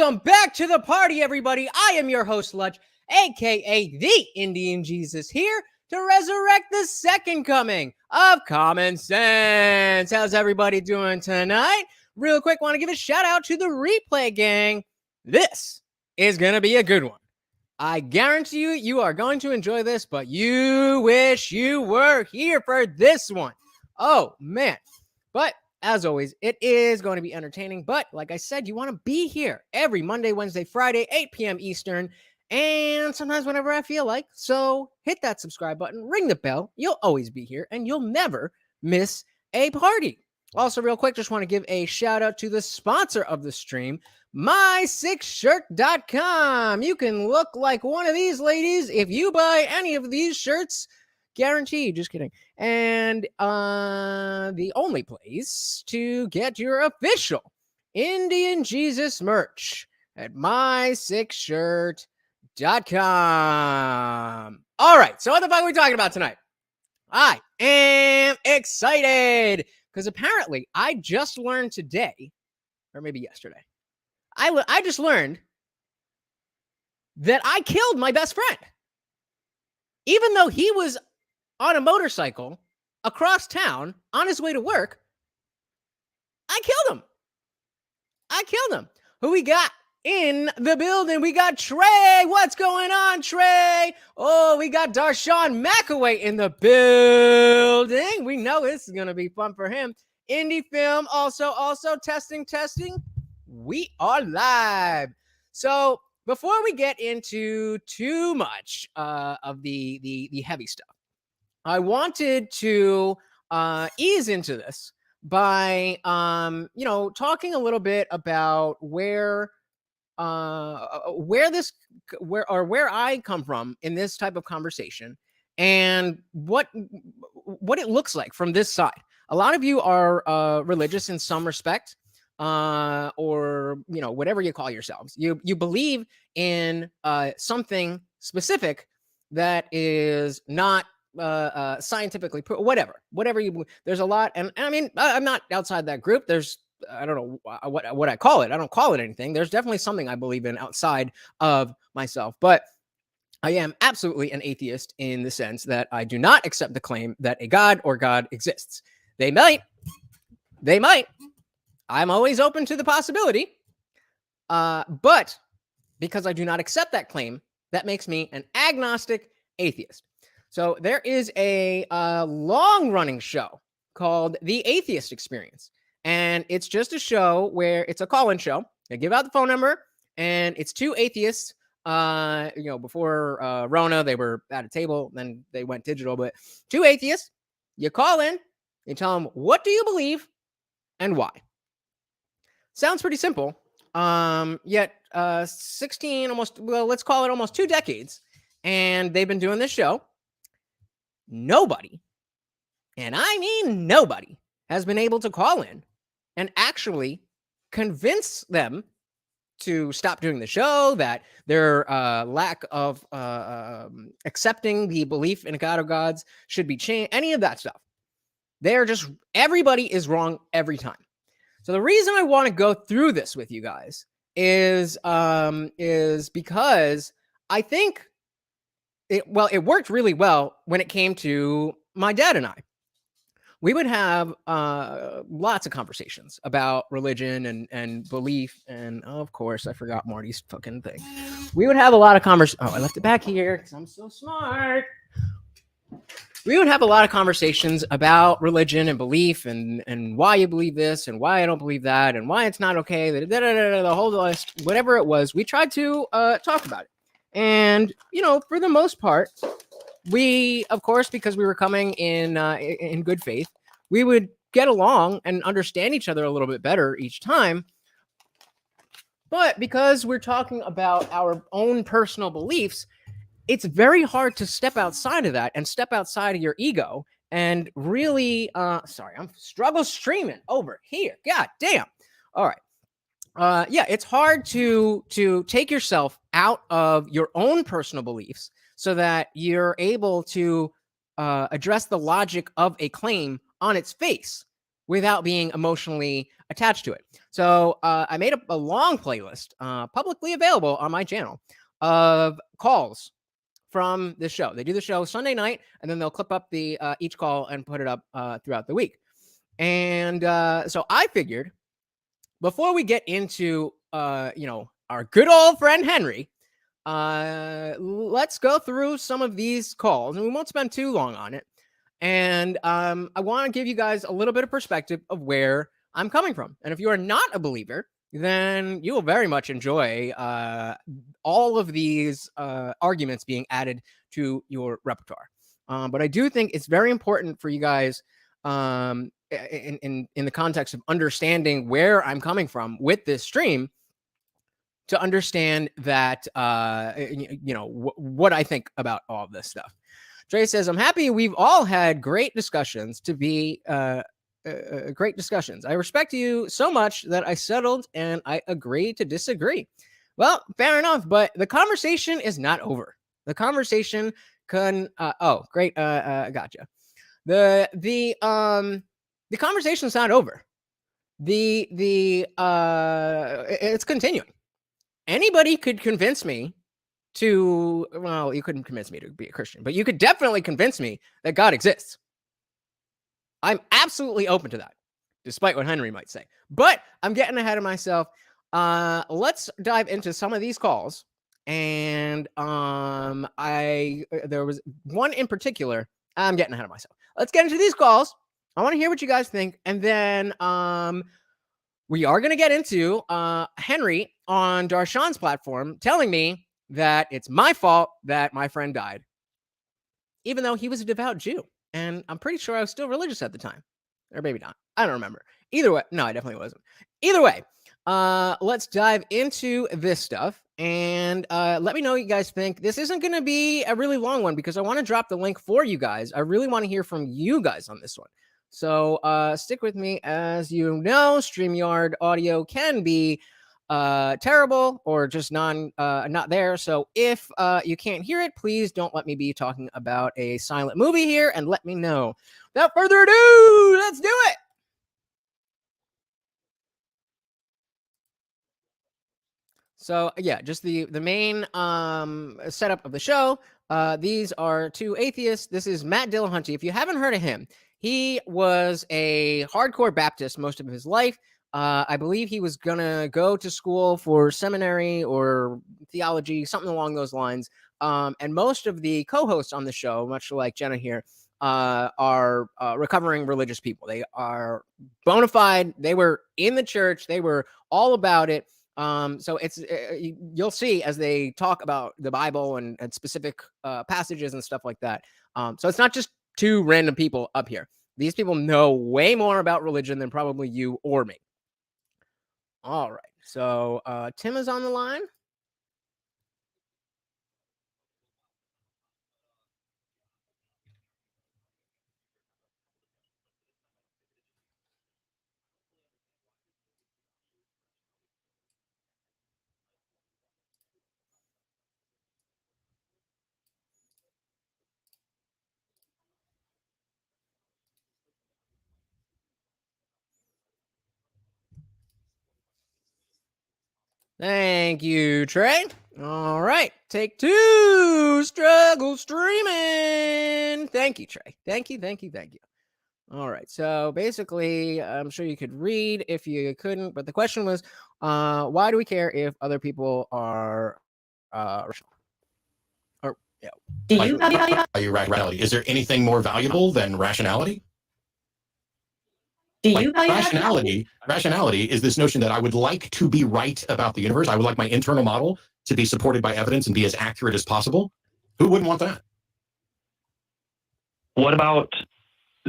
Welcome back to the party, everybody. I am your host, Lutch, aka the Indian Jesus, here to resurrect the second coming of common sense. How's everybody doing tonight? Real quick, want to give a shout out to the replay gang. This is going to be a good one. I guarantee you, you are going to enjoy this, but you wish you were here for this one. Oh, man. But as always, it is going to be entertaining. But like I said, you want to be here every Monday, Wednesday, Friday, 8 p.m. Eastern, and sometimes whenever I feel like. So hit that subscribe button, ring the bell. You'll always be here, and you'll never miss a party. Also, real quick, just want to give a shout out to the sponsor of the stream, MySickShirt.com. You can look like one of these ladies if you buy any of these shirts. Guaranteed. Just kidding. And the only place to get your official Indian Jesus merch at MySickShirt.com. All right. So what the fuck are we talking about tonight? I am excited because apparently I just learned today, or maybe yesterday, I just learned that I killed my best friend. Even though he was on a motorcycle across town on his way to work, I killed him. Who we got in the building? We got Trey. What's going on, Trey? Oh, we got Darshawn McAway in the building. We know this is going to be fun for him. Indie Film also testing. We are live. So before we get into too much of the heavy stuff, I wanted to ease into this by talking a little bit about where I come from in this type of conversation and what it looks like from this side. A lot of you are religious in some respect, or whatever you call yourselves. You believe in something specific that is not scientifically whatever you. There's a lot, and I mean, I'm not outside that group. There's, I don't know what I call it. I don't call it anything. There's definitely something I believe in outside of myself, but I am absolutely an atheist in the sense that I do not accept the claim that a God or God exists. They might. I'm always open to the possibility, but because I do not accept that claim, that makes me an agnostic atheist. So there is a long-running show called The Atheist Experience, and it's just a show where it's a call-in show. They give out the phone number, and it's two atheists. Before Rona, they were at a table, then they went digital, but two atheists. You call in, you tell them, what do you believe and why? Sounds pretty simple. Yet 16, let's call it almost 2 decades, and they've been doing this show. Nobody, and I mean nobody, has been able to call in and actually convince them to stop doing the show, that their lack of accepting the belief in a God or gods should be changed, any of that stuff. Everybody is wrong every time. So the reason I want to go through this with you guys is because I think it worked really well when it came to my dad and I. We would have lots of conversations about religion and belief, and of course, I forgot Marty's fucking thing. We would have a lot of conversations. Oh, I left it back here because I'm so smart. We would have a lot of conversations about religion and belief and why you believe this and why I don't believe that and why it's not okay. The whole list, whatever it was, we tried to talk about it. And, for the most part, we, of course, because we were coming in good faith, we would get along and understand each other a little bit better each time. But because we're talking about our own personal beliefs, it's very hard to step outside of that and step outside of your ego and really, sorry, I'm struggle streaming over here. God damn. All right. It's hard to take yourself out of your own personal beliefs so that you're able to address the logic of a claim on its face without being emotionally attached to it. So I made a long playlist, publicly available on my channel, of calls from this show. They do the show Sunday night, and then they'll clip up the each call and put it up throughout the week. And so I figured, before we get into our good old friend Henry, let's go through some of these calls, and we won't spend too long on it. And I want to give you guys a little bit of perspective of where I'm coming from. And if you are not a believer, then you will very much enjoy all of these arguments being added to your repertoire. But I do think it's very important for you guys, in the context of understanding where I'm coming from with this stream, to understand that what I think about all of this stuff. Trey says, I'm happy we've all had great discussions to be great discussions. I respect you so much that I settled and I agree to disagree. Well, fair enough, but the conversation is not over. The conversation can oh, great, gotcha. The conversation's not over. It's continuing. Anybody could convince me to, well, you couldn't convince me to be a Christian, but you could definitely convince me that God exists. I'm absolutely open to that, despite what Henry might say. But I'm getting ahead of myself. Let's dive into some of these calls. And there was one in particular. I'm getting ahead of myself. Let's get into these calls. I want to hear what you guys think. And then we are going to get into Henry on Darshan's platform telling me that it's my fault that my friend died, even though he was a devout Jew. And I'm pretty sure I was still religious at the time. Or maybe not. I don't remember. Either way. No, I definitely wasn't. Either way, let's dive into this stuff. And let me know what you guys think. This isn't going to be a really long one because I want to drop the link for you guys. I really want to hear from you guys on this one. So stick with me. As you know, StreamYard audio can be terrible or just not there. So if you can't hear it, please don't let me be talking about a silent movie here, and let me know. Without further ado, let's do it. So yeah, just the main setup of the show. These are two atheists. This is Matt Dillahunty. If you haven't heard of him, he was a hardcore Baptist most of his life. I believe he was gonna go to school for seminary or theology, something along those lines. And most of the co-hosts on the show, much like Jenna here, are recovering religious people. They are bona fide. They were in the church. They were all about it. So it's you'll see as they talk about the Bible and specific passages and stuff like that. So it's not just two random people up here. These people know way more about religion than probably you or me. All right. So Tim is on the line. Thank you, Trey. All right. Take two. Struggle streaming. Thank you, Trey. Thank you. Thank you. Thank you. All right. So basically, I'm sure you could read if you couldn't, but the question was, why do we care if other people are rational? Or yeah. Do you value rationality? Is there anything more valuable than rationality? Do you value rationality? Rationality is this notion that I would like to be right about the universe. I would like my internal model to be supported by evidence and be as accurate as possible. Who wouldn't want that? What about,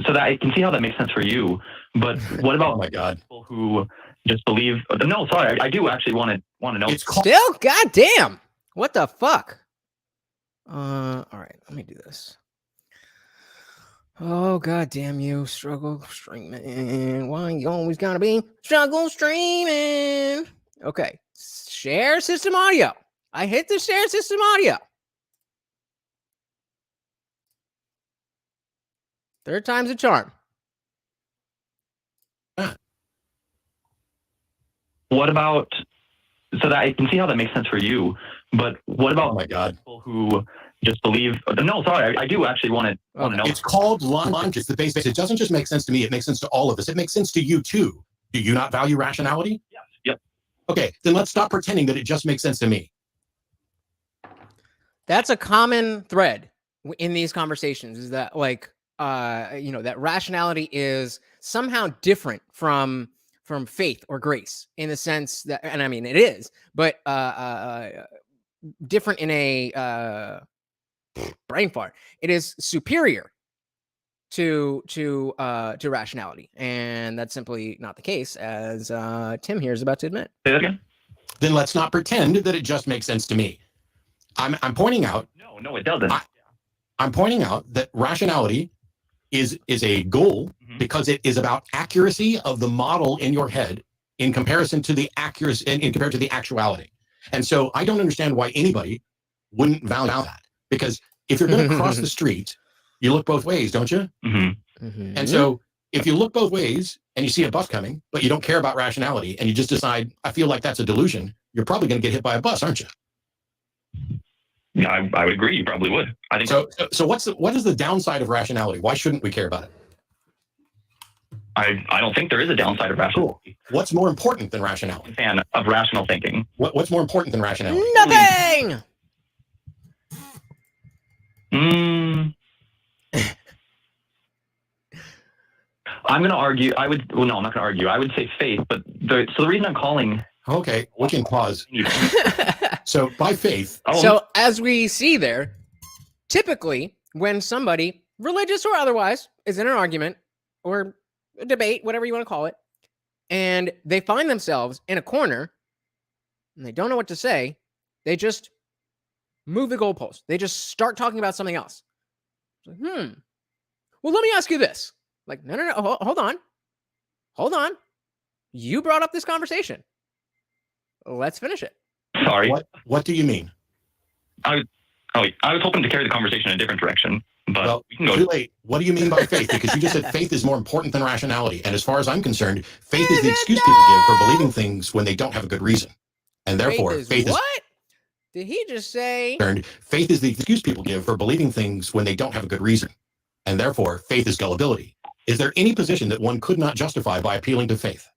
so that I can see how that makes sense for you, but what about Oh my God. people who just believe, no, sorry, I do actually want to know. It's Still? Goddamn. What the fuck? All right, let me do this. Oh, god damn you, struggle streaming. Why you always gotta be struggle streaming? Okay, share system audio. I hit the share system audio. Third time's a charm. what about, so that I can see how that makes sense for you, but what about Oh my God. people who just believe, no, sorry, I do actually want to know. It's called logic. It's the base. It doesn't just make sense to me. It makes sense to all of us. It makes sense to you too. Do you not value rationality? Yes. Yep. Okay, then let's stop pretending that it just makes sense to me. That's a common thread in these conversations, is that like, that rationality is somehow different from faith or grace, in the sense that, and I mean it is, but different in a brain fart. It is superior to rationality, and that's simply not the case, as Tim here is about to admit. Say that again? Then let's not pretend that it just makes sense to me. I'm pointing out. No, it doesn't. I'm pointing out that rationality is a goal because it is about accuracy of the model in your head in comparison to the accuracy and compared to the actuality. And so I don't understand why anybody wouldn't value that, because if you're going to cross the street, you look both ways, don't you? And so if you look both ways and you see a bus coming, but you don't care about rationality and you just decide, I feel like that's a delusion, you're probably going to get hit by a bus, aren't you? Yeah, I would agree. You probably would. I think so. So what is the downside of rationality? Why shouldn't we care about it? I don't think there is a downside of rationality. Cool. What's more important than rationality? I'm a fan of rational thinking. What's more important than rationality? Nothing. I'm going to argue. No, I'm not going to argue. I would say faith, but the reason I'm calling. Okay, we can pause. So by faith. So as we see there, typically when somebody, religious or otherwise, is in an argument or a debate, whatever you want to call it, and they find themselves in a corner and they don't know what to say, they just move the goalpost. They just start talking about something else. Like, well, let me ask you this. Like, no, hold on. You brought up this conversation. Let's finish it. Sorry. What do you mean? I was hoping to carry the conversation in a different direction, but we can go too late. What do you mean by faith? Because you just said faith is more important than rationality. And as far as I'm concerned, faith is the excuse people give for believing things when they don't have a good reason. And therefore, faith is what? Did he just say? Faith is the excuse people give for believing things when they don't have a good reason. And therefore, faith is gullibility. Is there any position that one could not justify by appealing to faith?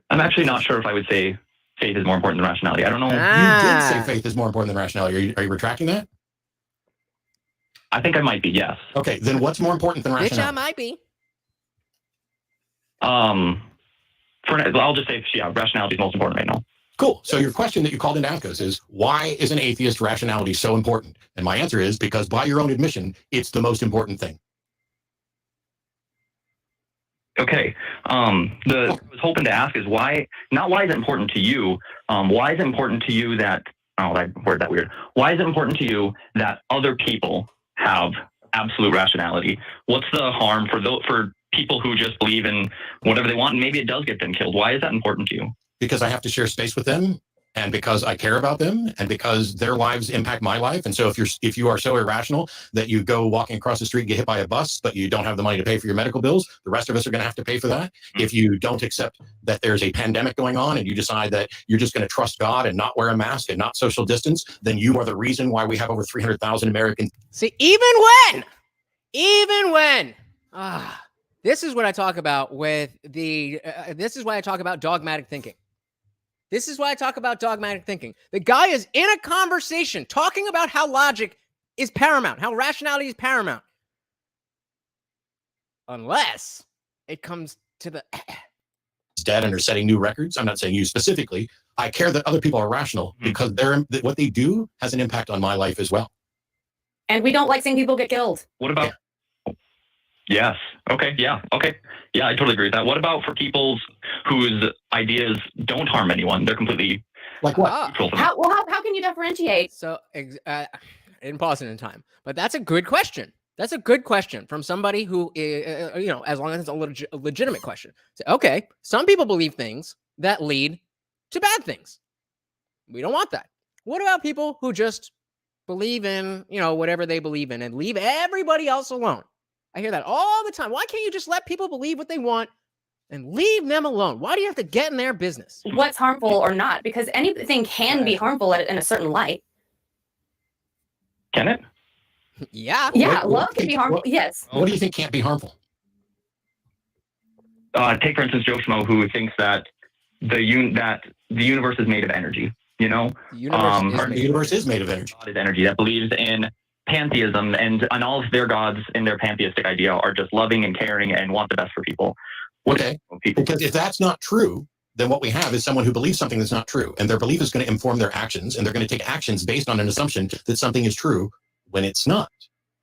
I'm actually not sure if I would say faith is more important than rationality. I don't know. You did say faith is more important than rationality. Are you retracting that? I think I might be, yes. Okay, then what's more important than rationality? Bitch, I might be. I'll just say, rationality is most important right now. Cool. So your question that you called in to ask us is, why is an atheist rationality so important? And my answer is, because by your own admission, it's the most important thing. Okay. What I was hoping to ask is why is it important to you? Why is it important to you that, I worded that weird. Why is it important to you that other people have absolute rationality? What's the harm for people who just believe in whatever they want and maybe it does get them killed? Why is that important to you? Because I have to share space with them, and because I care about them, and because their lives impact my life. And so if you are so irrational that you go walking across the street and get hit by a bus, but you don't have the money to pay for your medical bills, the rest of us are going to have to pay for that. If you don't accept that there's a pandemic going on and you decide that you're just going to trust God and not wear a mask and not social distance, then you are the reason why we have over 300,000 Americans. See, even when, this is what I talk about with this is why I talk about dogmatic thinking. This is why I talk about dogmatic thinking. The guy is in a conversation talking about how logic is paramount, how rationality is paramount. Unless it comes to the dead and are setting new records. I'm not saying you specifically. I care that other people are rational because what they do has an impact on my life as well. And we don't like seeing people get killed. What about? Yes. Okay. Yeah. Okay. Yeah, I totally agree with that. What about for people whose ideas don't harm anyone? They're completely like what? How can you differentiate? So, I didn't pause it in time, but that's a good question. That's a good question from somebody who, as long as it's a legitimate question. So, okay, some people believe things that lead to bad things. We don't want that. What about people who just believe in, whatever they believe in and leave everybody else alone? I hear that all the time. Why can't you just let people believe what they want and leave them alone. Why do you have to get in their business? What's harmful or not? Because anything can be harmful in a certain light. Can it? Yeah. Yeah, love can be harmful. Yes. What do you think can't be harmful? Take for instance Joe Schmo, who thinks that the universe is made of energy. You know, The universe is made of energy. God is energy, that believes in pantheism, and all of their gods in their pantheistic idea are just loving and caring and want the best for people. Okay, because if that's not true, then what we have is someone who believes something that's not true, and their belief is going to inform their actions, and they're going to take actions based on an assumption that something is true when it's not.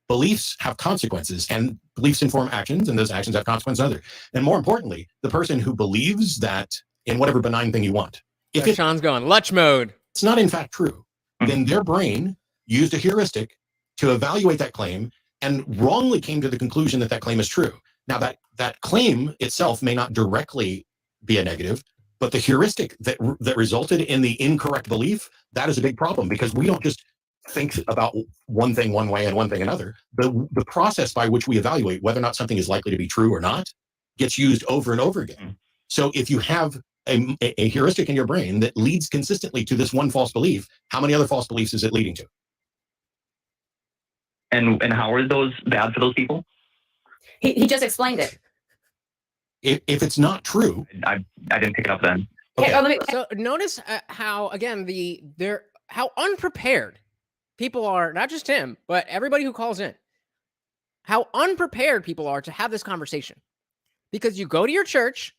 Beliefs have consequences, and beliefs inform actions, and those actions have consequences on others. And more importantly, the person who believes that in whatever benign thing you want, if Sean's going Lutch mode. It's not in fact true, then their brain used a heuristic to evaluate that claim and wrongly came to the conclusion that that claim is true. Now that claim itself may not directly be a negative, but the heuristic that resulted in the incorrect belief, that is a big problem, because we don't just think about one thing one way and one thing another. The process by which we evaluate whether or not something is likely to be true or not gets used over and over again. So if you have a heuristic in your brain that leads consistently to this one false belief, how many other false beliefs is it leading to? And how are those bad for those people? He just explained it. If it's not true, I didn't pick it up then. Okay. So notice how, again, how unprepared people are, not just him, but everybody who calls in, how unprepared people are to have this conversation. Because you go to your church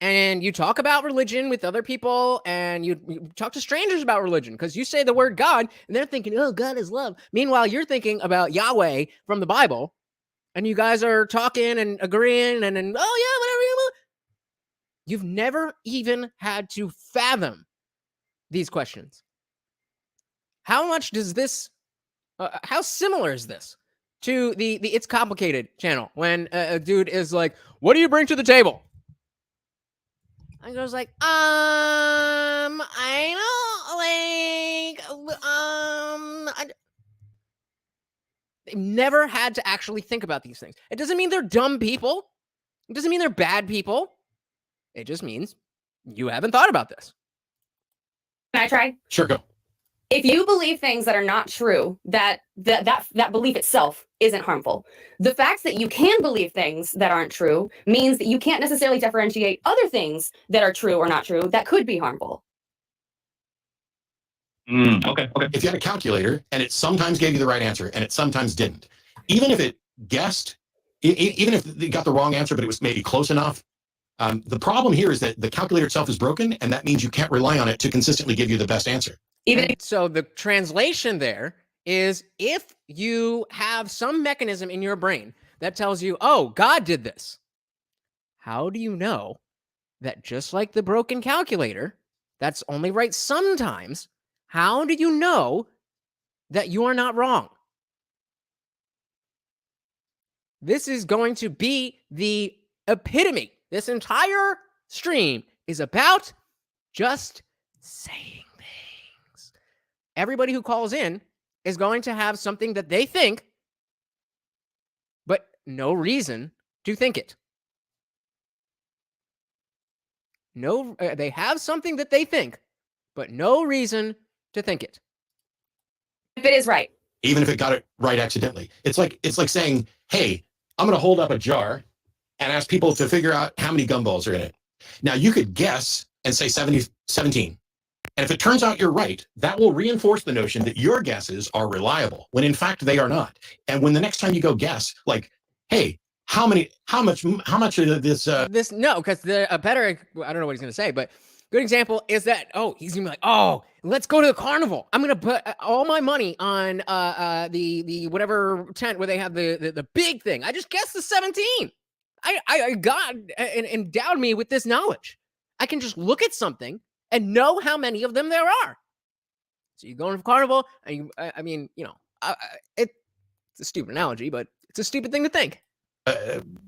and you talk about religion with other people, and you talk to strangers about religion because you say the word God and they're thinking, oh, God is love. Meanwhile, you're thinking about Yahweh from the Bible, and you guys are talking and agreeing and oh, yeah, whatever you want. You've never even had to fathom these questions. How much does this, how similar is this to the It's Complicated channel when a dude is like, what do you bring to the table? And goes like, they've never had to actually think about these things. It doesn't mean they're dumb people. It doesn't mean they're bad people. It just means you haven't thought about this. Can I try? Sure, go. If you believe things that are not true, that belief itself isn't harmful. The fact that you can believe things that aren't true means that you can't necessarily differentiate other things that are true or not true that could be harmful. Okay. If you had a calculator and it sometimes gave you the right answer and it sometimes didn't, even if it guessed, even if it got the wrong answer, but it was maybe close enough, the problem here is that the calculator itself is broken, and that means you can't rely on it to consistently give you the best answer. So the translation there is, if you have some mechanism in your brain that tells you, oh, God did this, how do you know that just like the broken calculator, that's only right sometimes, how do you know that you are not wrong? This is going to be the epitome. This entire stream is about just saying. Everybody who calls in is going to have something that they think, but no reason to think it. They have something that they think, but no reason to think it. If it is right. Even if it got it right accidentally. It's like saying, hey, I'm going to hold up a jar and ask people to figure out how many gumballs are in it. Now, you could guess and say 17. And if it turns out you're right, that will reinforce the notion that your guesses are reliable, when in fact they are not. And when the next time you go guess, like, hey, how much of this? No, because a better, I don't know what he's going to say, but good example is that, he's going to be like, let's go to the carnival. I'm going to put all my money on the whatever tent where they have the big thing. I just guessed the 17. God endowed me with this knowledge. I can just look at something and know how many of them there are. So you go into carnival, and it's a stupid analogy, but it's a stupid thing to think.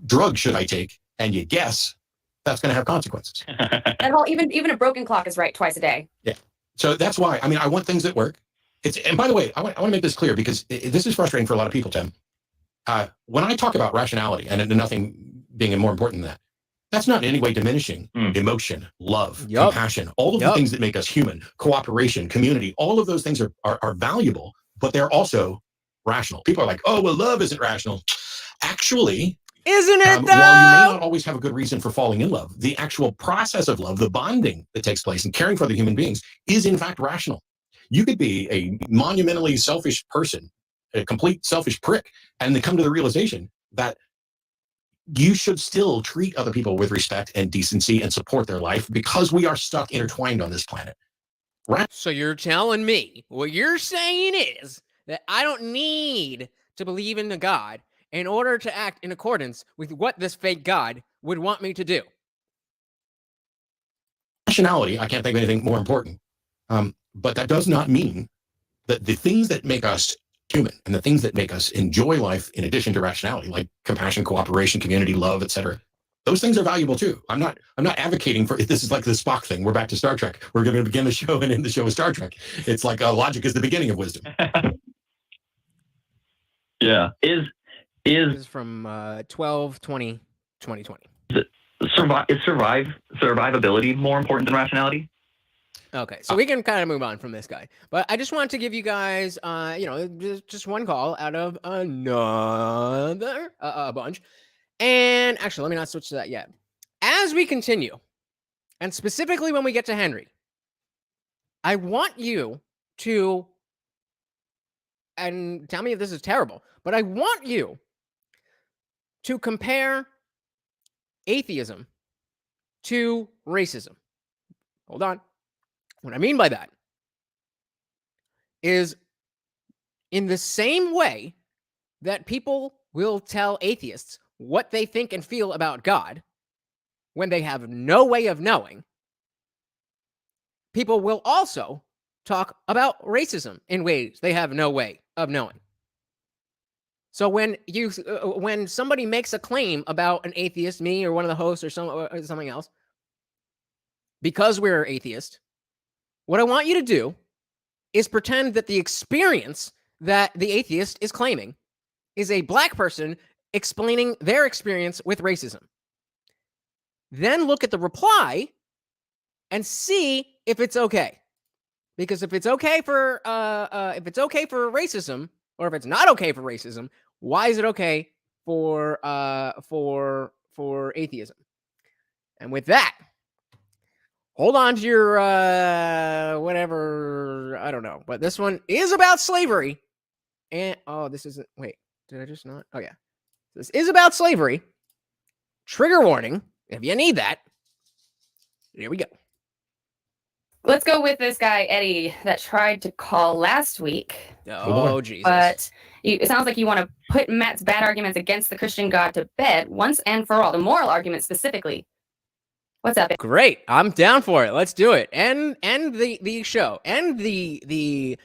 Drug should I take? And you guess, that's going to have consequences. And even a broken clock is right twice a day. Yeah. So that's why, I want things that work. And by the way, I want to make this clear, because this is frustrating for a lot of people, Tim. When I talk about rationality, and nothing being more important than that, That's not in any way diminishing emotion, love, Yup. compassion, all of the things that make us human, cooperation, community, all of those things are valuable, but they're also rational. People are like, oh, well, love isn't rational. Actually, isn't it though? While you may not always have a good reason for falling in love, the actual process of love, the bonding that takes place in caring for other human beings is in fact rational. You could be a monumentally selfish person, a complete selfish prick, and then come to the realization that you should still treat other people with respect and decency and support their life because we are stuck intertwined on this planet. Right? So you're telling me what you're saying is that I don't need to believe in a God in order to act in accordance with what this fake God would want me to do. Rationality, I can't think of anything more important. But that does not mean that the things that make us human and the things that make us enjoy life in addition to rationality, like compassion, cooperation, community, love, etc., those things are valuable too. I'm not advocating for this. Is like the Spock thing. We're back to Star Trek. We're going to begin the show and end the show with Star Trek. It's like logic is the beginning of wisdom. Yeah. This is from 12/20/2020. Is survivability more important than rationality? Okay, so we can kind of move on from this guy, but I just want to give you guys, just one call out of another bunch. And actually, let me not switch to that yet. As we continue, and specifically when we get to Henry, I want you to, and tell me if this is terrible, but I want you to compare atheism to racism. Hold on. What I mean by that is in the same way that people will tell atheists what they think and feel about God when they have no way of knowing, people will also talk about racism in ways they have no way of knowing. So when somebody makes a claim about an atheist, me or one of the hosts or something else, because we're atheist, what I want you to do is pretend that the experience that the atheist is claiming is a black person explaining their experience with racism. Then look at the reply and see if it's okay. Because if it's okay for racism, or if it's not okay for racism, why is it okay for atheism? And with that, hold on to your whatever, I don't know. But this one is about slavery. And this isn't, wait, did I just not? Oh yeah. This is about slavery. Trigger warning, if you need that. Here we go. Let's go with this guy, Eddie, that tried to call last week. Oh, Jesus. But it sounds like you want to put Matt's bad arguments against the Christian God to bed once and for all, the moral arguments specifically. What's up? Great. I'm down for it. Let's do it. And the show. And the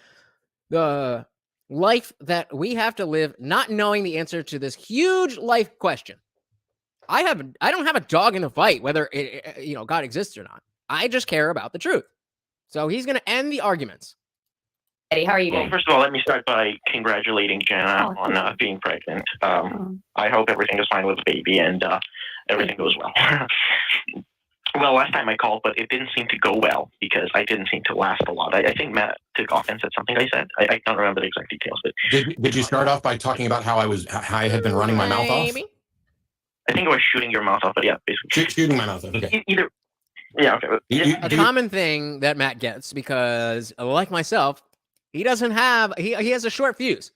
life that we have to live not knowing the answer to this huge life question. I don't have a dog in the fight whether God exists or not. I just care about the truth. So he's going to end the arguments. Eddie, how are you doing? Well, first of all, let me start by congratulating Jenna on being pregnant. I hope everything is fine with the baby and everything goes well. Well, last time I called, but it didn't seem to go well because I didn't seem to last a lot. I think Matt took offense at something I said. I don't remember the exact details. But Did you start off by talking about how I had been running my mouth off? I think I was shooting your mouth off, but yeah, basically. Shooting my mouth off, okay. Either. Yeah, okay. A common thing that Matt gets, because like myself, he has a short fuse.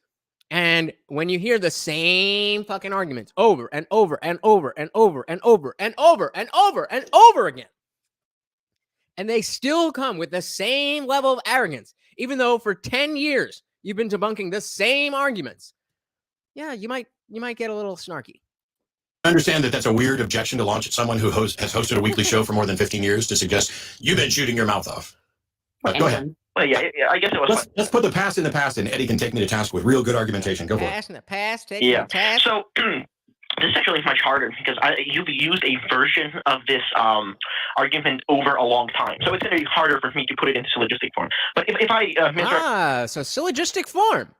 And when you hear the same fucking arguments over and over and over and over and over and over and over and over again, and they still come with the same level of arrogance, even though for 10 years you've been debunking the same arguments, yeah, you might get a little snarky. I understand that that's a weird objection to launch at someone who has hosted a weekly show for more than 15 years to suggest you've been shooting your mouth off. But go ahead. Well, yeah, I guess it was. Let's put the past in the past, and Eddie can take me to task with real good argumentation. Go for it. Past in the past, take me to task. So this actually is much harder because you've used a version of this argument over a long time. So it's going to be harder for me to put it into syllogistic form. But if I so syllogistic form.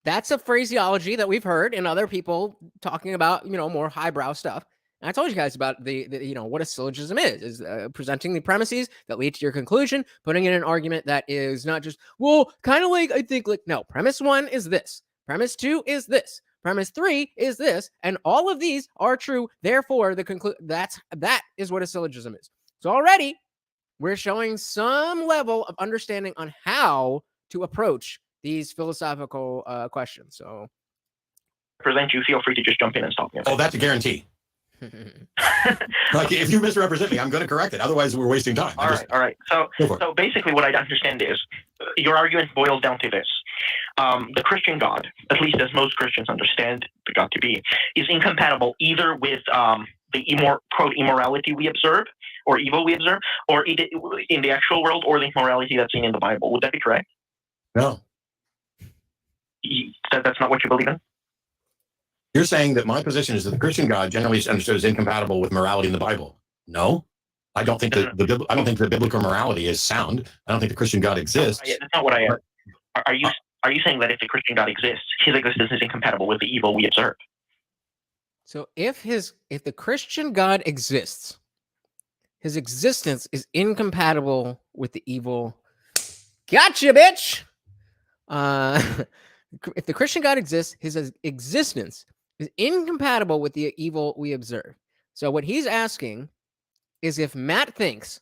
That's a phraseology that we've heard in other people talking about, more highbrow stuff. And I told you guys about the what a syllogism is presenting the premises that lead to your conclusion, putting in an argument that is not just, well, kind of like, I think, like, no, premise 1 is this, premise 2 is this, premise 3 is this, and all of these are true. Therefore, that is what a syllogism is. So already we're showing some level of understanding on how to approach these philosophical questions. So, Present you, feel free to just jump in and stop me. Oh, that's a guarantee. Like, if you misrepresent me, I'm going to correct it. Otherwise, we're wasting time. All right. So basically, what I understand is your argument boils down to this: the Christian God, at least as most Christians understand the God to be, is incompatible either with the quote immorality we observe or evil we observe, or in the actual world, or the immorality that's seen in the Bible. Would that be correct? No. That's not what you believe in? You're saying that my position is that the Christian God generally understood is incompatible with morality in the Bible. No, I don't think that I don't think the biblical morality is sound. I don't think the Christian God exists. That's not what I am. Are you saying that if the Christian God exists, his existence is incompatible with the evil we observe? So if the Christian God exists, his existence is incompatible with the evil. Gotcha, bitch. If the Christian God exists, his existence is incompatible with the evil we observe. So what he's asking is if Matt thinks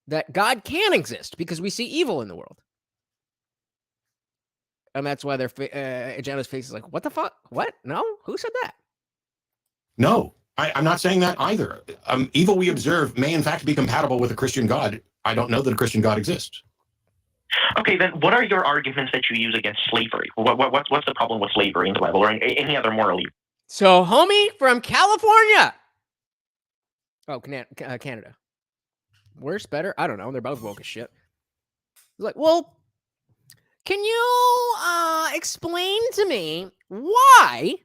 that God can exist because we see evil in the world. And that's why Jenna's face is like, what the fuck? What? No? Who said that? No, I'm not saying that either. Evil we observe may in fact be compatible with a Christian God. I don't know that a Christian God exists. Okay, then what are your arguments that you use against slavery? What's the problem with slavery in the Bible or any other moral evil? So, homie from California. Oh, Canada. Worse, better? I don't know. They're both woke as shit. He's like, well, can you explain to me why?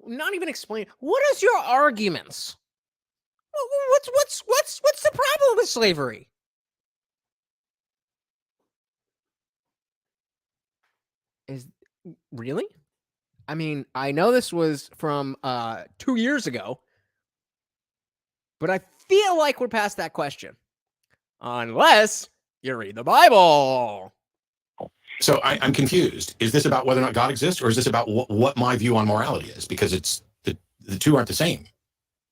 Not even explain. What is your arguments? What's the problem with slavery? Is really? I mean, I know this was from 2 years ago, but I feel like we're past that question. Unless you read the Bible. So I'm confused. Is this about whether or not God exists, or is this about what my view on morality is? Because it's the two aren't the same.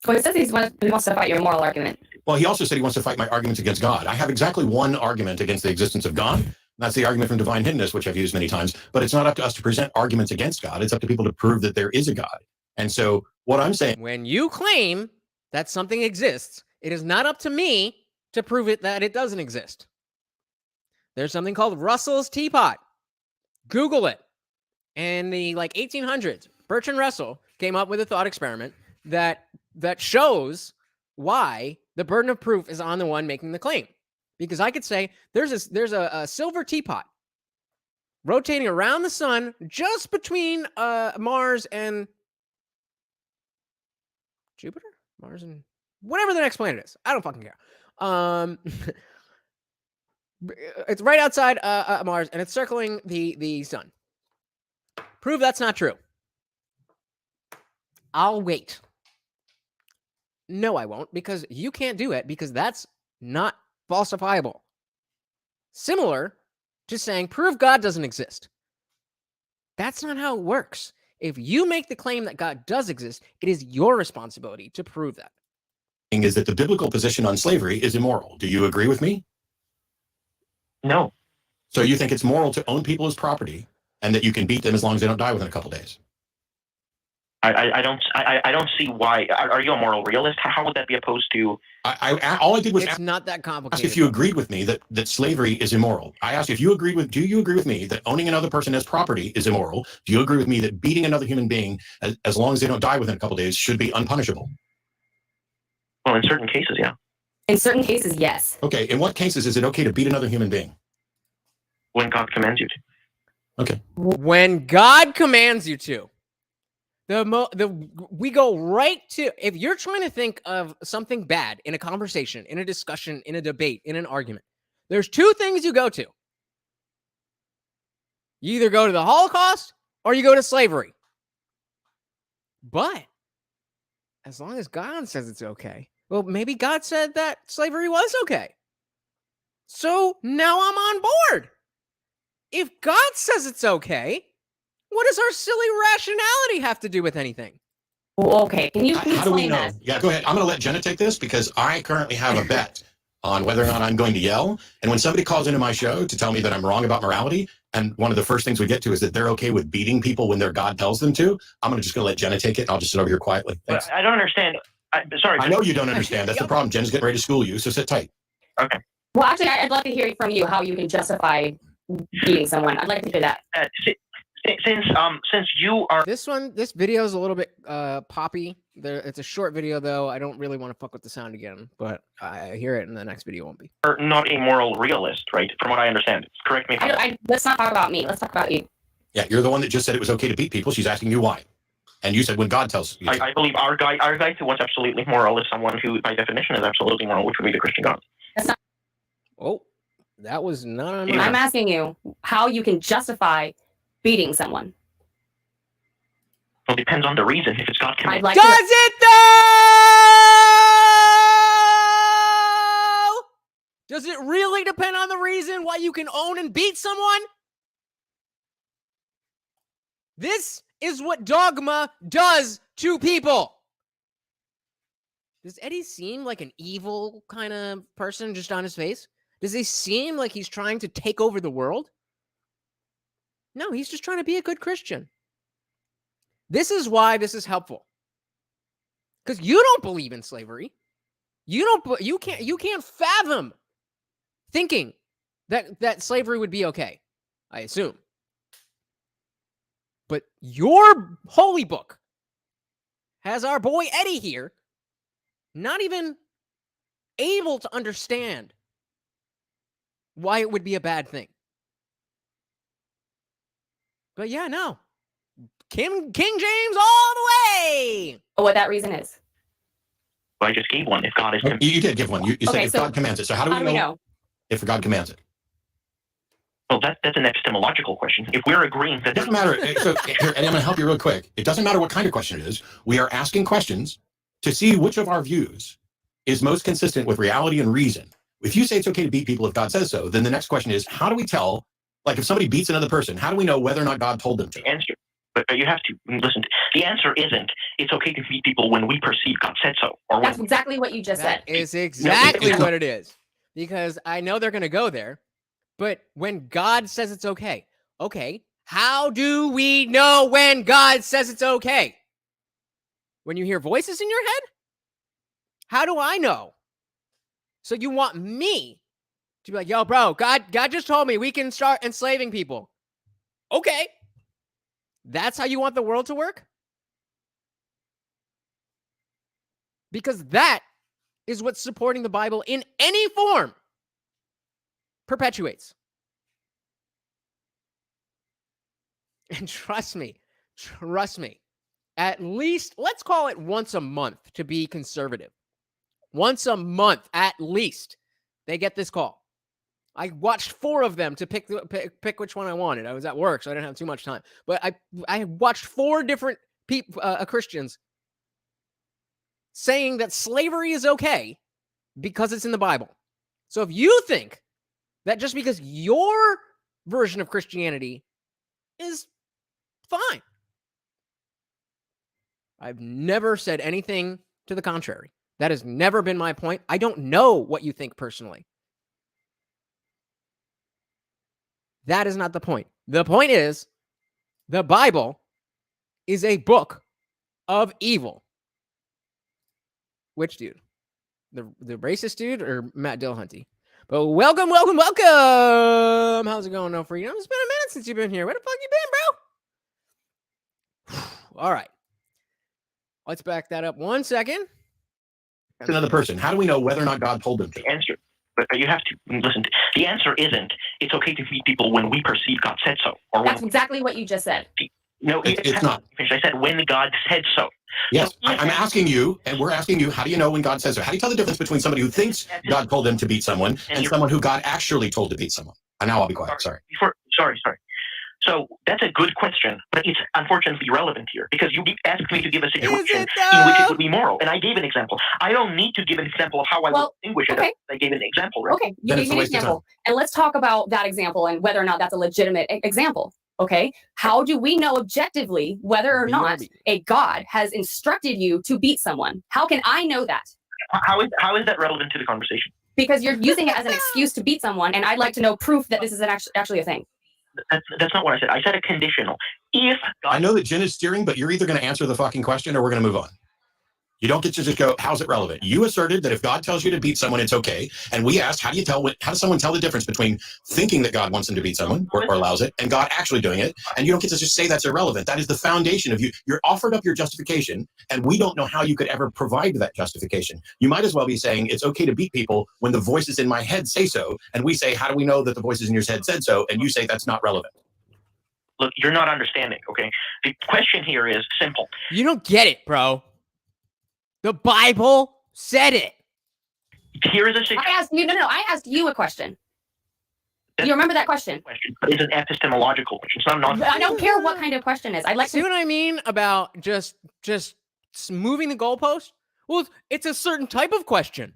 Well, it says he wants to fight your moral argument. Well, he also said he wants to fight my arguments against God. I have exactly one argument against the existence of God. That's the argument from divine hiddenness, which I've used many times. But it's not up to us to present arguments against God. It's up to people to prove that there is a God. And so what I'm saying, when you claim that something exists, it is not up to me to prove it that it doesn't exist. There's something called Russell's teapot. Google it. In the 1800s, Bertrand Russell came up with a thought experiment that shows why the burden of proof is on the one making the claim. Because I could say there's a silver teapot rotating around the sun just between Mars and Jupiter? Mars and whatever the next planet is. I don't fucking care. It's right outside Mars, and it's circling the sun. Prove that's not true. I'll wait. No, I won't, because you can't do it, because that's not falsifiable. Similar to saying, prove God doesn't exist. That's not how it works. If you make the claim that God does exist, it is your responsibility to prove that. is that the biblical position on slavery is immoral. Do you agree with me? No. So you think it's moral to own people as property and that you can beat them as long as they don't die within a couple days? I don't see why. Are you a moral realist? How would that be opposed to? All I did was it's not that complicated. ask if you agreed with me that slavery is immoral. I asked if you agreed with. Do you agree with me that owning another person as property is immoral? Do you agree with me that beating another human being as long as they don't die within a couple days should be unpunishable? Well, in certain cases, yeah. In certain cases, yes. Okay. In what cases is it okay to beat another human being? When God commands you to. Okay. When God commands you to. We go right to, if you're trying to think of something bad in a conversation, in a discussion, in a debate, in an argument, there's two things you go to. You either go to the Holocaust or you go to slavery. But as long as God says it's okay. Well, maybe God said that slavery was okay. So now I'm on board. If God says it's okay, what does our silly rationality have to do with anything? Well, okay, can you please How do we explain know? that? Yeah, go ahead. I'm going to let Jenna take this because I currently have a bet on whether or not I'm going to yell. And when somebody calls into my show to tell me that I'm wrong about morality, and one of the first things we get to is that they're okay with beating people when their God tells them to, I'm just going to let Jenna take it. I'll just sit over here quietly. Thanks. But I don't understand. Sorry. I know you don't understand. That's the problem. Jenna's getting ready to school you, so sit tight. Okay. Well, actually, I'd like to hear from you how you can justify beating someone. I'd like to hear that. Since you are This video is a little bit poppy. It's a short video though. I don't really want to fuck with the sound again, but I hear it in the next video won't be. not a moral realist, right? From what I understand. Correct me if I'm wrong. Let's not talk about me. Let's talk about you. Yeah, you're the one that just said it was okay to beat people. She's asking you why. And you said when God tells you. I believe our guy who was absolutely moral is someone who, by definition, is absolutely moral, which would be the Christian God. Oh, that was not on Yeah. I'm asking you how you can justify beating someone. Well, it depends on the reason. If it's God I'd commanded, like Does to. it though? Does it really depend on the reason why you can own and beat someone? This is what dogma does to people. Does Eddie seem like an evil kind of person just on his face? Does he seem like he's trying to take over the world? No, he's just trying to be a good Christian. This is why this is helpful. Because you don't believe in slavery. You can't fathom thinking that slavery would be okay, I assume. But your holy book has our boy Eddie here not even able to understand why it would be a bad thing. But yeah, no. King James all the way. What that reason is. well, I just gave one. If God is You did give one. You said Okay, if so God commands it. So how do we know if God commands it? well, that's an epistemological question. If we're agreeing that It doesn't matter. So here, and I'm going to help you real quick. It doesn't matter what kind of question it is. We are asking questions to see which of our views is most consistent with reality and reason. If you say it's okay to beat people if God says so, then the next question is, how do we tell, like if somebody beats another person, how do we know whether or not God told them to? the answer, but you have to listen. The answer isn't it's okay to beat people when we perceive God said so. Or That's when, exactly what you just That said. is exactly it's not. what it is. Because I know they're going to go there. But when God says it's okay, how do we know when God says it's okay? When you hear voices in your head? How do I know? So you want me to be like, yo, bro, God just told me we can start enslaving people. Okay. That's how you want the world to work? Because that is what supporting the Bible in any form perpetuates. And trust me, at least, let's call it once a month to be conservative. Once a month, at least, they get this call. I watched 4 of them to pick which one I wanted. I was at work, so I didn't have too much time. But I watched 4 different Christians saying that slavery is okay because it's in the Bible. So if you think that just because your version of Christianity is fine, I've never said anything to the contrary. That has never been my point. I don't know what you think personally. That is not the point. The point is, the Bible is a book of evil. Which dude? The racist dude or Matt Dillahunty? But welcome. How's it going, No Freedom? It's been a minute since you've been here. Where the fuck you been, bro? All right. Let's back that up 1 second. Another person. How do we know whether or not God told them to? the answer, but you have to listen. The answer isn't it's okay to beat people when we perceive God said so. Or when, That's exactly what you just said. no, It's not. I said when God said so. Yes, I'm asking you, and we're asking you, how do you know when God says so? How do you tell the difference between somebody who thinks God told them to beat someone and someone who God actually told to beat someone? And now I'll be quiet. Sorry. Sorry. So that's a good question, but it's unfortunately irrelevant here because you asked me to give a situation in which it would be moral, and I gave an example. I don't need to give an example of how I would distinguish it. Okay. I gave an example, right? Okay, you gave me an example, and let's talk about that example and whether or not that's a legitimate example. Okay, how do we know objectively whether or not a God has instructed you to beat someone? How can I know that? How is that relevant to the conversation? Because you're using it as an excuse to beat someone, and I'd like to know proof that this is actually a thing. That's not what I said. I said a conditional. If God, I know that Jen is steering, but you're either going to answer the fucking question or we're going to move on. You don't get to just go, how's it relevant? You asserted that if God tells you to beat someone, it's okay. And we asked, how does someone tell the difference between thinking that God wants them to beat someone or allows it and God actually doing it? And you don't get to just say that's irrelevant. That is the foundation of you. You're offered up your justification, and we don't know how you could ever provide that justification. You might as well be saying it's okay to beat people when the voices in my head say so. And we say, how do we know that the voices in your head said so? And you say that's not relevant. Look, you're not understanding, okay? The question here is simple. You don't get it, bro. The Bible said it. Here is a situation. I asked you. No. I asked you a question. Do you remember that question? It's an epistemological question. It's not non. I don't care what kind of question it is. I'd like See what I mean about just moving the goalpost? Well, it's a certain type of question.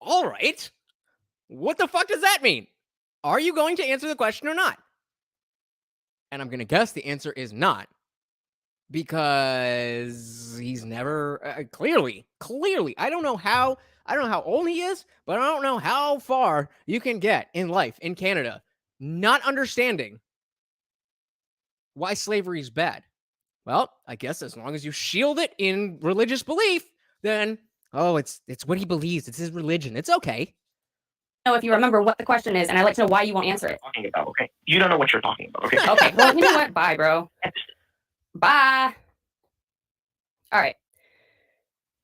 All right. What the fuck does that mean? Are you going to answer the question or not? And I'm going to guess the answer is not. Because he's never clearly, I don't know how old he is, but I don't know how far you can get in life in Canada not understanding why slavery is bad. Well, I guess as long as you shield it in religious belief, then it's what he believes, it's his religion, it's okay. Know if you remember what the question is, and I'd like to know why you won't answer it. Talking about, okay? You don't know what you're talking about, okay? Okay, well, you know what? Bye, bro. Bye. All right.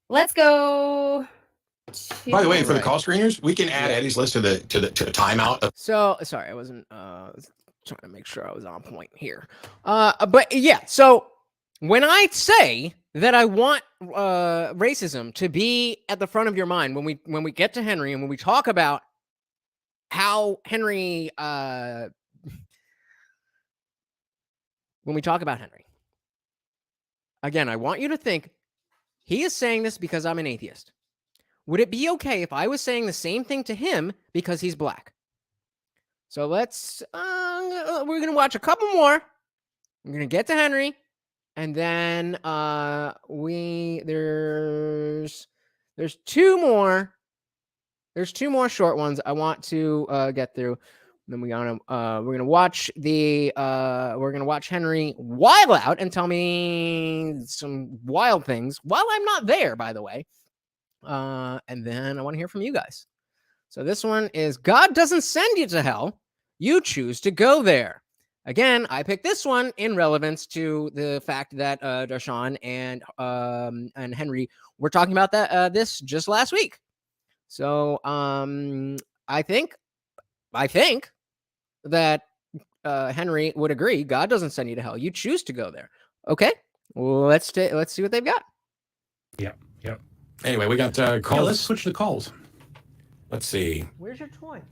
Let's go. By the way, for the call screeners, we can add Eddie's list to the timeout. So sorry, I wasn't trying to make sure I was on point here. But yeah, so when I say that I want racism to be at the front of your mind when we get to Henry and when we talk about how Henry when we talk about Henry. Again, I want you to think, he is saying this because I'm an atheist. Would it be okay if I was saying the same thing to him because he's black? So let's, we're going to watch a couple more. We're going to get to Henry. And then there's two more. There's two more short ones I want to get through. Then we're gonna watch Henry wild out and tell me some wild things while I'm not there, by the way. And then I want to hear from you guys. So this one is God doesn't send you to hell. You choose to go there. Again, I picked this one in relevance to the fact that Darshan and Henry were talking about this just last week. So I think that Henry would agree. God doesn't send you to hell. You choose to go there. Okay. Well, let's see what they've got. Yep. Anyway, we got calls. Yeah, let's switch the calls. Let's see. Where's your toy?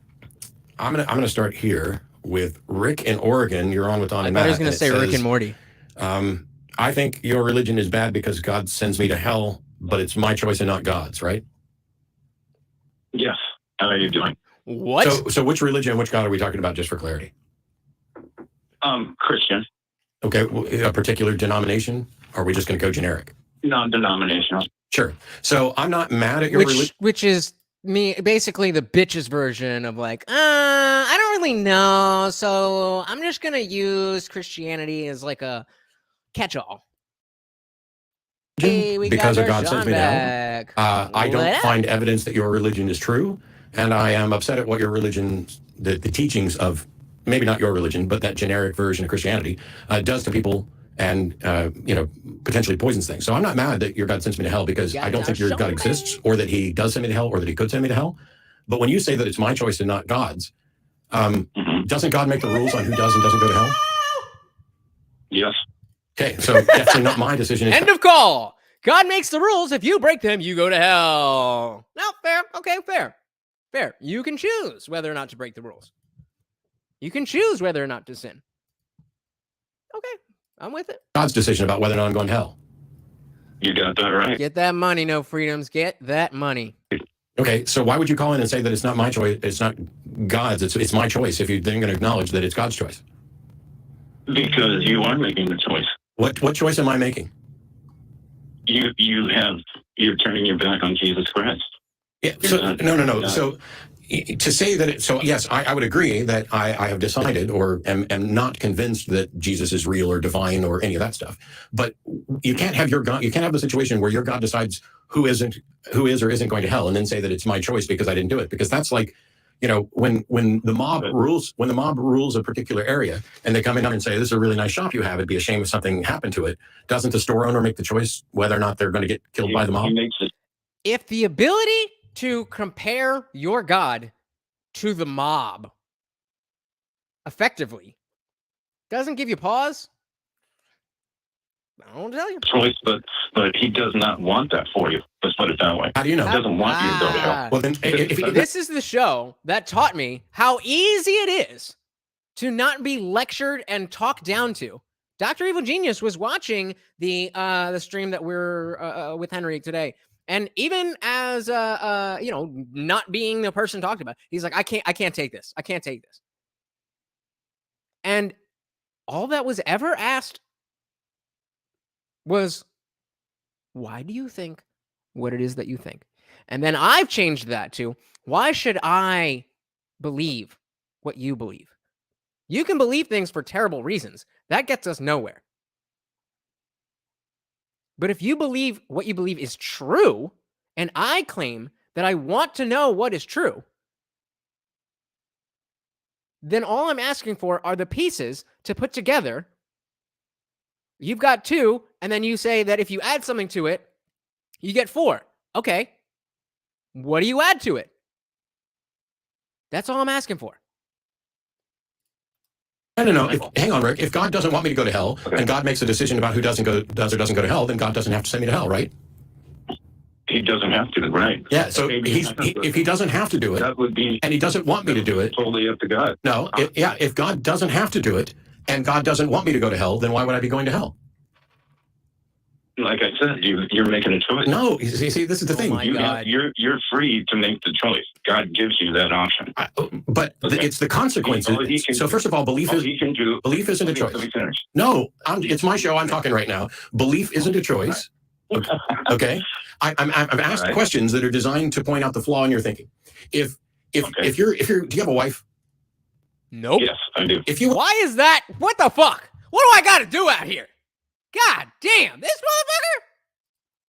I'm gonna start here with Rick in Oregon. You're on with Don and Matt. I was gonna say Rick and Morty. I think your religion is bad because God sends me to hell, but it's my choice and not God's, right? Yes. How are you doing? What? So which religion and which God are we talking about, just for clarity? Christian. Okay, a particular denomination? Or are we just going to go generic? Non-denominational. Sure. So I'm not mad at your religion. Which is basically the bitches version of like, I don't really know, so I'm just going to use Christianity as like a catch-all. Hey, because of God sends me to hell. I don't find evidence that your religion is true, and I am upset at what your religion, the teachings of, maybe not your religion, but that generic version of Christianity, does to people and, potentially poisons things. So I'm not mad that your God sends me to hell because I don't think your God exists, or that he does send me to hell, or that he could send me to hell. But when you say that it's my choice and not God's, doesn't God make the rules on who does and doesn't go to hell? Yes. Okay, so definitely not my decision. End of call. God makes the rules. If you break them, you go to hell. No, fair. Okay, fair. You can choose whether or not to break the rules. You can choose whether or not to sin. Okay, I'm with it. God's decision about whether or not I'm going to hell. You got that right. Get that money, no freedoms. Get that money. Okay, so why would you call in and say that it's not my choice? It's not God's. It's my choice. If you're then going to acknowledge that it's God's choice. Because you are making the choice. What choice am I making? You're turning your back on Jesus Christ. Yeah. So, no. So to say that, so yes, I would agree that I have decided or am not convinced that Jesus is real or divine or any of that stuff. But you can't have your God. You can't have the situation where your God decides who is or isn't going to hell, and then say that it's my choice because I didn't do it. Because that's like, when the mob rules a particular area, and they come in and say, "This is a really nice shop you have. It'd be a shame if something happened to it." Doesn't the store owner make the choice whether or not they're going to get killed by the mob? He makes it. If the ability to compare your God to the mob effectively doesn't give you pause, I don't tell you. Choice, but he does not want that for you. Let's put it that way. How do you know? He doesn't want you to go to hell. Well, then, This is the show that taught me how easy it is to not be lectured and talked down to. Dr. Evil Genius was watching the stream that we're with Henry today, and even as not being the person talked about, he's like, I can't take this. I can't take this. And all that was ever asked was, why do you think what it is that you think? And then I've changed that to, why should I believe what you believe? You can believe things for terrible reasons. That gets us nowhere. But if you believe what you believe is true, and I claim that I want to know what is true, then all I'm asking for are the pieces to put together. You've got 2, and then you say that if you add something to it, you get 4. Okay. What do you add to it? That's all I'm asking for. No. Hang on, Rick. If God doesn't want me to go to hell, and God makes a decision about who does or doesn't go to hell, then God doesn't have to send me to hell, right? He doesn't have to, right? Yeah. So if he doesn't have to do it, that would be, and he doesn't want me to do it, totally up to God. No. If God doesn't have to do it, and God doesn't want me to go to hell, then why would I be going to hell? Like I said, you're making a choice. No. You see, this is the thing. You're free to make the choice. God gives you that option. But it's the consequences. So first of all, belief isn't a choice. No, it's my show. I'm talking right now. Belief isn't a choice. Okay. I've asked questions that are designed to point out the flaw in your thinking. If you're, do you have a wife? Nope. Yes, I do. Why is that? What the fuck? What do I got to do out here? God damn, this motherfucker.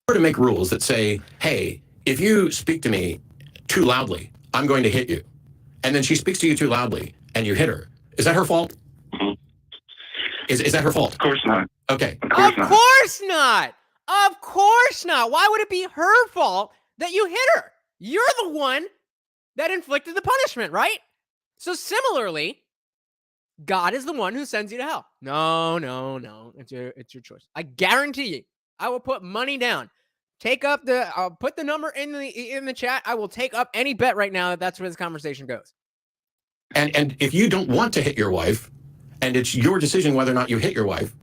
We're to make rules that say, hey, if you speak to me too loudly, I'm going to hit you. And then she speaks to you too loudly and you hit her. Is that her fault? Mm-hmm. Is that her fault? Of course not. Okay. Of course not. Of course not. Why would it be her fault that you hit her? You're the one that inflicted the punishment, right? So similarly, God is the one who sends you to hell. No. It's your choice. I guarantee you. I will put money down. I'll put the number in the chat. I will take up any bet right now that that's where this conversation goes. And if you don't want to hit your wife, and it's your decision whether or not you hit your wife,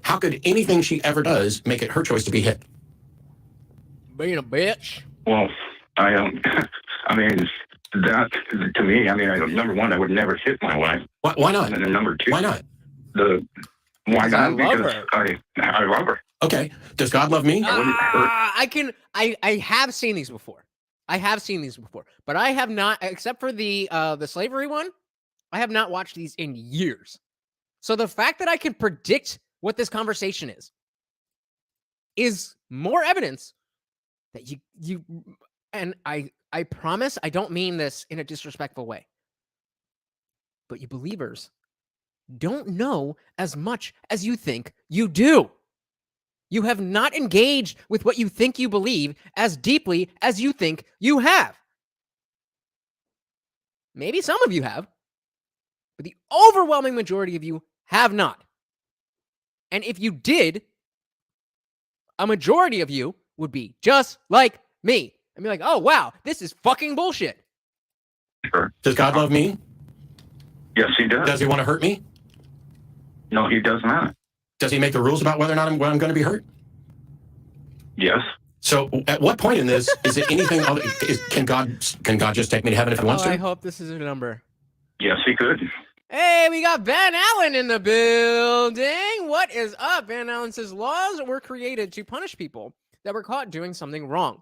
how could anything she ever does make it her choice to be hit? Being a bitch. Well, I mean, that to me, number one, I would never hit my wife. Why not? And then number 2, why not? Why not? Because I love her. Okay. Does God love me? I have seen these before. But I have not, except for the slavery one, I have not watched these in years. So the fact that I can predict what this conversation is more evidence that you and I promise I don't mean this in a disrespectful way, but you believers don't know as much as you think you do. You have not engaged with what you think you believe as deeply as you think you have. Maybe some of you have, but the overwhelming majority of you have not. And if you did, a majority of you would be just like me and be like, oh, wow, this is fucking bullshit. Sure. Does God love me? Yes, he does. Does he want to hurt me? No, he does not. Does he make the rules about whether or not I'm going to be hurt? Yes. So at what point in this is it anything other? Can God just take me to heaven if he wants I to? hope this is a number. Yes, he could. Hey, we got Van Allen in the building. What is up? Van Allen says laws were created to punish people that were caught doing something wrong.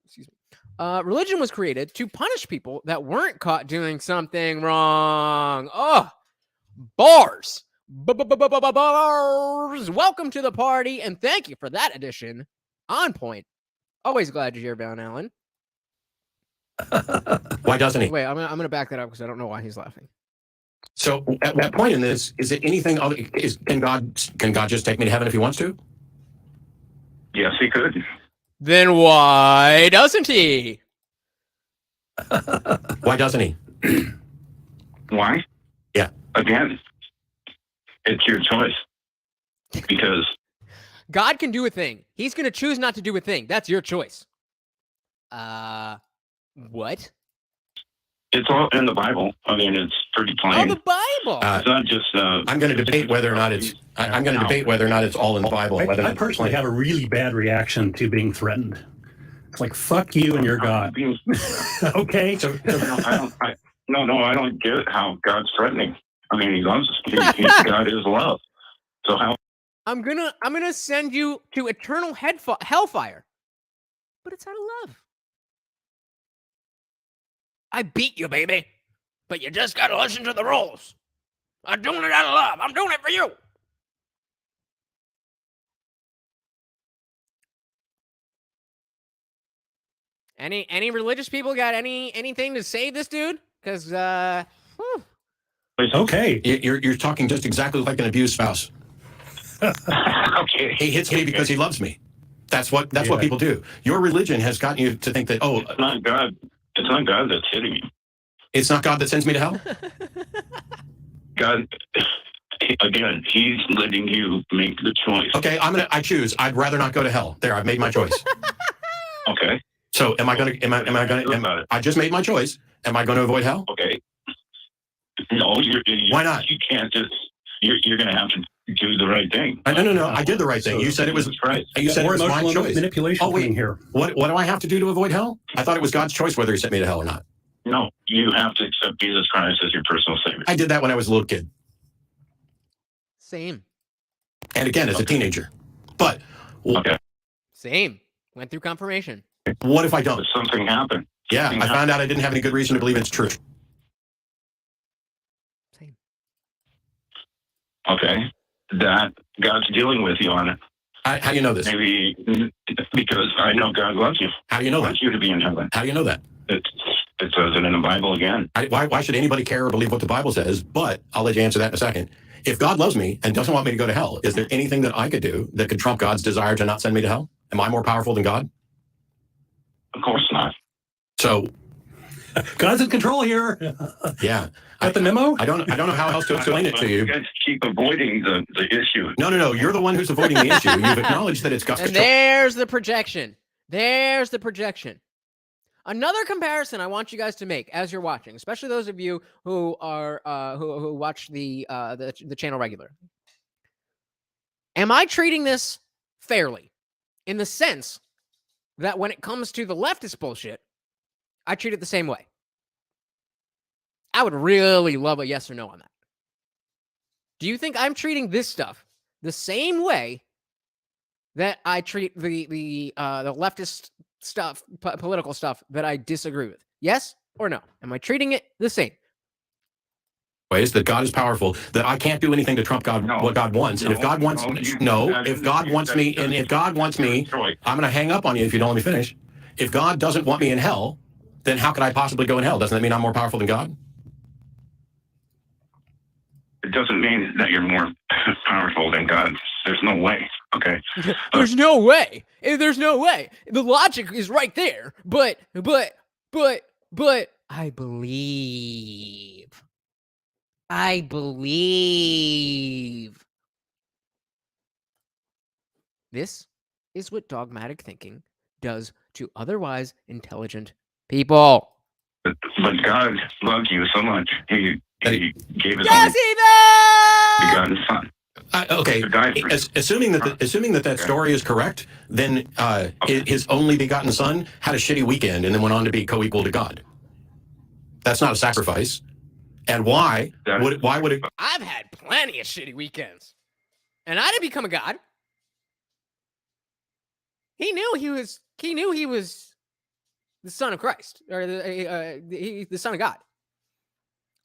Excuse me. Religion was created to punish people that weren't caught doing something wrong. Oh, bars. Bars. Welcome to the party, and thank you for that addition. On point. Always glad you're here, Van Allen. Why doesn't he? Wait, I'm gonna back that up because I don't know why he's laughing. So at what point in this is it anything other? Can God just take me to heaven if he wants to? Yes, he could. Then why doesn't he? Why doesn't he? Why? Yeah. Again, it's your choice. Because God can do a thing. He's going to choose not to do a thing. That's your choice. What? it's all in the Bible. I mean, it's pretty Oh, plain. the Bible. It's not just. I'm going to debate whether or not it's. I'm going to debate whether or not it's all in the Bible. Whether I personally have a really bad reaction to being threatened. It's like, fuck you and your God. Okay. So I don't get how God's threatening. I mean, he loves us. God is love. So how? I'm gonna send you to eternal hellfire. But it's out of love. I beat you, baby. But you just gotta listen to the rules. I'm doing it out of love. I'm doing it for you. Any religious people got anything to say this dude? Because Okay. you're talking just exactly like an abused spouse. Okay. He hits me because he loves me. That's what people do. Your religion has gotten you to think that, It's not God. It's not God that's hitting me. it's not God that sends me to hell. God, again, he's letting you make the choice. Okay, I choose. I'd rather not go to hell. There, I've made my choice. Okay. So I just made my choice. Am I going to avoid hell? Okay. No, Why not? You can't just. You're going to have to do the right thing. No. I did the right thing. You said it was right. You said it was my choice. Manipulation. Oh, wait. Coming here. What do I have to do to avoid hell? I thought it was God's choice whether he sent me to hell or not. No, you have to accept Jesus Christ as your personal savior. I did that when I was a little kid. same. And again, as a teenager. But Okay. Same. Went through confirmation. what if I don't? But something happened. Yeah, I found out I didn't have any good reason to believe it's true. Same. Okay. That God's dealing with you on it. How do you know this? Maybe because I know God loves you. How do you know He that? wants you to be in heaven. How do you know that? It says it in the Bible again. Why should anybody care or believe what the Bible says? But I'll let you answer that in a second. If God loves me and doesn't want me to go to hell, is there anything that I could do that could trump God's desire to not send me to hell? Am I more powerful than God? Of course not. So, God's in control here. yeah. Got the memo? I don't know how else to explain it to You you. guys keep avoiding the issue. No. You're the one who's avoiding the issue. You've acknowledged that it's God's And control. there's the projection. There's the projection. Another comparison I want you guys to make as you're watching, especially those of you who are who watch the channel regular. Am I treating this fairly? In the sense that when it comes to the leftist bullshit, I treat it the same way. I would really love a yes or no on that. Do you think I'm treating this stuff the same way that I treat the leftist stuff, political stuff that I disagree with? Yes or no? Am I treating it the same? Ways that God is powerful, that I can't do anything to trump God, what God wants. And if God wants, if God wants me, I'm going to hang up on you if you don't let me finish. If God doesn't want me in hell, then how could I possibly go in hell? Doesn't that mean I'm more powerful than God? It doesn't mean that you're more powerful than God. There's no way. Okay. There's no way. There's no way. The logic is right there. But I believe. This is what dogmatic thinking does to otherwise intelligent people. But God loves you so much. He He gave his Yes, only Ethan! begotten son. Okay, To die for you. assuming that story is correct, then his only begotten son had a shitty weekend and then went on to be co-equal to God. That's not a sacrifice. And why would it? I've had plenty of shitty weekends, and I didn't become a god. He knew he was the son of Christ, or the son of God.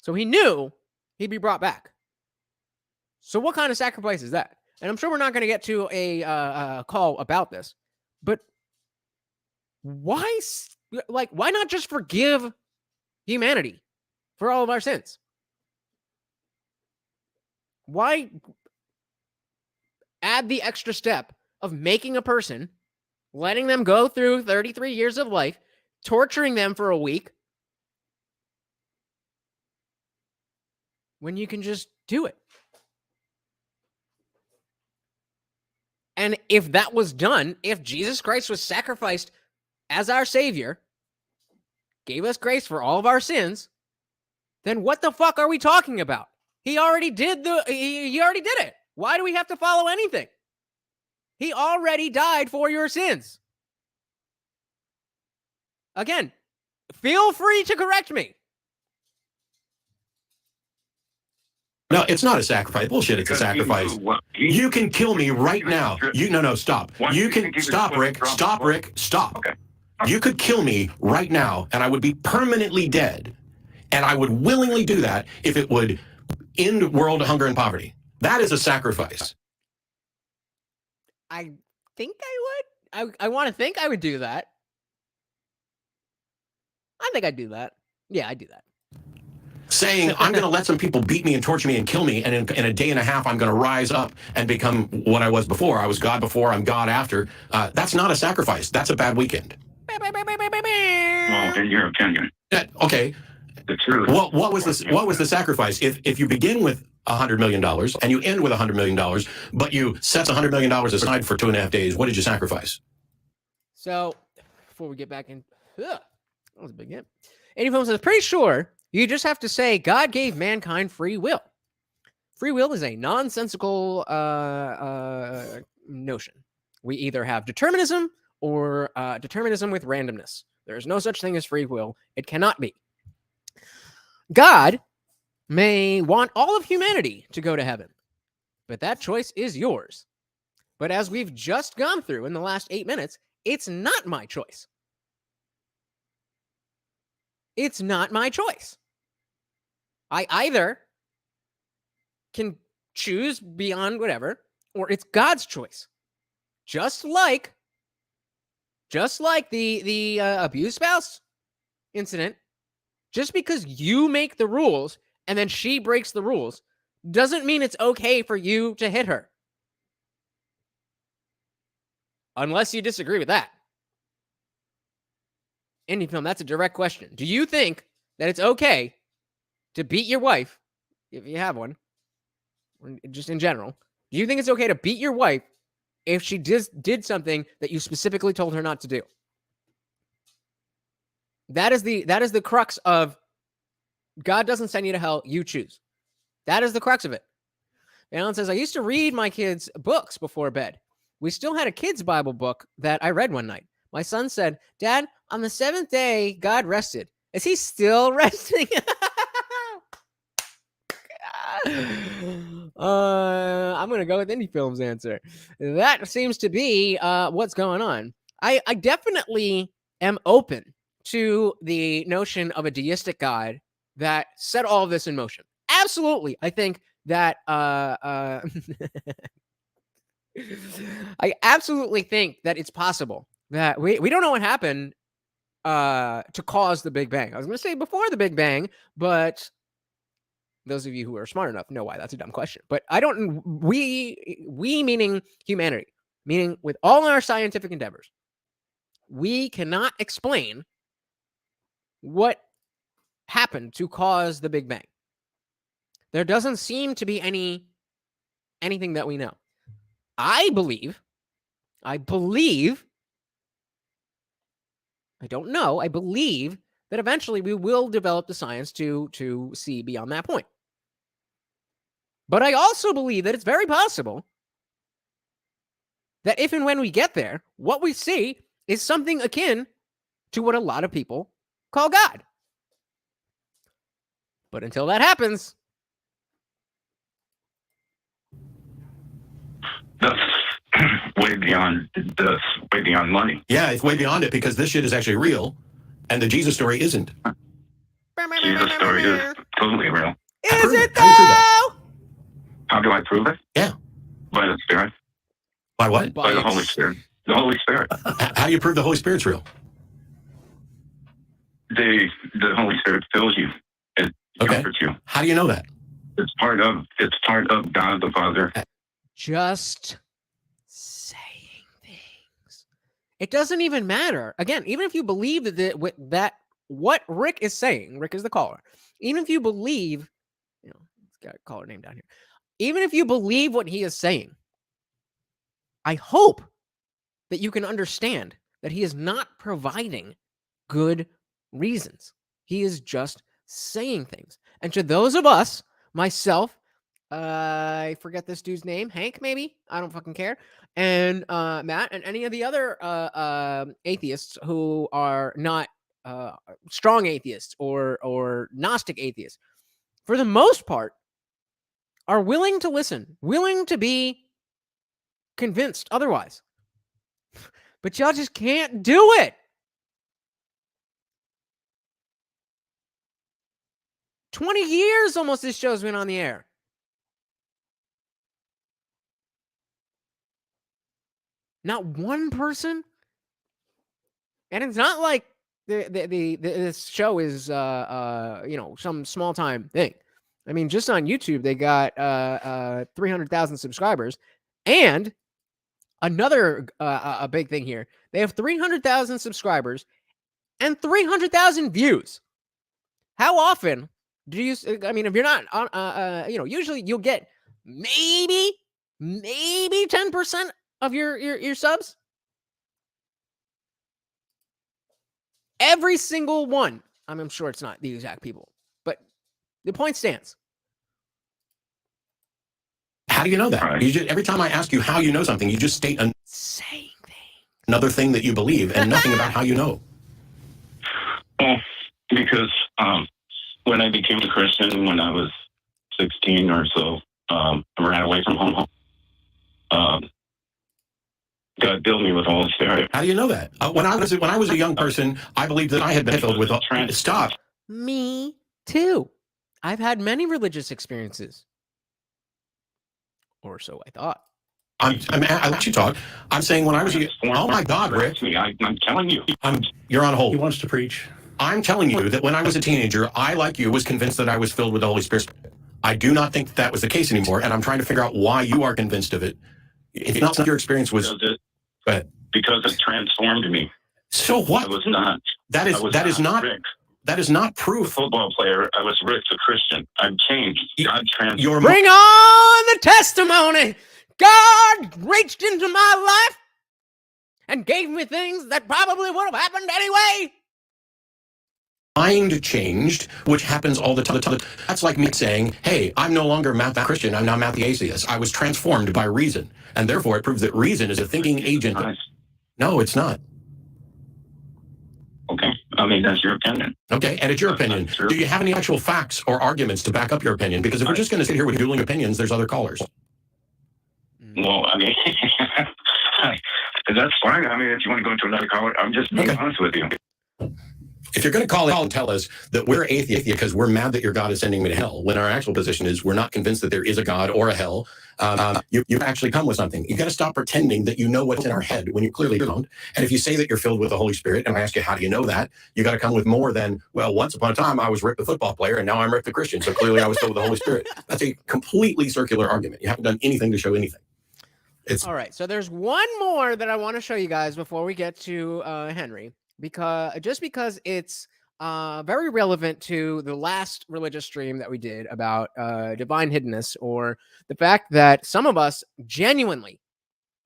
So he knew he'd be brought back. So what kind of sacrifice is that? And I'm sure we're not going to get to a call about this, but why not just forgive humanity for all of our sins? Why add the extra step of making a person, letting them go through 33 years of life, torturing them for a week, when you can just do it? And if that was done, if Jesus Christ was sacrificed as our Savior, gave us grace for all of our sins, then what the fuck are we talking about? He already did it. Why do we have to follow anything? He already died for your sins. Again, feel free to correct me. No, it's not a sacrifice. Bullshit, it's a sacrifice. You can kill me right now. Stop. You can stop, Rick. Stop, Rick. Stop. Okay. You could kill me right now, and I would be permanently dead. And I would willingly do that if it would end world hunger and poverty. That is a sacrifice. I think I would. I want to think I would do that. I think I'd do that. Yeah, I'd do that. Saying, I'm going to let some people beat me and torture me and kill me, and in a day and a half, I'm going to rise up and become what I was before. I was God before, I'm God after. That's not a sacrifice. That's a bad weekend. Well, in your opinion. Okay. The truth. What was the sacrifice? If you begin with $100 million and you end with $100 million, but you set $100 million aside for 2.5 days, what did you sacrifice? So, before we get back in, that was a big hit. Any film says, pretty sure you just have to say God gave mankind free will. Free will is a nonsensical notion. We either have determinism or determinism with randomness. There is no such thing as free will. It cannot be. God may want all of humanity to go to heaven, but that choice is yours. But as we've just gone through in the last 8 minutes, it's not my choice. It's not my choice. I either can choose beyond whatever, or it's God's choice. Just like the abused spouse incident, just because you make the rules and then she breaks the rules doesn't mean it's okay for you to hit her. Unless you disagree with that. Indie Film, that's a direct question. Do you think that it's okay to beat your wife, if you have one, or just in general? Do you think it's okay to beat your wife if she did something that you specifically told her not to do? That is the crux of God doesn't send you to hell, you choose. That is the crux of it. Alan says, I used to read my kids' books before bed. We still had a kid's Bible book that I read one night. My son said, Dad, on the 7th day, God rested. Is he still resting? I'm going to go with Indie Film's answer. That seems to be what's going on. I definitely am open to the notion of a deistic God that set all of this in motion. Absolutely. I think that I absolutely think that it's possible that we don't know what happened to cause the Big Bang. I was going to say before the Big Bang, but those of you who are smart enough know why that's a dumb question. But I don't, we meaning humanity, meaning with all our scientific endeavors, we cannot explain what happened to cause the Big Bang. There doesn't seem to be anything that we know. I believe, I don't know, I believe that eventually we will develop the science to see beyond that point. But I also believe that it's very possible that if and when we get there, what we see is something akin to what a lot of people call God. But until that happens, that's way beyond money. Yeah, it's way beyond it because this shit is actually real, and the Jesus story isn't. Jesus' story is totally real. Is it How do you prove that? though? How do I prove it? Yeah. By the Spirit. By what? By the Holy Spirit. The Holy Spirit. How do you prove the Holy Spirit's real? The Holy Spirit fills you. It comforts you. How do you know that? It's part of God the Father. Just saying things. It doesn't even matter. Again, even if you believe that what Rick is saying, Rick is the caller. Even if you believe, he's got a caller name down here. Even if you believe what he is saying, I hope that you can understand that he is not providing good reasons. He is just saying things. And to those of us, myself, I forget this dude's name, Hank, maybe? I don't fucking care. And Matt and any of the other atheists who are not strong atheists or Gnostic atheists, for the most part, are willing to listen, willing to be convinced otherwise. But y'all just can't do it. 20 years almost this show's been on the air. Not one person. And it's not like this show is some small time thing. I mean, just on YouTube they got 300,000 subscribers, and another a big thing here. They have 300,000 subscribers and 300,000 views. How often do you? I mean, if you're not on, usually you'll get maybe 10% of your subs. Every single one. I'm sure it's not the exact people, but the point stands. How do you know that? Every time I ask you how you know something, you just state another thing that you believe and nothing about how you know. Well, because when I became a Christian when I was 16 or so, I ran away from home. God filled me with the Holy Spirit. How do you know that? When I was a young person, I believed that I had been filled with stop. Me too. I've had many religious experiences, or so I thought. I let you talk. I'm saying when I was oh my God, Rick! I'm telling you, you're on hold. He wants to preach. I'm telling you that when I was a teenager, I, like you, was convinced that I was filled with the Holy Spirit. I do not think that was the case anymore, and I'm trying to figure out why you are convinced of it. If not, your experience was. Go ahead. Because it transformed me. So what? I was not. That is not Rick. That is not proof. A football player. I was Rick, a Christian. I'm changed. God transformed. Bring on the testimony. God reached into my life and gave me things that probably would have happened anyway. Mind changed, which happens all the time. That's like me saying, hey, I'm no longer Matt the Christian, I'm now Matt the atheist. I was transformed by reason, and therefore it proves that reason is a thinking agent. Nice. No, it's not. Okay, I mean, that's your opinion. Okay, and it's your opinion. Do you have any actual facts or arguments to back up your opinion? Because if we're just going to sit here with dueling opinions, there's other callers. Well, I mean, that's fine. I mean, if you want to go into another caller, I'm just being honest with you. If you're going to call and tell us that we're atheist because we're mad that your God is sending me to hell, when our actual position is we're not convinced that there is a God or a hell, you actually come with something. You got to stop pretending that you know what's in our head when you clearly don't. And if you say that you're filled with the Holy Spirit, and I ask you, how do you know that? You got to come with more than, well, once upon a time I was Rick the football player, and now I'm Rick the Christian. So clearly I was filled with the Holy Spirit. That's a completely circular argument. You haven't done anything to show anything. All right. So there's one more that I want to show you guys before we get to Henry. Because it's very relevant to the last religious stream that we did about divine hiddenness, or the fact that some of us genuinely,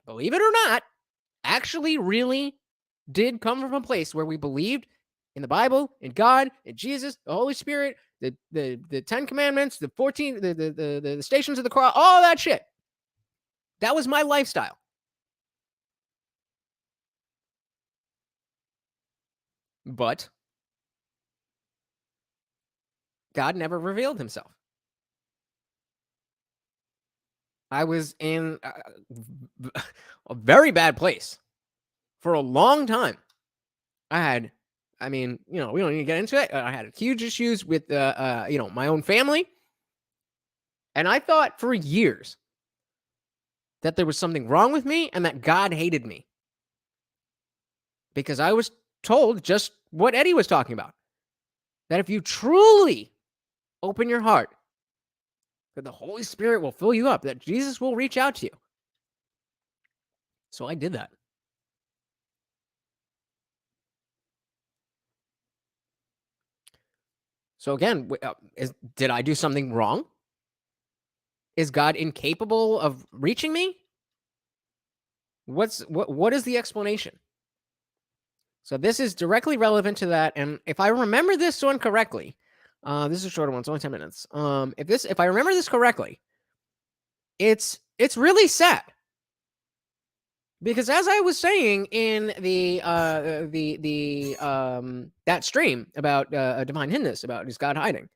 believe it or not, actually really did come from a place where we believed in the Bible, in God, in Jesus, the Holy Spirit, the 10 Commandments, the 14, the Stations of the Cross, all that shit. That was my lifestyle. But God never revealed himself. I was in a very bad place for a long time. I mean, we don't need to get into it. I had huge issues with, my own family. And I thought for years that there was something wrong with me and that God hated me. Because I was told just what Eddie was talking about. That if you truly open your heart, that the Holy Spirit will fill you up, that Jesus will reach out to you. So I did that. So again, did I do something wrong? Is God incapable of reaching me? What is the explanation? So this is directly relevant to that. And if I remember this one correctly, this is a shorter one, it's only 10 minutes. If I remember this correctly, it's really sad. Because as I was saying in that stream about divine hiddenness, about is God hiding,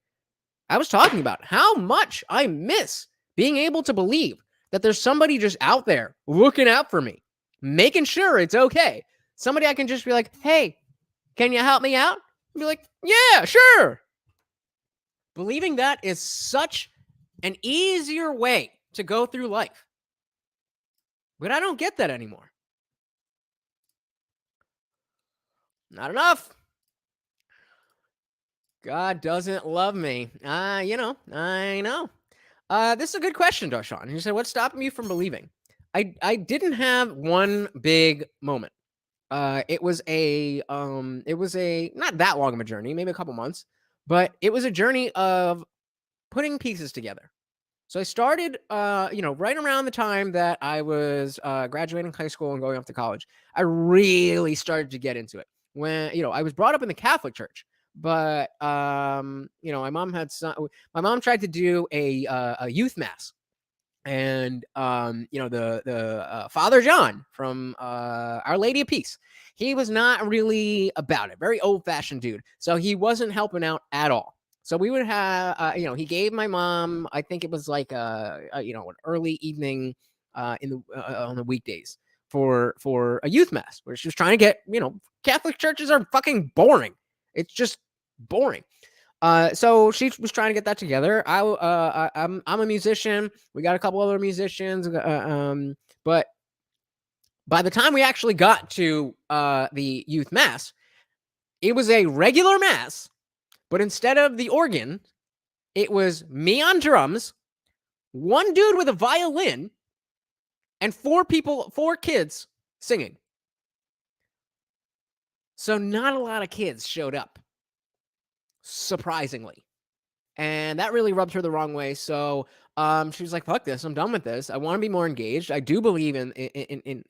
I was talking about how much I miss being able to believe that there's somebody just out there looking out for me, making sure it's okay. Somebody I can just be like, hey, can you help me out? And be like, yeah, sure. Believing that is such an easier way to go through life. But I don't get that anymore. Not enough. God doesn't love me. I know. This is a good question, Darshan. He said, what's stopping you from believing? I didn't have one big moment. It was not that long of a journey, maybe a couple months, but it was a journey of putting pieces together. So I started, right around the time that I was graduating high school and going off to college. I really started to get into it. When, I was brought up in the Catholic Church, but, my mom tried to do a youth mass. And, the Father John from Our Lady of Peace, he was not really about it. Very old-fashioned dude. So he wasn't helping out at all. So we would have, he gave my mom, I think it was like, an early evening on the weekdays for a youth mass where she was trying to get, Catholic churches are fucking boring. It's just boring. So she was trying to get that together. I'm a musician. We got a couple other musicians. But by the time we actually got to the youth mass, it was a regular mass, but instead of the organ, it was me on drums, one dude with a violin, and four kids singing. So not a lot of kids showed up, surprisingly. And that really rubbed her the wrong way. So she was like, fuck this. I'm done with this. I want to be more engaged. I do believe in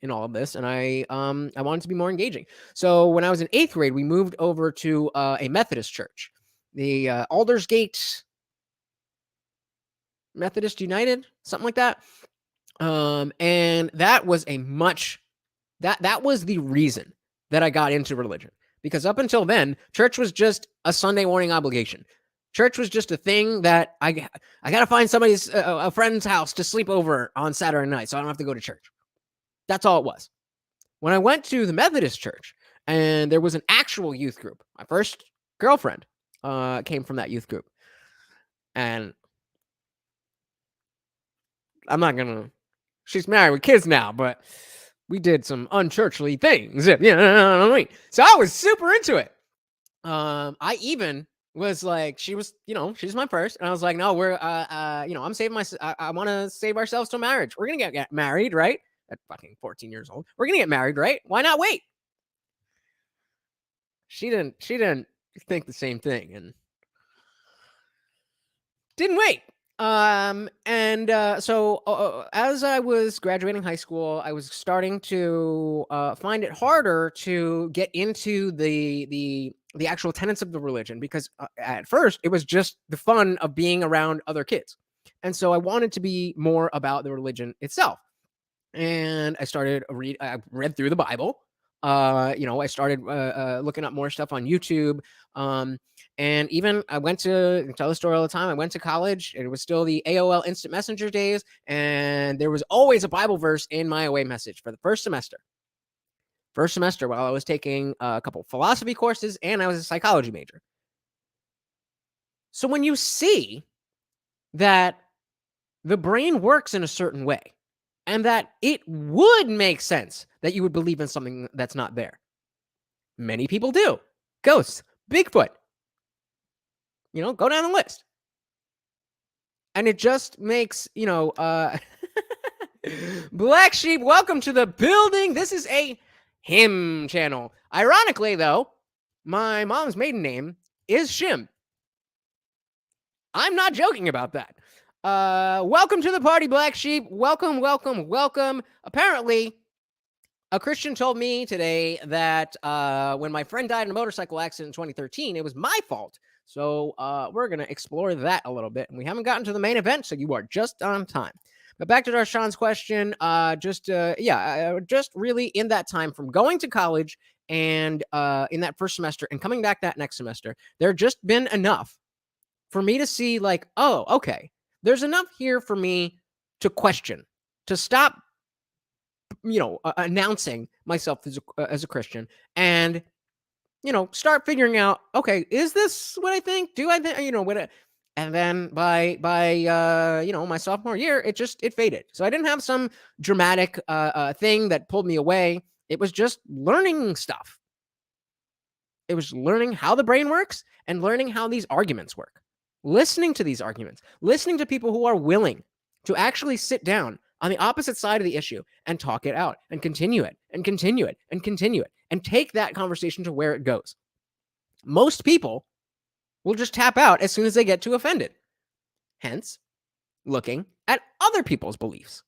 all of this. And I wanted to be more engaging. So when I was in 8th grade, we moved over to a Methodist church, the Aldersgate Methodist United, something like that. And that was that was the reason that I got into religion. Because up until then, church was just a Sunday morning obligation. Church was just a thing that I got to find somebody's a friend's house to sleep over on Saturday night, so I don't have to go to church. That's all it was. When I went to the Methodist church, and there was an actual youth group, my first girlfriend came from that youth group, and I'm not gonna. She's married with kids now, but we did some unchurchly things. You know what I mean? So I was super into it. I even was like, she was, she's my first. And I was like, no, we're, I'm saving I want to save ourselves till marriage. We're going to get married, right? At fucking 14 years old. We're going to get married, right? Why not wait? She didn't think the same thing and didn't wait. So as I was graduating high school, I was starting to find it harder to get into the the actual tenets of the religion, because at first it was just the fun of being around other kids. And so I wanted to be more about the religion itself. And I started I read through the Bible. I started looking up more stuff on YouTube. And even I tell the story all the time. I went to college. It was still the AOL Instant Messenger days. And there was always a Bible verse in my away message for the first semester. While I was taking a couple philosophy courses and I was a psychology major. So when you see that the brain works in a certain way and that it would make sense that you would believe in something that's not there. Many people do. Ghosts, Bigfoot, go down the list. And it just makes, Black Sheep, welcome to the building. This is a hymn channel. Ironically, though, my mom's maiden name is Shim. I'm not joking about that. Welcome to the party, Black Sheep. Welcome, welcome, welcome. Apparently, a Christian told me today that when my friend died in a motorcycle accident in 2013, it was my fault. So we're going to explore that a little bit. And we haven't gotten to the main event, so you are just on time. But back to Darshan's question, just really in that time from going to college and in that first semester and coming back that next semester, there just been enough for me to see like, oh, okay, there's enough here for me to question, to stop, announcing myself as a Christian and, start figuring out, okay, is this what I think? Do I think, and then by my sophomore year, it faded. So I didn't have some dramatic thing that pulled me away. It was just learning stuff. It was learning how the brain works and learning how these arguments work. Listening to these arguments, listening to people who are willing to actually sit down on the opposite side of the issue and talk it out and continue it and continue it and continue it and take that conversation to where it goes. Most people will just tap out as soon as they get too offended. Hence, looking at other people's beliefs.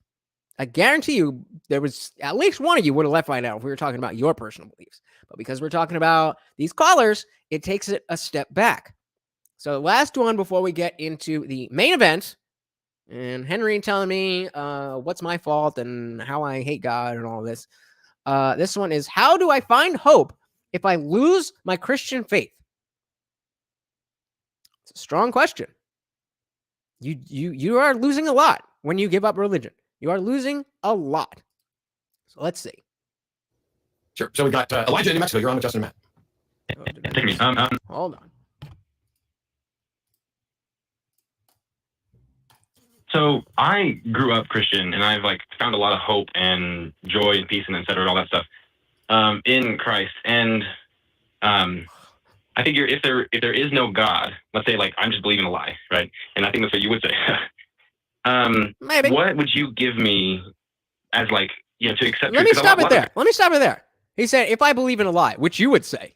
I guarantee you there was at least one of you would have left right now if we were talking about your personal beliefs. But because we're talking about these callers, it takes it a step back. So the last one before we get into the main event, and Henry telling me what's my fault and how I hate God and all this. This one is, how do I find hope if I lose my Christian faith? It's a strong question. You are losing a lot when you give up religion. You are losing a lot. So let's see. Sure. So we got Elijah in New Mexico. You're on with Justin and Matt. Hold on. So I grew up Christian, and I've found a lot of hope and joy and peace and et cetera, and all that stuff in Christ. And I figure if there is no God, let's say I'm just believing a lie, right? And I think that's what you would say. Maybe. What would you give me as to accept? Let me stop it there. He said, if I believe in a lie, which you would say,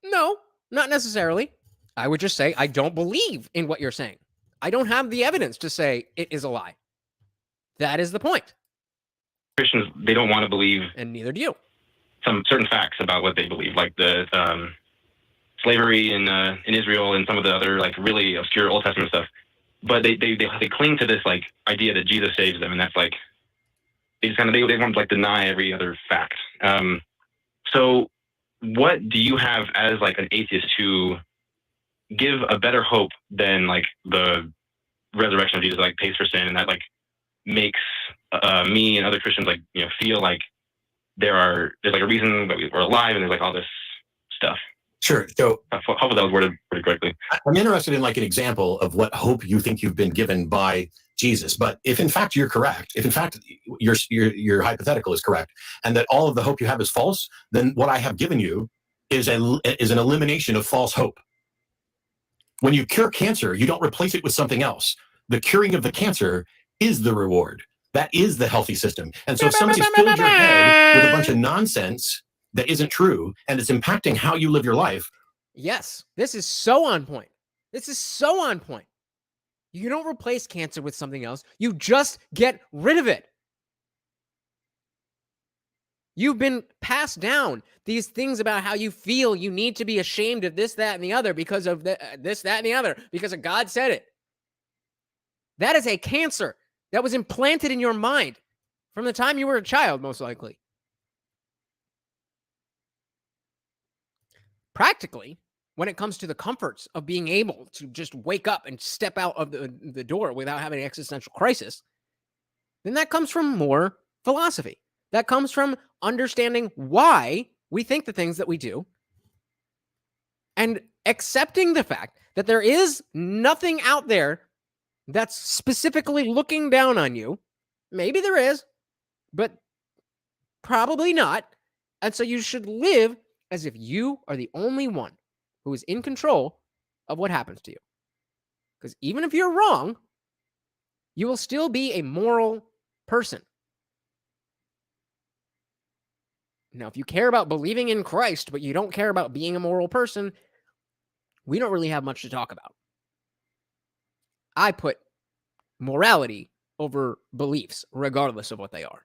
no, not necessarily. I would just say, I don't believe in what you're saying. I don't have the evidence to say it is a lie. That is the point. Christians, they don't want to believe, and neither do you, some certain facts about what they believe, like the slavery in Israel and some of the other really obscure Old Testament stuff. But they cling to this idea that Jesus saves them, and that's they just they want to deny every other fact. So what do you have as an atheist to give a better hope than the resurrection of Jesus pays for sin, and that makes me and other Christians feel there's a reason that we're alive, and there's all this stuff. Sure. So hopefully that was worded pretty correctly. I'm interested in an example of what hope you think you've been given by Jesus. But if in fact you're correct, if in fact your hypothetical is correct, and that all of the hope you have is false, then what I have given you is an elimination of false hope. When you cure cancer, you don't replace it with something else. The curing of the cancer is the reward. That is the healthy system. And so if somebody's filled your head with a bunch of nonsense that isn't true, and it's impacting how you live your life. Yes, this is so on point. You don't replace cancer with something else. You just get rid of it. You've been passed down these things about how you feel you need to be ashamed of this, that, and the other because of this, that, and the other, because of God said it. That is a cancer that was implanted in your mind from the time you were a child, most likely. Practically, when it comes to the comforts of being able to just wake up and step out of the door without having an existential crisis, then that comes from more philosophy. That comes from understanding why we think the things that we do and accepting the fact that there is nothing out there that's specifically looking down on you. Maybe there is, but probably not. And so you should live as if you are the only one who is in control of what happens to you. Because even if you're wrong, you will still be a moral person. Now, if you care about believing in Christ, but you don't care about being a moral person, we don't really have much to talk about. I put morality over beliefs, regardless of what they are.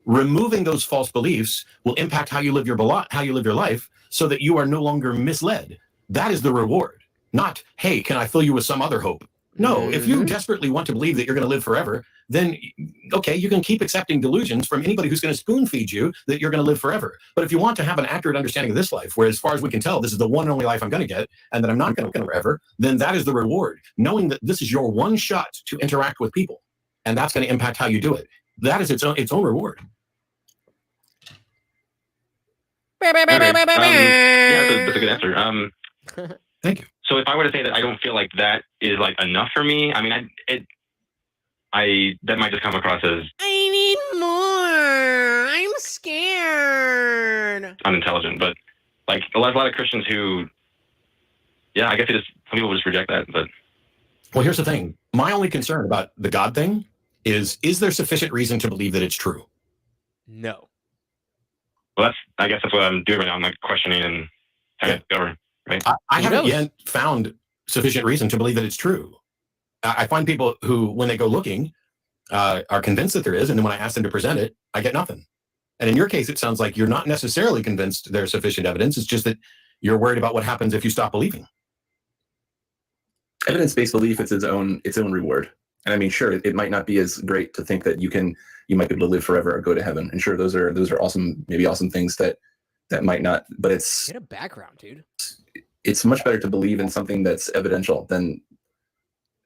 Removing those false beliefs will impact how you live your life so that you are no longer misled. That is the reward. Not, hey, can I fill you with some other hope? No, if you desperately want to believe that you're going to live forever, then, okay, you can keep accepting delusions from anybody who's going to spoon feed you that you're going to live forever. But if you want to have an accurate understanding of this life, where as far as we can tell, this is the one and only life I'm going to get, and that I'm not going to live forever, then that is the reward. Knowing that this is your one shot to interact with people, and that's going to impact how you do it. That is its own reward. Okay. Yeah, that's a good answer. Thank you. So if I were to say that I don't feel like that is like enough for me, I mean, that might just come across as I need more. I'm scared. unintelligent. But like a lot of Christians who, yeah, I guess some people just reject that. But well, here's the thing. My only concern about the God thing is there sufficient reason to believe that it's true? No. Well, I guess that's what I'm doing right now. I'm like questioning and trying to discover. Right? I haven't yet found sufficient reason to believe that it's true. I find people who, when they go looking, are convinced that there is, and then when I ask them to present it, I get nothing. And in your case, it sounds like you're not necessarily convinced there's sufficient evidence. It's just that you're worried about what happens if you stop believing. Evidence-based belief is its own reward. And I mean, sure, it might not be as great to think that you might be able to live forever or go to heaven. And sure, those are awesome, maybe awesome things that might not, but it's get a background, dude. It's much better to believe in something that's evidential than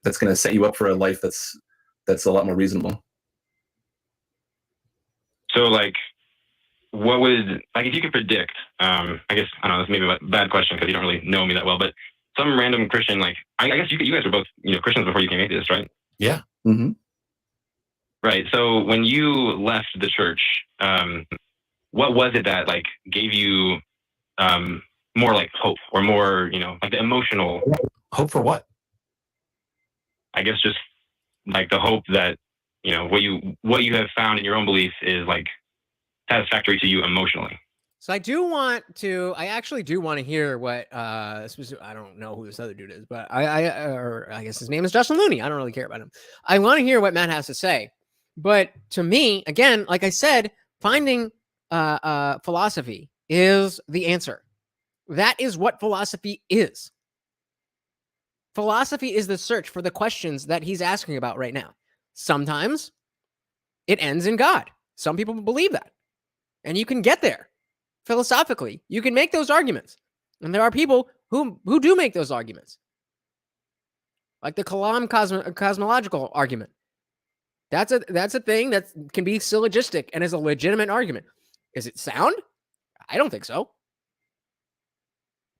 that's going to set you up for a life that's a lot more reasonable. So like, what would, like, if you could predict, I guess, I don't know, this may be a bad question because you don't really know me that well, but some random Christian, like, I guess you guys were both, Christians before you came atheist, right? Yeah. Mm-hmm. Right. So when you left the church, what was it that like gave you more like hope or more, like the emotional hope for what? I guess just like the hope that, what you have found in your own belief is like satisfactory to you emotionally. So I actually do want to hear what, I don't know who this other dude is, but I guess his name is Justin Looney. I don't really care about him. I want to hear what Matt has to say. But to me, again, like I said, finding philosophy is the answer. That is what philosophy is. Philosophy is the search for the questions that he's asking about right now. Sometimes it ends in God. Some people believe that. And you can get there. Philosophically, you can make those arguments. And there are people who do make those arguments. Like the Kalam cosmological argument. That's a thing that can be syllogistic and is a legitimate argument. Is it sound? I don't think so.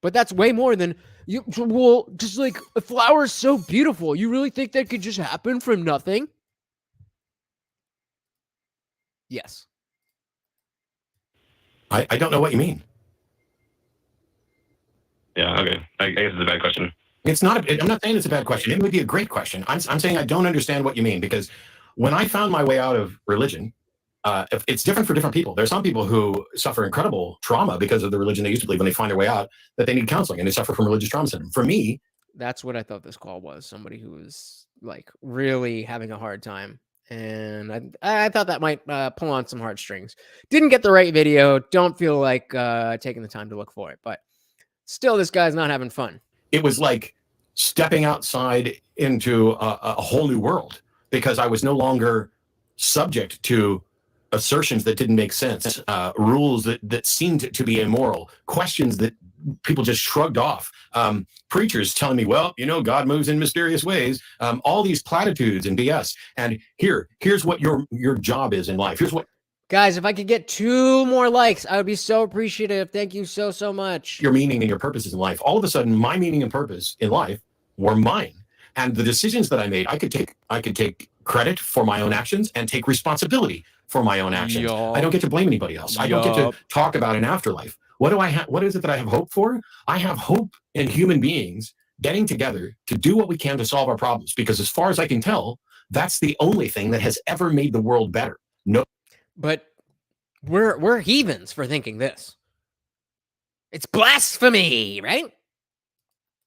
But that's way more than just like a flower is so beautiful. You really think that could just happen from nothing? Yes. I don't know what you mean. Yeah, okay. I guess it's a bad question. It's not. I'm not saying it's a bad question. It would be a great question. I'm saying I don't understand what you mean, because when I found my way out of religion, it's different for different people. There's some people who suffer incredible trauma because of the religion they used to believe. When they find their way out, that they need counseling and they suffer from religious trauma syndrome. For me, that's what I thought this call was. Somebody who was like really having a hard time And I thought that might pull on some heartstrings. Didn't get the right video. Don't feel like taking the time to look for it. But still, this guy's not having fun. It was like stepping outside into a whole new world, because I was no longer subject to assertions that didn't make sense, rules that seemed to be immoral, questions that people just shrugged off, preachers telling me, well, God moves in mysterious ways, all these platitudes and BS. And here's what your job is in life. Here's what, guys, if I could get 2 more likes, I would be so appreciative. Thank you so much. Your meaning and your purposes in life. All of a sudden, my meaning and purpose in life were mine. And the decisions that I made, I could take credit for my own actions and take responsibility for my own actions. I don't get to blame anybody else. I don't get to talk about an afterlife. What do I have? What is it that I have hope for? I have hope in human beings getting together to do what we can to solve our problems. Because as far as I can tell, that's the only thing that has ever made the world better. No, but we're heathens for thinking this. It's blasphemy, right?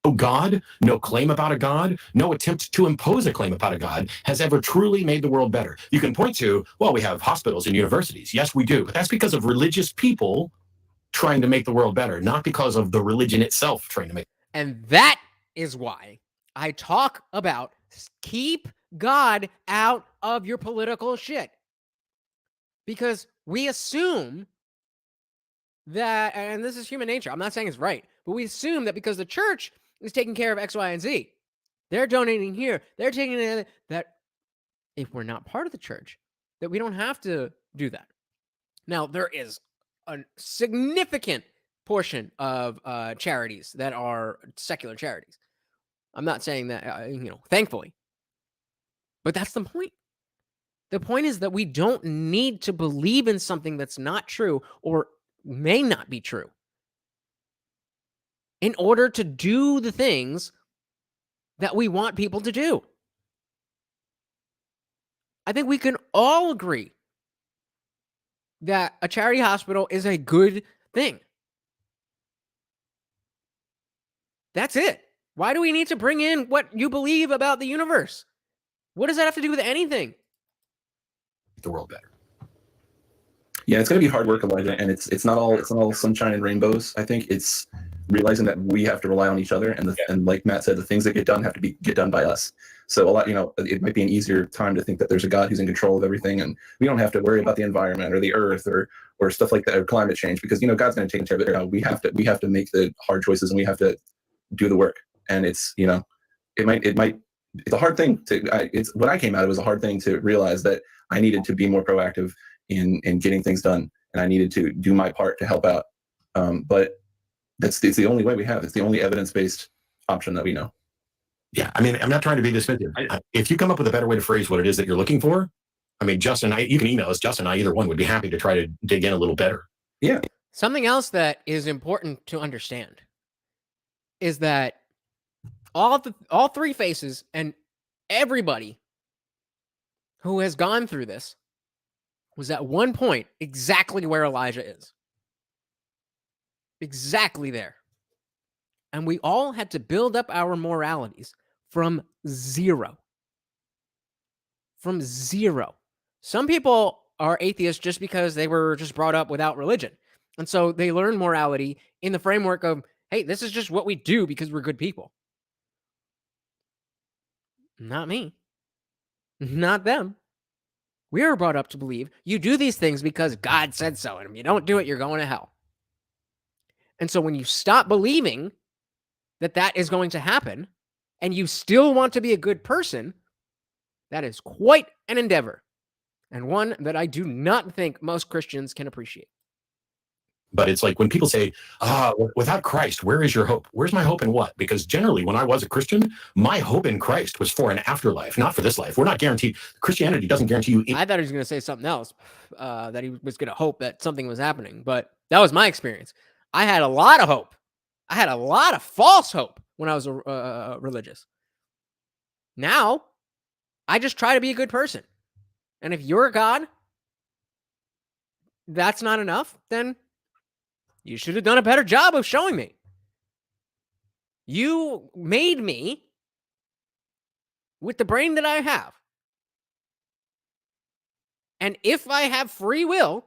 No God, no claim about a God, no attempt to impose a claim about a God has ever truly made the world better. You can point to, well, we have hospitals and universities. Yes, we do. But that's because of religious people trying to make the world better, not because of the religion itself trying to make. And that is why I talk about keep God out of your political shit. Because we assume that, and this is human nature, I'm not saying it's right, but we assume that because the church is taking care of X, Y, and Z, they're donating here, they're taking it, that if we're not part of the church, that we don't have to do that. Now, there is a significant portion of charities that are secular charities. I'm not saying that, thankfully. But that's the point. The point is that we don't need to believe in something that's not true or may not be true in order to do the things that we want people to do. I think we can all agree that a charity hospital is a good thing. That's it. Why do we need to bring in what you believe about the universe? What does that have to do with anything? The world better. Yeah, it's going to be hard work, Elijah, and it's not all sunshine and rainbows. I think it's realizing that we have to rely on each other, and like Matt said, the things that get done have to get done by us. So a lot, it might be an easier time to think that there's a God who's in control of everything, and we don't have to worry about the environment or the earth or stuff like that, or climate change, because God's going to take care of it. We have to make the hard choices, and we have to do the work. And it's it's a hard thing it's when I came out, it was a hard thing to realize that I needed to be more proactive in getting things done, and I needed to do my part to help out. But it's the only way we have. It's the only evidence-based option that we know. Yeah, I mean, I'm not trying to be dismissive. If you come up with a better way to phrase what it is that you're looking for, I mean, Justin, you can email us. Justin and I, either one, would be happy to try to dig in a little better. Yeah. Something else that is important to understand is that all 3 faces and everybody who has gone through this was at one point exactly where Elijah is. Exactly there. And we all had to build up our moralities from zero. From zero. Some people are atheists just because they were just brought up without religion. And so they learn morality in the framework of, hey, this is just what we do because we're good people. Not me. Not them. We are brought up to believe you do these things because God said so. And if you don't do it, you're going to hell. And so when you stop believing that that is going to happen and you still want to be a good person, that is quite an endeavor, and one that I do not think most Christians can appreciate. But it's like when people say, without Christ, where is your hope? Where's my hope in what? Because generally, when I was a Christian, my hope in Christ was for an afterlife, not for this life. We're not guaranteed. Christianity doesn't guarantee you. I thought he was going to say something else, that he was going to hope that something was happening. But that was my experience. I had a lot of hope. I had a lot of false hope when I was religious. Now, I just try to be a good person. And if you're God, that's not enough, then you should have done a better job of showing me. You made me with the brain that I have. And if I have free will,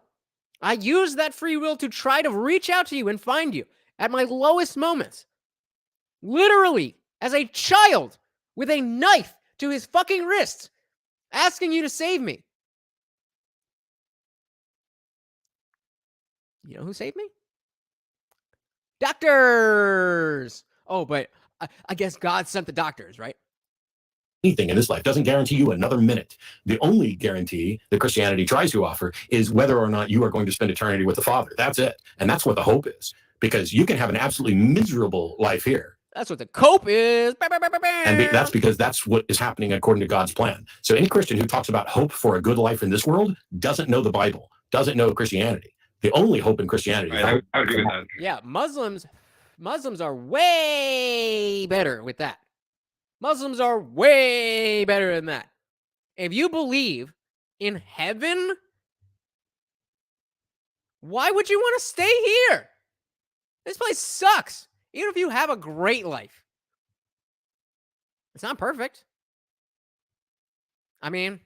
I use that free will to try to reach out to you and find you at my lowest moments. Literally, as a child with a knife to his fucking wrist, asking you to save me. You know who saved me? Doctors! Oh, but I guess God sent the doctors, right? Anything in this life doesn't guarantee you another minute. The only guarantee that Christianity tries to offer is whether or not you are going to spend eternity with the Father. That's it. And that's what the hope is. Because you can have an absolutely miserable life here. That's what the cope is. And that's because that's what is happening according to God's plan. So any Christian who talks about hope for a good life in this world doesn't know the Bible, doesn't know Christianity. The only hope in Christianity. Right, I would agree with that. Yeah, Muslims are way better with that. Muslims are way better than that. If you believe in heaven, why would you want to stay here? This place sucks. Even if you have a great life. It's not perfect. I mean,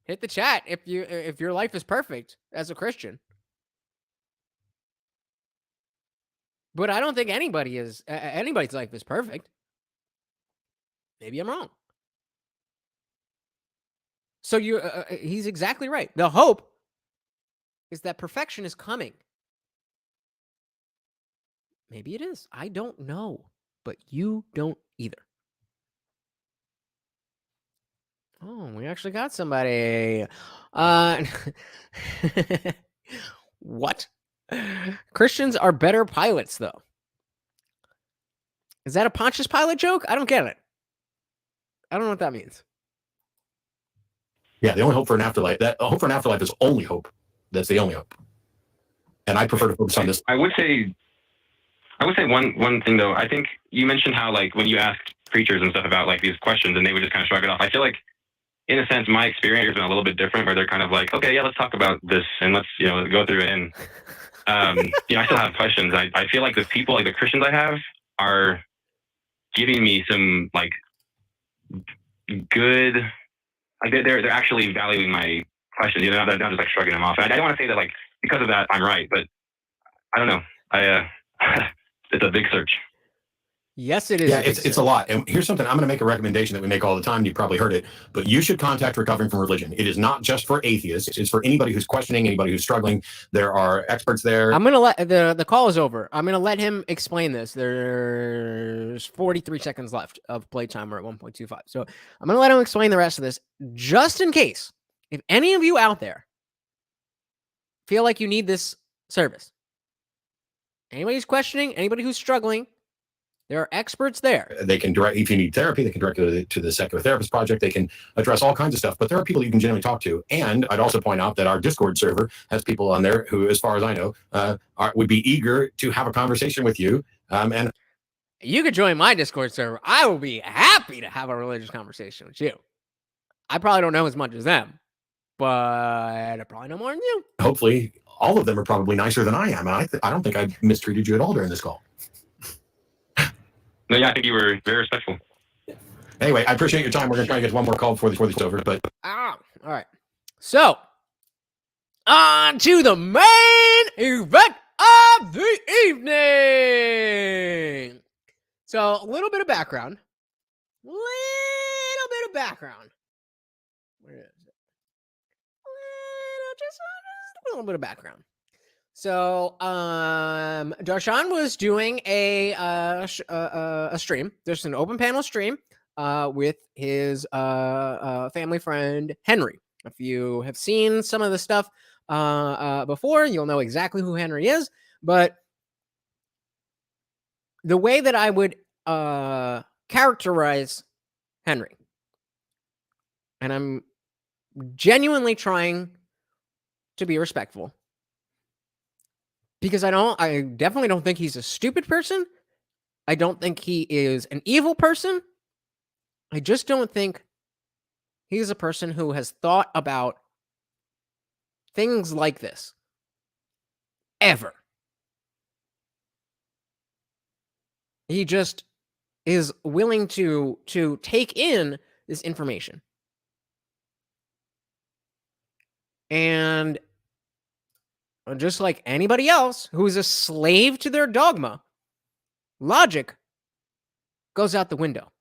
hit the chat if your life is perfect as a Christian. But I don't think anybody's life is perfect. Maybe I'm wrong. So he's exactly right. The hope is that perfection is coming. Maybe it is. I don't know, but you don't either. Oh, we actually got somebody. What? Christians are better pilots, though. Is that a Pontius Pilate joke? I don't get it. I don't know what that means. Yeah, the only hope for an afterlife. That hope for an afterlife is only hope. That's the only hope. And I prefer to focus on this. I would say one thing though. I think you mentioned how like when you ask preachers and stuff about like these questions and they would just kind of shrug it off. I feel like in a sense my experience has been a little bit different where they're kind of like, okay, yeah, let's talk about this and let's go through it. And I still have questions. I feel like the people, like the Christians I have, are giving me some like good. Like they're actually valuing my questions. They're not just like shrugging them off. I don't want to say that like because of that I'm right, but I don't know. It's a big search. Yes, it is. Yeah, it's a lot. And here's something I'm going to make a recommendation that we make all the time. You probably heard it, but you should contact Recovering from Religion. It is not just for atheists. It's for anybody who's questioning, anybody who's struggling. There are experts there. I'm going to let the call is over. I'm going to let him explain this. There's 43 seconds left of playtime. We're at 1.25. So I'm going to let him explain the rest of this just in case. If any of you out there feel like you need this service, anybody who's questioning, anybody who's struggling, there are experts there. They can direct, if you need therapy, they can direct you to the Secular Therapist Project. They can address all kinds of stuff, but there are people you can genuinely talk to. And I'd also point out that our Discord server has people on there who, as far as I know, would be eager to have a conversation with you. And you could join my Discord server. I will be happy to have a religious conversation with you. I probably don't know as much as them, but I probably know more than you. Hopefully, all of them are probably nicer than I am. And I don't think I mistreated you at all during this call. No, yeah, I think you were very respectful. Anyway, I appreciate your time. We're going to try to get one more call before this is over. But all right. So, on to the main event of the evening. So, a little bit of background. Where is it? Just a little bit of background. So, Darshan was doing a stream. There's an open panel stream with his family friend Henry. If you have seen some of the stuff before, you'll know exactly who Henry is. But the way that I would characterize Henry, and I'm genuinely trying to be respectful, because I definitely don't think he's a stupid person. I don't think he is an evil person. I just don't think he's a person who has thought about things like this ever. He just is willing to take in this information. And just like anybody else who's a slave to their dogma, logic goes out the window.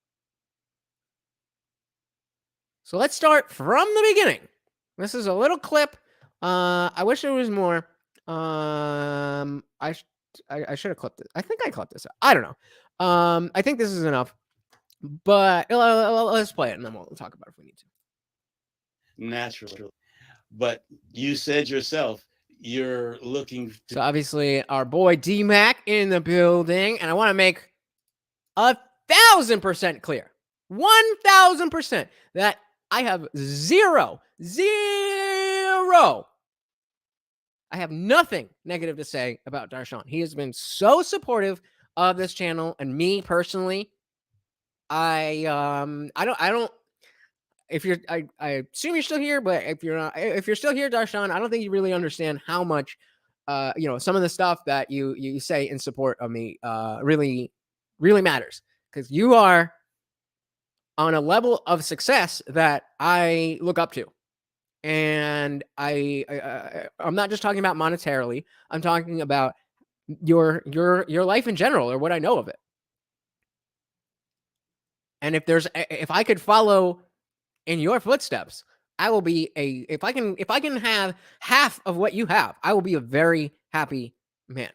So let's start from the beginning. This is a little clip. I wish there was more. I should have clipped it. I think I clipped this out. I don't know. I think this is enough. But let's play it and then we'll talk about it if we need to. Naturally. But you said yourself, you're looking to... So obviously our boy D-Mac in the building, and I want to make 1,000% clear, 1,000% that I have zero. I have nothing negative to say about Darshan. He has been so supportive of this channel and me personally. I don't. If you're, I assume you're still here, but if you're not, if you're still here, Darshan, I don't think you really understand how much, some of the stuff that you say in support of me, really matters, because you are on a level of success that I look up to, and I'm not just talking about monetarily. I'm talking about your life in general, or what I know of it. And if I could follow in your footsteps, I will be if I can have half of what you have, I will be a very happy man.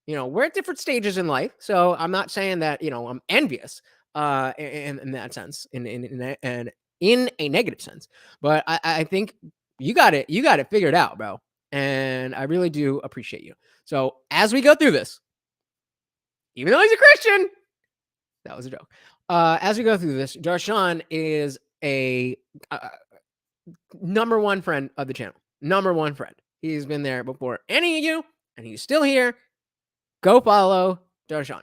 We're at different stages in life, so I'm not saying that, I'm envious, in that sense, in a negative sense, but I think you got it figured out, bro. And I really do appreciate you. So as we go through this, even though he's a Christian, that was a joke. As we go through this, Darshan is a number one friend of the channel. Number one friend. He's been there before any of you, and he's still here. Go follow Darshan.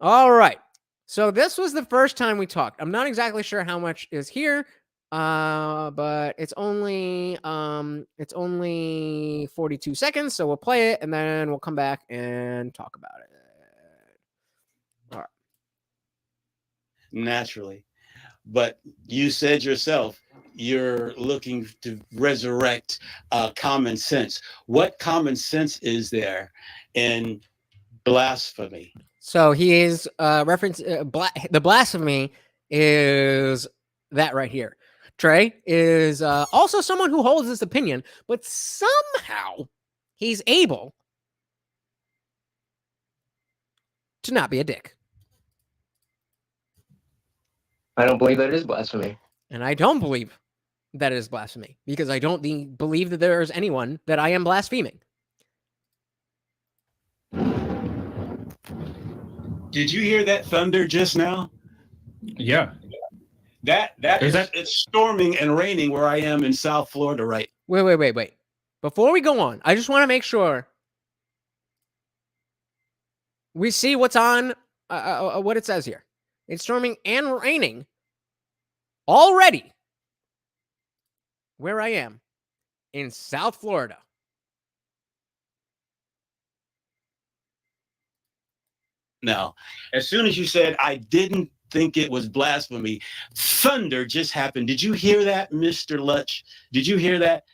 All right. So this was the first time we talked. I'm not exactly sure how much is here, but it's only 42 seconds. So we'll play it and then we'll come back and talk about it. All right. Naturally. But you said yourself, you're looking to resurrect common sense. What common sense is there in blasphemy? So he is the blasphemy is that right here. Trey is also someone who holds this opinion, but somehow he's able to not be a dick. I don't believe that it is blasphemy. And I don't believe that it is blasphemy, because I don't believe that there is anyone that I am blaspheming. Did you hear that thunder just now? Yeah. It's storming and raining where I am in South Florida, right? Wait. Before we go on, I just want to make sure we see what's on what it says here. It's storming and raining already where I am in South Florida. Now, as soon as you said I didn't think it was blasphemy, thunder just happened. Did you hear that, Mr. Lutch? Did you hear that?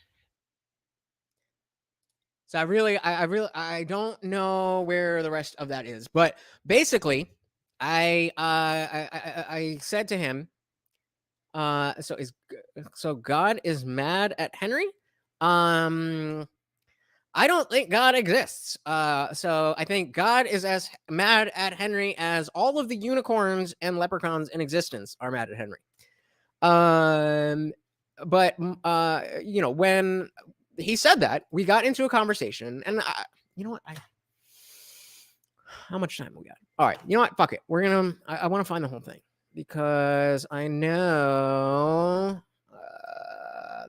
So I don't know where the rest of that is, but basically, I said to him, so God is mad at Henry? I don't think God exists. So I think God is as mad at Henry as all of the unicorns and leprechauns in existence are mad at Henry. But when he said that, we got into a conversation, and you know what? How much time we got? All right, you know what? Fuck it. We're gonna. I want to find the whole thing, because I know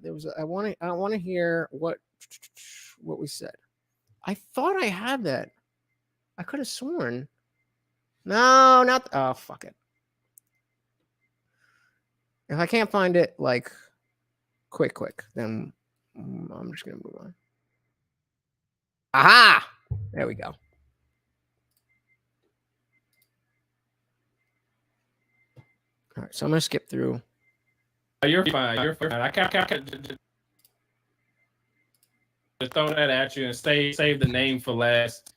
there was. I want to hear what we said. I thought I had that. I could have sworn. No, not. Oh, fuck it. If I can't find it, like, quick, then I'm just gonna move on. Aha! There we go. All right, so I'm gonna skip through. You're fine. You're fine. I can't. to throw that at you and save the name for last,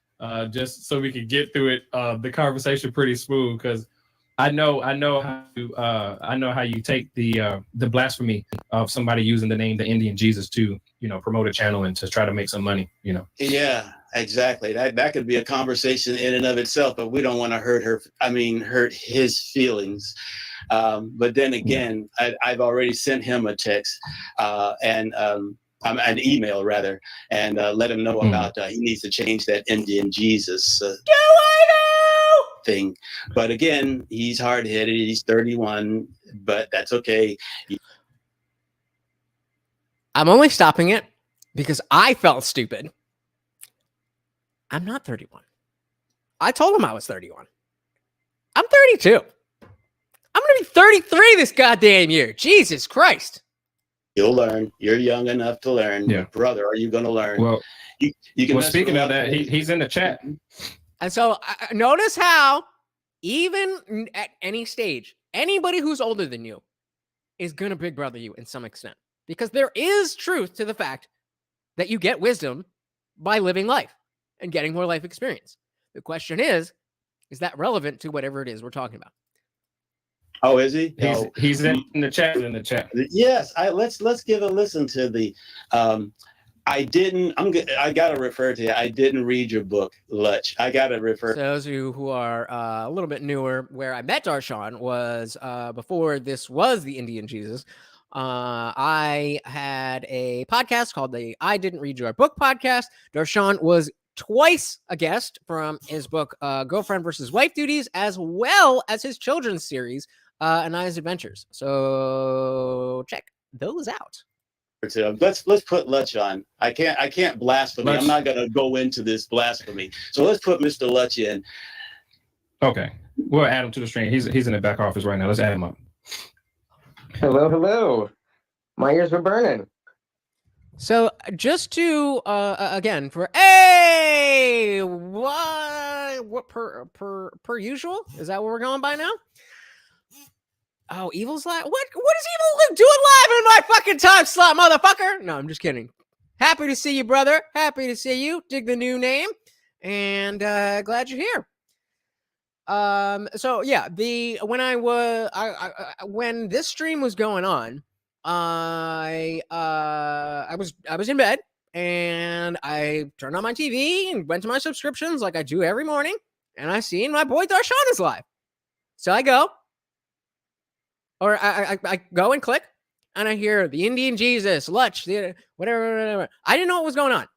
just so we could get through it, the conversation pretty smooth, because I know how you take the blasphemy of somebody using the name TheIndianJesus to, promote a channel and to try to make some money, Yeah, exactly. That could be a conversation in and of itself, but we don't want to hurt his feelings. But then again, I've already sent him a text and an email rather, and let him know about he needs to change that IndianJesus thing. But again, he's hard-headed. He's 31, but that's okay. I'm only stopping it because I felt stupid. I'm not 31. I told him I was 31. I'm 32. I'm going to be 33 this goddamn year. Jesus Christ. You'll learn. You're young enough to learn. Yeah. Brother, are you going to learn? Well, you can speaking of that, he's in the chat. And so notice how even at any stage, anybody who's older than you is going to big brother you in some extent, because there is truth to the fact that you get wisdom by living life and getting more life experience. The question is that relevant to whatever it is we're talking about? Oh, is he? He's in the chat. Yes. Let's give a listen to the. I got to refer to you. I didn't read your book, Lutch. I got to refer. So those of you who are a little bit newer, where I met Darshan was before this was the IndianJesus. I had a podcast called the I Didn't Read Your Book podcast. Darshan was twice a guest from his book Girlfriend versus Wife Duties, as well as his children's series, Anaya's Adventures. So check those out. Let's put Lutch on. I can't blasphemy. I'm not gonna go into this blasphemy. So let's put Mr. Lutch in. Okay, we'll add him to the stream. He's in the back office right now. Let's add him up. Hello. My ears were burning. So just to again for what per usual, is that what we're going by now? Oh, Evil's live. What is Evil doing live in my fucking time slot, motherfucker? No, I'm just kidding. Happy to see you, brother. Happy to see you. Dig the new name, and glad you're here. So yeah, when this stream was going on, I was in bed and I turned on my TV and went to my subscriptions like I do every morning, and I seen my boy Darshan is live. So I go. Or I go and click, and I hear the IndianJesus, Lutch, whatever. I didn't know what was going on.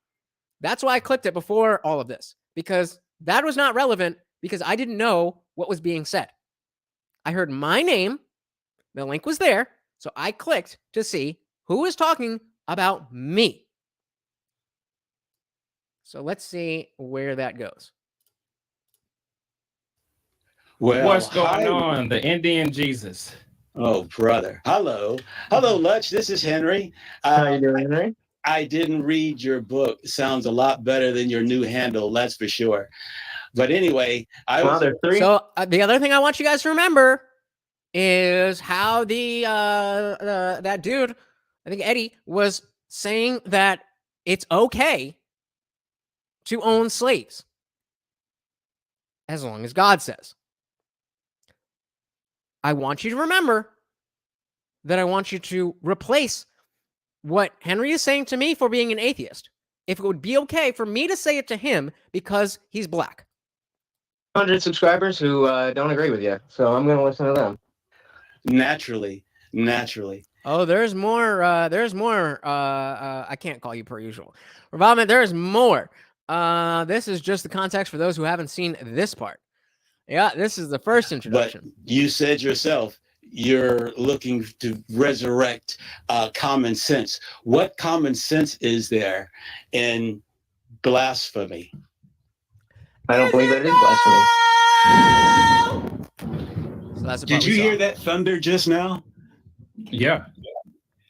That's why I clicked it before all of this, because that was not relevant, because I didn't know what was being said. I heard my name. The link was there, so I clicked to see who was talking about me. So let's see where that goes. Well, what's going on? The IndianJesus. Oh, brother. Hello, Lutch. This is Henry. How you doing, Henry? I didn't read your book. Sounds a lot better than your new handle, that's for sure. But anyway, So the other thing I want you guys to remember is how that dude, I think Eddie, was saying that it's okay to own slaves as long as God says. I want you to remember that I want you to replace what Henry is saying to me for being an atheist, if it would be okay for me to say it to him because he's black. 100 subscribers who don't agree with you, so I'm going to listen to them. Naturally. Oh, there's more. I can't call you per usual. Revolvement, there's more. This is just the context for those who haven't seen this part. Yeah, this is the first introduction. But you said yourself, you're looking to resurrect common sense. What common sense is there in blasphemy? I don't believe that is blasphemy. So that's Did you hear that thunder just now? Yeah.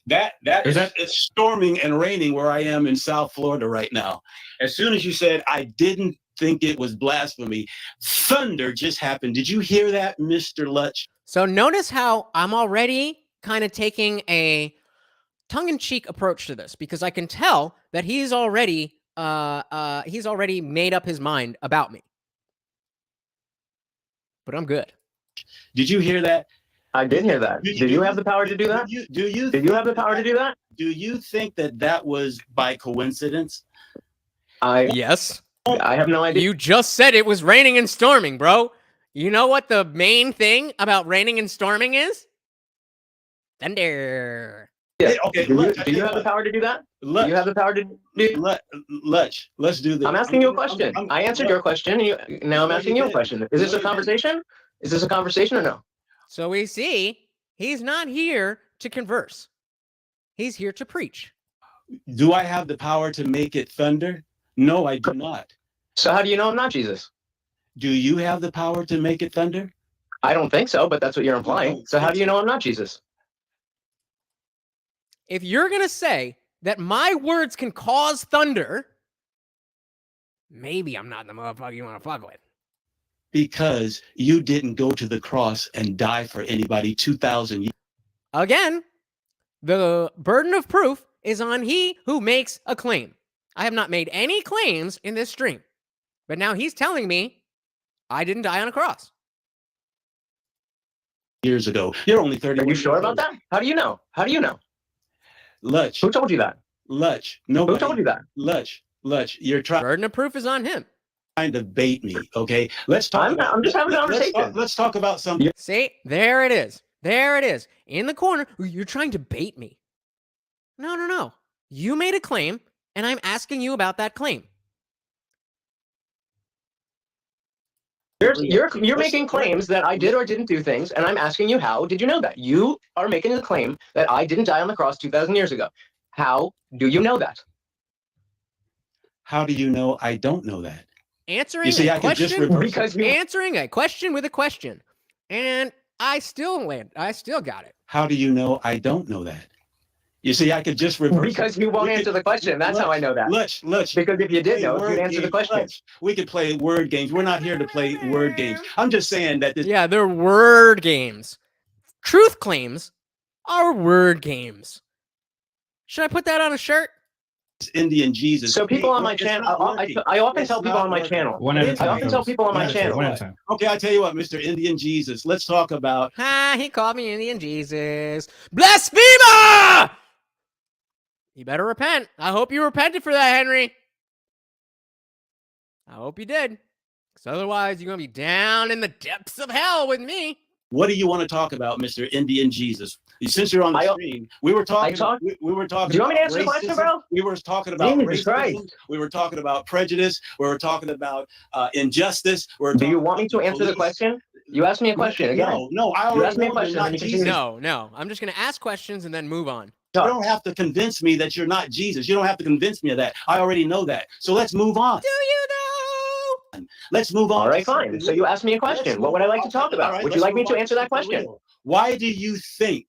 That is it's storming and raining where I am in South Florida right now. As soon as you said I didn't think it was blasphemy, thunder just happened. Did you hear that, Mr. Lutch? So notice how I'm already kind of taking a tongue-in-cheek approach to this because I can tell that he's already made up his mind about me. But I'm good. Did you hear that? I did hear that. Did you have the power to do that? Did you have the power to do that? Do you think that that was by coincidence? Yes. I have no idea. You just said it was raining and storming, bro. You know what the main thing about raining and storming is? Thunder. Yeah. Okay. Do you have the power to do that? Do you have the power to do? Let's do this. I'm asking you a question. I answered your question. Now I'm asking you a question. Is this a conversation? Is this a conversation or no? So we see he's not here to converse. He's here to preach. Do I have the power to make it thunder? No, I do not. So how do you know I'm not Jesus? Do you have the power to make it thunder? I don't think so, but that's what you're implying. So how do you know I'm not Jesus? If you're going to say that my words can cause thunder, maybe I'm not the motherfucker you want to fuck with. Because you didn't go to the cross and die for anybody 2,000 years. Again, the burden of proof is on he who makes a claim. I have not made any claims in this stream, but now he's telling me I didn't die on a cross. Years ago. You're only 30. Are you sure about that? How do you know? How do you know? Lutch. Who told you that? Lutch. Nobody. Who told you that? Lutch. You're trying. Burden of proof is on him. Trying to bait me, okay? Let's talk. I'm just having a conversation. Let's talk about something. See, there it is. There it is. In the corner, you're trying to bait me. No. You made a claim, and I'm asking you about that claim. You're making claims that I did or didn't do things, and I'm asking you, how did you know that? You are making a claim that I didn't die on the cross 2,000 years ago. How do you know that? How do you know I don't know that? Answering You see, a I can just question, reverse it. answering a question with a question, and I still got it. How do you know I don't know that? You see, I could just reverse. Because you won't answer the question. That's how I know that. Lutch. Because if you did know, you'd answer the question. We could play word games. We're not here to play word games. I'm just saying that this. Yeah, they're word games. Truth claims are word games. Should I put that on a shirt? IndianJesus. So people on my channel, I often tell people on my channel. I often tell people on my channel. Okay, I tell you what, Mr. IndianJesus. Let's talk about. He called me IndianJesus. Blasphemer! You better repent. I hope you repented for that, Henry. I hope you did. Because otherwise, you're going to be down in the depths of hell with me. What do you want to talk about, Mr. IndianJesus? Since you're on the screen, we were talking. We were talking. Do you want me to answer racism. the question, bro? We were talking about Jesus racism. Christ. We were talking about prejudice. We were talking about injustice. Do you want me to answer the question? You asked me a question again. No. I already asked me a question. Not Jesus. No. I'm just going to ask questions and then move on. You don't have to convince me that you're not Jesus. You don't have to convince me of that. I already know that. So let's move on. Do you know? Let's move on. All right, fine. So you asked me a question. What would I like to talk about? Right, would you like me to answer that question? Why do you think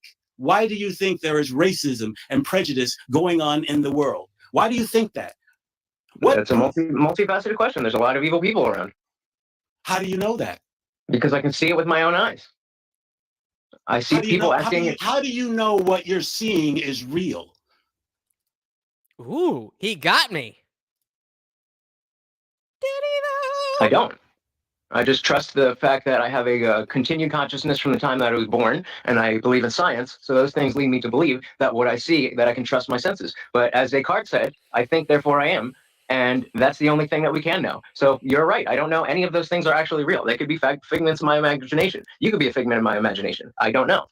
there is racism and prejudice going on in the world? Why do you think that? That's a multifaceted question. There's a lot of evil people around. How do you know that? Because I can see it with my own eyes. I see people acting. How do you know what you're seeing is real? Ooh, he got me. Did he though? I don't. I just trust the fact that I have a continued consciousness from the time that I was born, and I believe in science. So those things lead me to believe that what I see, that I can trust my senses. But as Descartes said, I think, therefore I am. And that's the only thing that we can know. So you're right. I don't know any of those things are actually real. They could be figments of my imagination. You could be a figment of my imagination. I don't know.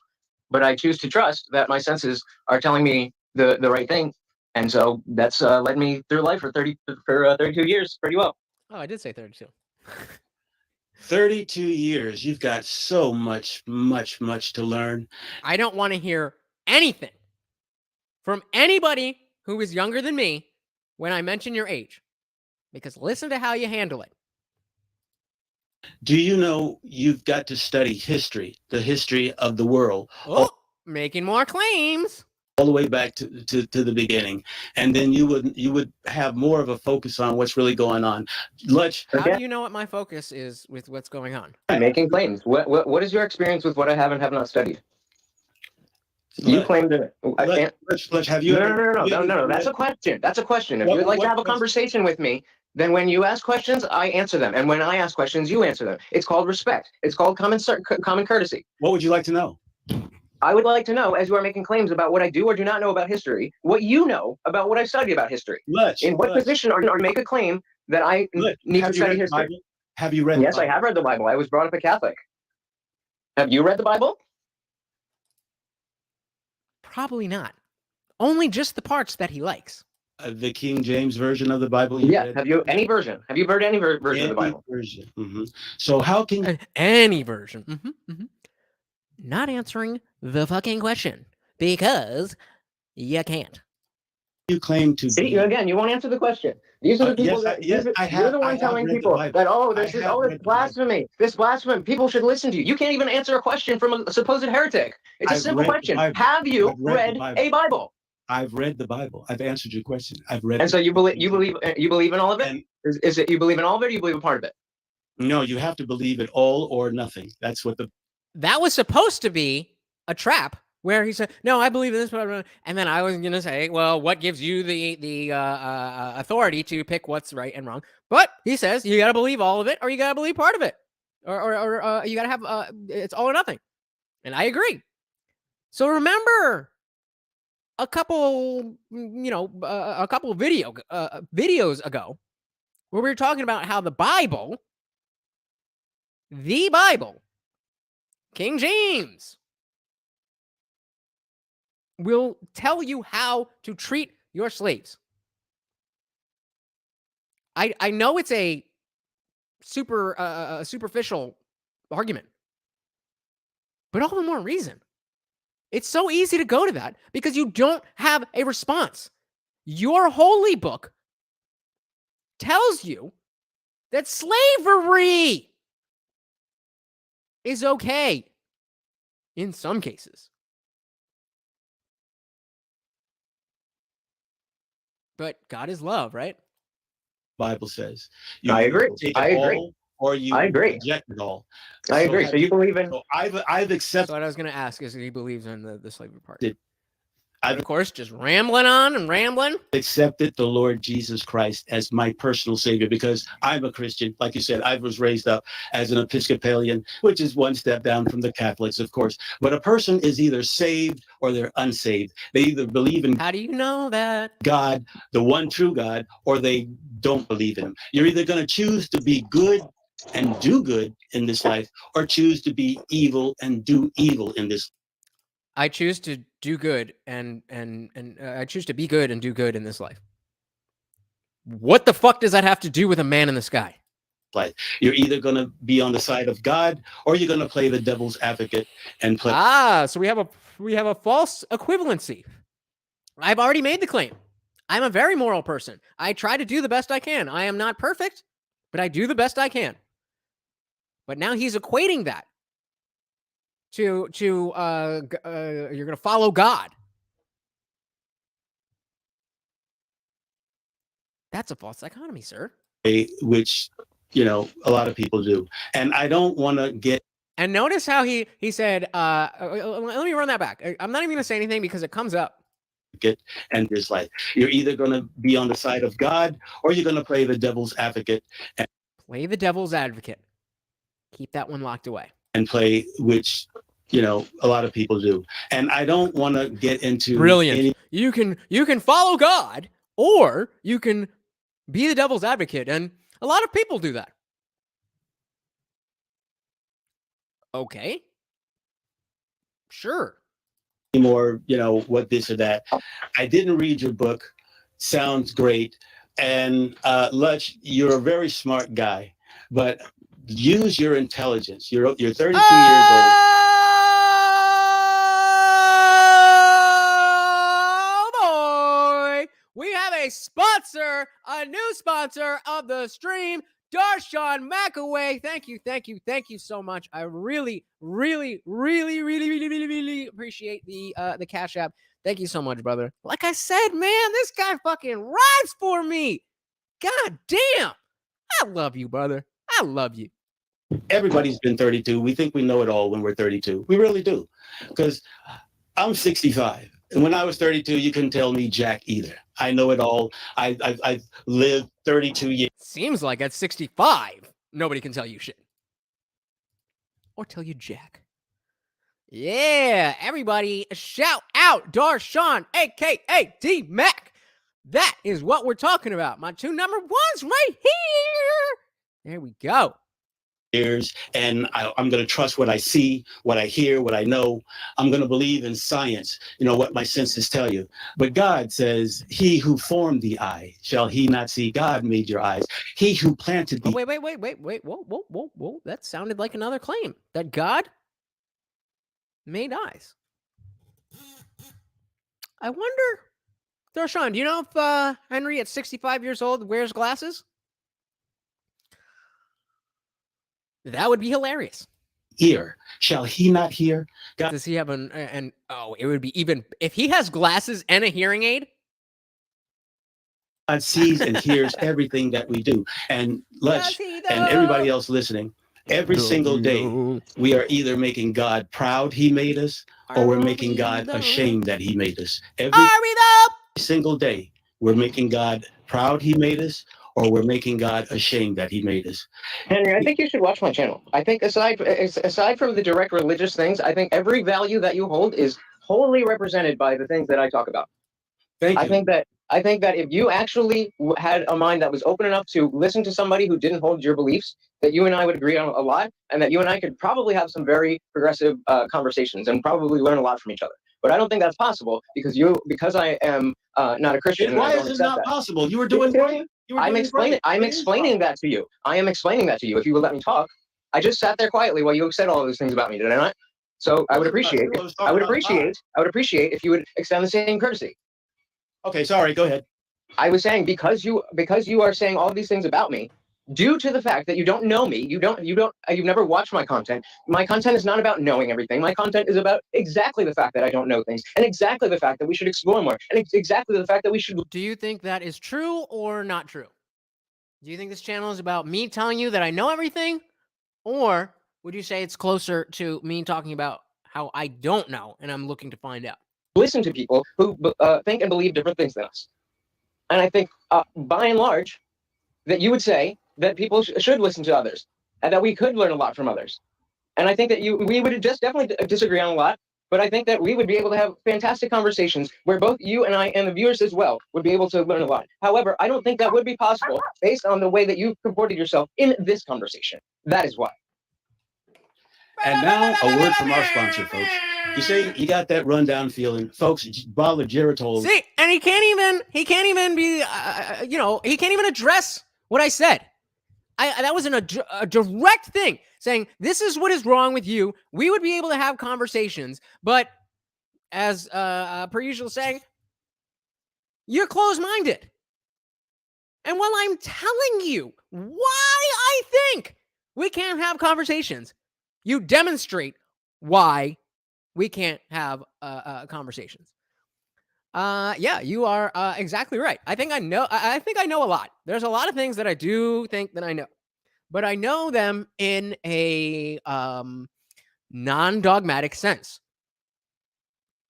But I choose to trust that my senses are telling me the right thing. And so that's led me through life for 32 years pretty well. Oh, I did say 32. 32 years. You've got so much to learn. I don't want to hear anything from anybody who is younger than me when I mention your age, because listen to how you handle it. Do you know you've got to study history, the history of the world? Oh, making more claims. All the way back to the beginning, and then you would have more of a focus on what's really going on. Lutch, how do you know what my focus is with what's going on? I'm making claims. What is your experience with what I have and have not studied? You claim to. Let's have you. No. That's a question. That's a question. If you'd like to have a conversation with me, then when you ask questions, I answer them, and when I ask questions, you answer them. It's called respect. It's called common courtesy. What would you like to know? I would like to know, as you are making claims about what I do or do not know about history, what you know about what I study about history. In what position are you to make a claim that I need to study history? Have you read? Yes, I have read the Bible. I was brought up a Catholic. Have you read the Bible? Probably not. Only just the parts that he likes. The King James version of the Bible. Yeah. Have you any version? Have you heard any version of the Bible? Version. Mm-hmm. So how can any version? Not answering the fucking question because you can't. You claim to see again. You won't answer the question. These are the people you're the one telling people that this is blasphemy. This blasphemy. People should listen to you. You can't even answer a question from a supposed heretic. It's a simple question. Have you read a Bible? I've read the Bible. I've answered your question. I've read. And so you believe in all of it? Is it you believe in all of it, or you believe in part of it? No, you have to believe it all or nothing. That's what that was supposed to be a trap where he said, "No, I believe in this," and then I was going to say, "Well, what gives you the authority to pick what's right and wrong?" But he says you got to believe all of it, or you got to believe part of it, or you got to have it's all or nothing. And I agree. So remember a couple videos ago where we were talking about how the Bible, King James, will tell you how to treat your slaves. I know it's a superficial argument, but all the more reason. It's so easy to go to that because you don't have a response. Your holy book tells you that slavery is okay in some cases. But God is love, right? Bible says. I agree. I agree. Or you reject it all. I agree. So you believe in. So I've accepted. So what I was going to ask is, he believes in the slavery part. I've, of course, just rambling on and rambling. Accepted the Lord Jesus Christ as my personal savior because I'm a Christian. Like you said, I was raised up as an Episcopalian, which is one step down from the Catholics, of course. But a person is either saved or they're unsaved. They either believe in. How do you know that? God, the one true God, or they don't believe in him. You're either going to choose to be good and do good in this life, or choose to be evil and do evil in this. I choose to do good and I choose to be good and do good in this life. What the fuck does that have to do with a man in the sky? Life. You're either going to be on the side of God or you're going to play the devil's advocate and play. So we have a false equivalency. I've already made the claim. I'm a very moral person. I try to do the best I can. I am not perfect, but I do the best I can. But now he's equating that to you're going to follow God. That's a false dichotomy, sir. Which, a lot of people do. And I don't want to get. And notice how he said, let me run that back. I'm not even going to say anything because it comes up. And this life. You're either going to be on the side of God or you're going to play the devil's advocate. Play the devil's advocate. Keep that one locked away. And play, which, a lot of people do. And I don't want to get into. Brilliant. You can follow God or you can be the devil's advocate. And a lot of people do that. Okay. Sure. More, what this or that. I didn't read your book. Sounds great. And Lutch, you're a very smart guy, but use your intelligence. You're 32 years old. Oh boy, we have a sponsor, a new sponsor of the stream, Darshan McAway. Thank you so much. I really appreciate the Cash App. Thank you so much, brother. Like I said, man, this guy fucking rides for me. God damn. I love you, brother. I love you. Everybody's been 32. We think we know it all when we're 32. We really do. Because I'm 65. And when I was 32, you couldn't tell me jack either. I know it all. I've lived 32 years. Seems like at 65, nobody can tell you shit. Or tell you jack. Yeah, everybody shout out Darshan, a.k.a. D-Mac. That is what we're talking about. My two number ones right here. There we go. And I'm going to trust what I see, what I hear, what I know. I'm going to believe in science, what my senses tell you. But God says, he who formed the eye, shall he not see? God made your eyes. He who planted the... Wait. Whoa. That sounded like another claim. That God made eyes. I wonder, Darshan, do you know if Henry at 65 years old wears glasses? That would be hilarious. Ear, shall he not hear? God, does he have it would be even if he has glasses and a hearing aid. God sees and hears everything that we do. And Lush and everybody else listening, every single day, we are either making God proud he made us, or we're making God ashamed that he made us. Every single day, we're making God proud he made us, or we're making God ashamed that he made us. Henry, I think you should watch my channel. I think aside from the direct religious things, I think every value that you hold is wholly represented by the things that I talk about. Thank you. I think that if you actually had a mind that was open enough to listen to somebody who didn't hold your beliefs, that you and I would agree on a lot, and that you and I could probably have some very progressive conversations and probably learn a lot from each other. But I don't think that's possible because I am not a Christian. Why is it not possible? You were doing great. I'm explaining that to you. I am explaining that to you. If you will let me talk, I just sat there quietly while you said all of those things about me, did I not? So I would appreciate if you would extend the same courtesy. Okay, sorry. Go ahead. I was saying because you are saying all of these things about me, due to the fact that you don't know me, you've never watched my content. My content is not about knowing everything. My content is about exactly the fact that I don't know things, and exactly the fact that we should explore more, and exactly the fact that we should. Do you think that is true or not true? Do you think this channel is about me telling you that I know everything, or would you say it's closer to me talking about how I don't know and I'm looking to find out? Listen to people who think and believe different things than us, and I think by and large that you would say that people should listen to others, and that we could learn a lot from others. And I think that we would just definitely disagree on a lot, but I think that we would be able to have fantastic conversations where both you and I and the viewers as well would be able to learn a lot. However, I don't think that would be possible based on the way that you've comported yourself in this conversation. That is why. And now a word from our sponsor, folks. You see, you got that rundown feeling, folks. Bala Geritol. See, and he can't even be, he can't even address what I said. That was a direct thing saying, this is what is wrong with you. We would be able to have conversations, but as per usual saying, you're closed-minded. And while I'm telling you why I think we can't have conversations, you demonstrate why we can't have conversations. Yeah, you are exactly right. I think I know a lot. There's a lot of things that I do think that I know, but I know them in a non-dogmatic sense.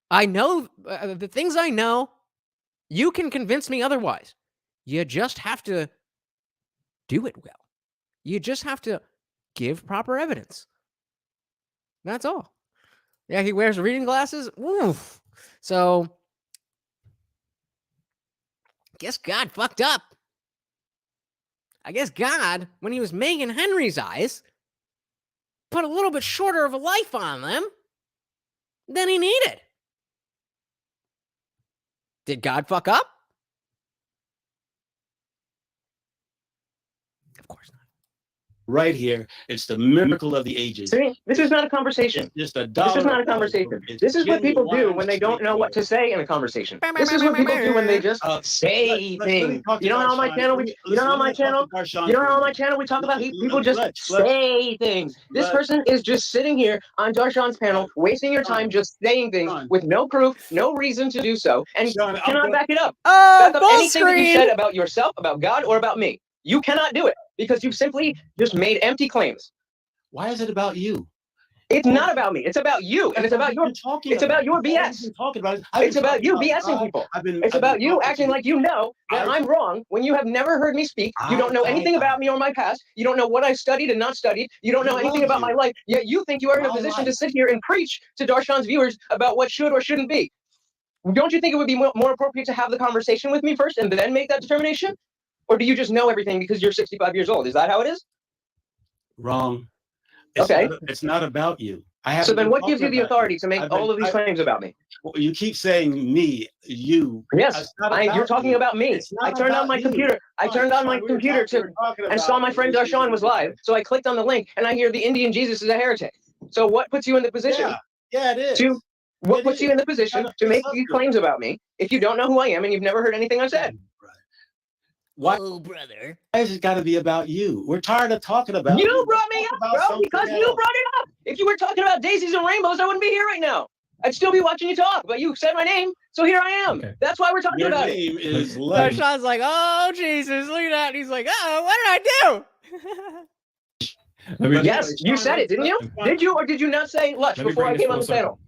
I know the things I know. You can convince me otherwise. You just have to do it well. You just have to give proper evidence. That's all. Yeah, he wears reading glasses. Oof. So, guess God fucked up. I guess God, when he was making Henry's eyes, put a little bit shorter of a life on them than he needed. Did God fuck up? Of course not. Right here, it's the miracle of the ages. See, this is not a conversation. It's just a This is not a conversation. This is what people do when they don't know what to say in a conversation. This is what people do when they just say things. You know how on my channel we talk about people just say things. This person is just sitting here on Darshan's panel, wasting your time just saying things with no proof, no reason to do so, and you cannot back it up. Back up anything that you said about yourself, about God, or about me. You cannot do it because you've simply just made empty claims. Why is it about you? It's not about me. It's about you, and it's about your. It's about your BS. It's about you BSing people. It's about you acting like you know that I'm wrong when you have never heard me speak. You don't know anything about me or my past. You don't know what I studied and not studied. You don't know anything about my life. Yet you think you are in a position to sit here and preach to Darshan's viewers about what should or shouldn't be. Don't you think it would be more appropriate to have the conversation with me first and then make that determination? Or do you just know everything because you're 65 years old? Is that how it is? Wrong. Okay. It's not about you. So then what gives you the authority to make all of these claims about me? You keep saying me, you. Yes, you're talking about me. I turned on my computer. I turned on my computer and saw my friend Darshan was live. So I clicked on the link and I hear the IndianJesus is a heretic. So what puts you in the position? Yeah, it is. What puts you in the position to make these claims about me if you don't know who I am and you've never heard anything I've said? Why, brother? Why has it got to be about you? We're tired of talking about you. Brought me up, bro, because you brought it up. If you were talking about daisies and rainbows, I wouldn't be here right now. I'd still be watching you talk, but you said my name, so here I am. Okay. That's why we're talking about it. Your name is Darshan's like, oh, Jesus, look at that. And he's like, oh, what did I do? Yes, you said it, didn't you? Did you or did you not say Lush before I came on the panel?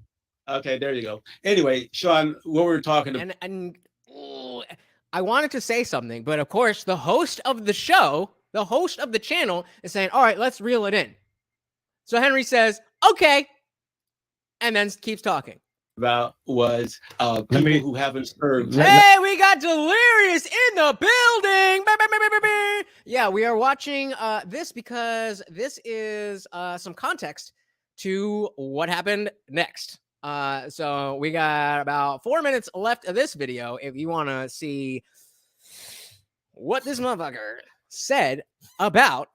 Okay, there you go. Anyway, Sean, what we're talking about. And I wanted to say something, but of course, the host of the show, the host of the channel is saying, all right, let's reel it in. So Henry says, okay, and then keeps talking. About was people who haven't served. Hey, we got Delirious in the building. Yeah, we are watching this because this is some context to what happened next. So we got about 4 minutes left of this video. If you want to see what this motherfucker said about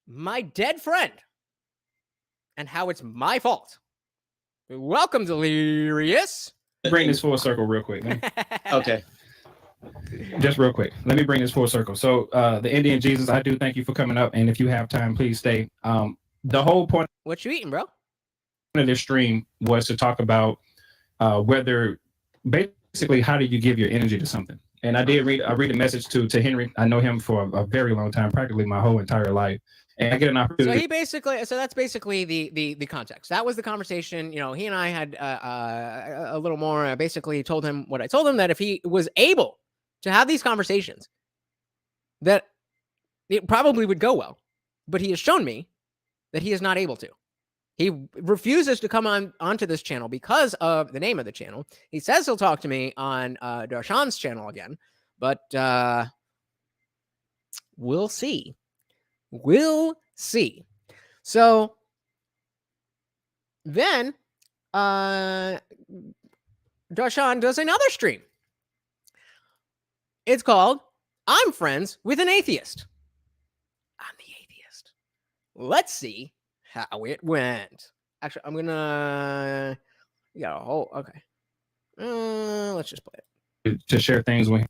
my dead friend and how it's my fault. Welcome, Delirious. Bring this full circle real quick, man. Okay. Just real quick. Let me bring this full circle. So the IndianJesus, I do thank you for coming up. And if you have time, please stay. The whole point. What you eating, bro? Of this stream was to talk about whether basically how do you give your energy to something. And I read a message to Henry. I know him for a very long time, practically my whole entire life. And I get an opportunity. So that's basically the context. That was the conversation. You know, he and I had a little more. I basically told him what I told him, that if he was able to have these conversations, that it probably would go well. But he has shown me that he is not able to. He refuses to come onto this channel because of the name of the channel. He says he'll talk to me on Darshan's channel again, but we'll see. We'll see. So then Darshan does another stream. It's called I'm Friends with an Atheist. I'm the atheist. Let's see how it went. Actually, I'm gonna. You got a whole. Okay. Let's just play it to share things with.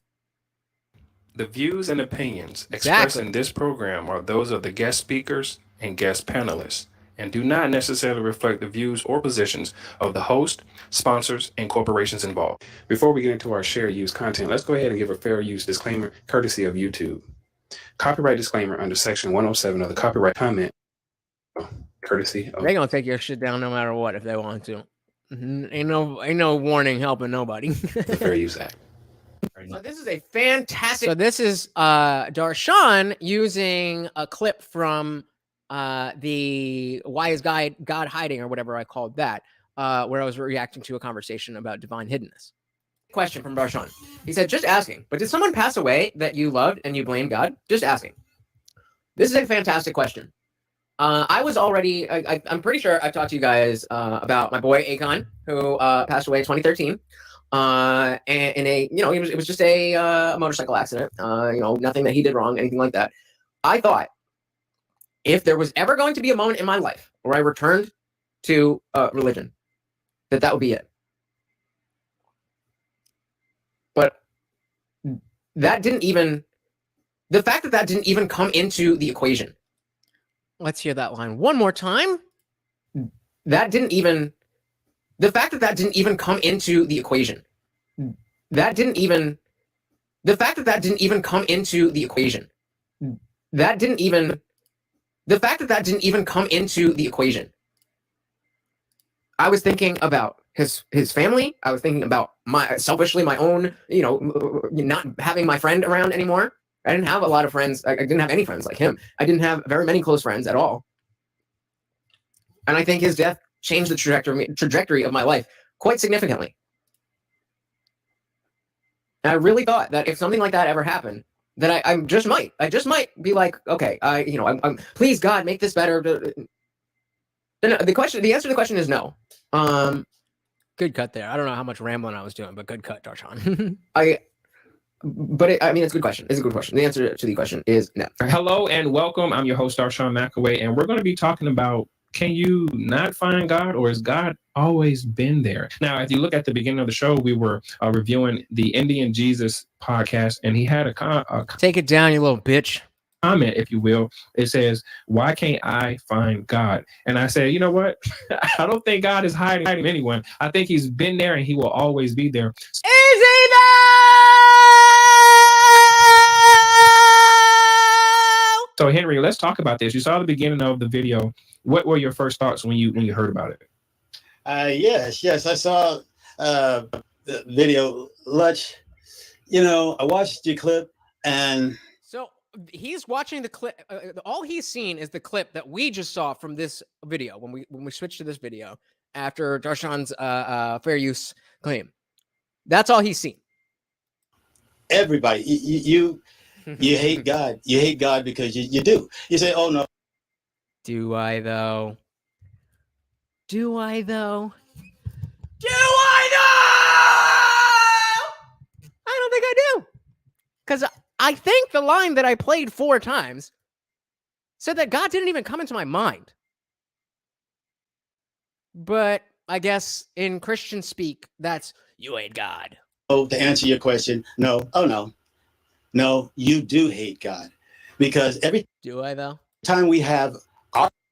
The views and opinions expressed in this program are those of the guest speakers and guest panelists, and do not necessarily reflect the views or positions of the host, sponsors, and corporations involved. Before we get into our share use content, let's go ahead and give a fair use disclaimer courtesy of YouTube. Copyright disclaimer under section 107 of the copyright comment. Courtesy of. They're gonna take your shit down no matter what if they want to. Ain't no warning helping nobody. The Fair Use Act. So this is a fantastic. So this is Darshan using a clip from the Why is God Hiding or whatever I called that, where I was reacting to a conversation about divine hiddenness. Question from Darshan. He said, just asking, but did someone pass away that you loved and you blame God? Just asking. This is a fantastic question. I was already, I'm pretty sure I've talked to you guys about my boy Akon, who passed away in 2013. And in a, it was just a motorcycle accident, nothing that he did wrong, anything like that. I thought if there was ever going to be a moment in my life where I returned to religion, that would be it. But that didn't even, the fact that didn't even come into the equation. Let's hear that line one more time. That didn't even, the fact that didn't even come into the equation. That didn't even, the fact that didn't even come into the equation. That didn't even, the fact that didn't even come into the equation. I was thinking about his family. I was thinking about selfishly my own, not having my friend around anymore. I didn't have a lot of friends. I didn't have any friends like him. I didn't have very many close friends at all. And I think his death changed the trajectory of my life quite significantly. And I really thought that if something like that ever happened, that I just might be like, okay, I'm please God, make this better. The answer to the question is no. Good cut there. I don't know how much rambling I was doing, but good cut, Darshan. It's a good question. It's a good question. The answer to the question is no. Hello and welcome. I'm your host, Darshan McAway, and we're going to be talking about, can you not find God, or has God always been there? Now, if you look at the beginning of the show, we were reviewing the IndianJesus podcast, and he had a take it down, you little bitch. Comment, if you will. It says, why can't I find God? And I said, you know what? I don't think God is hiding anyone. I think he's been there and he will always be there. Is he there? So Henry, let's talk about this. You saw the beginning of the video. What were your first thoughts when you heard about it? Yes, I saw the video. I watched your clip, and so he's watching the clip. All he's seen is the clip that we just saw from this video when we switched to this video after Darshan's fair use claim. That's all he's seen. Everybody, you hate God. You hate God because you do. You say, "Oh no." Do I though? Do I though? I don't think I do. Because I think the line that I played 4 times said that God didn't even come into my mind. But I guess in Christian speak, that's you hate God. Oh, to answer your question, no. Oh, no. No, you do hate God. Because every Do I though? time we have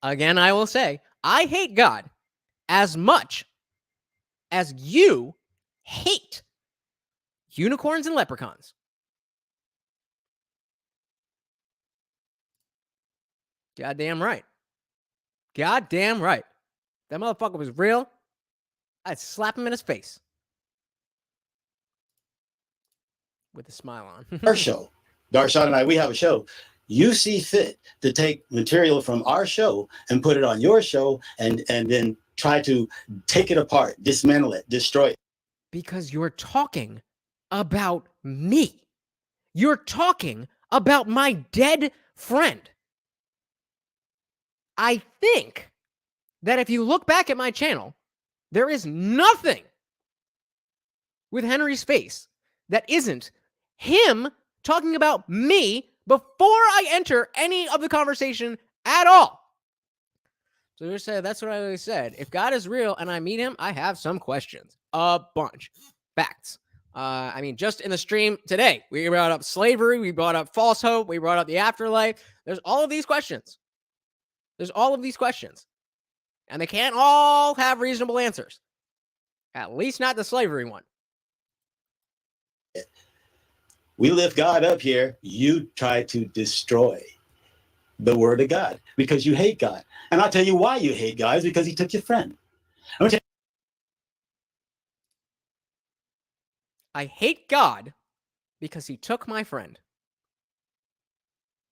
Again, I will say, I hate God as much as you hate unicorns and leprechauns. Goddamn right. Goddamn right. That motherfucker was real. I'd slap him in his face. With a smile on. our show, Darshan and I, we have a show. You see fit to take material from our show and put it on your show and then try to take it apart, dismantle it, destroy it. Because you're talking about me. You're talking about my dead friend. I think that if you look back at my channel, there is nothing with Henry's face that isn't him talking about me before I enter any of the conversation at all. So you said, that's what I always said. If God is real and I meet him, I have some questions. A bunch. Facts. Just in the stream today, we brought up slavery, we brought up false hope, we brought up the afterlife. There's all of these questions. And they can't all have reasonable answers. At least not the slavery one. We lift God up here. You try to destroy the word of God because you hate God. And I'll tell you why you hate God is because he took your friend. I hate God because he took my friend.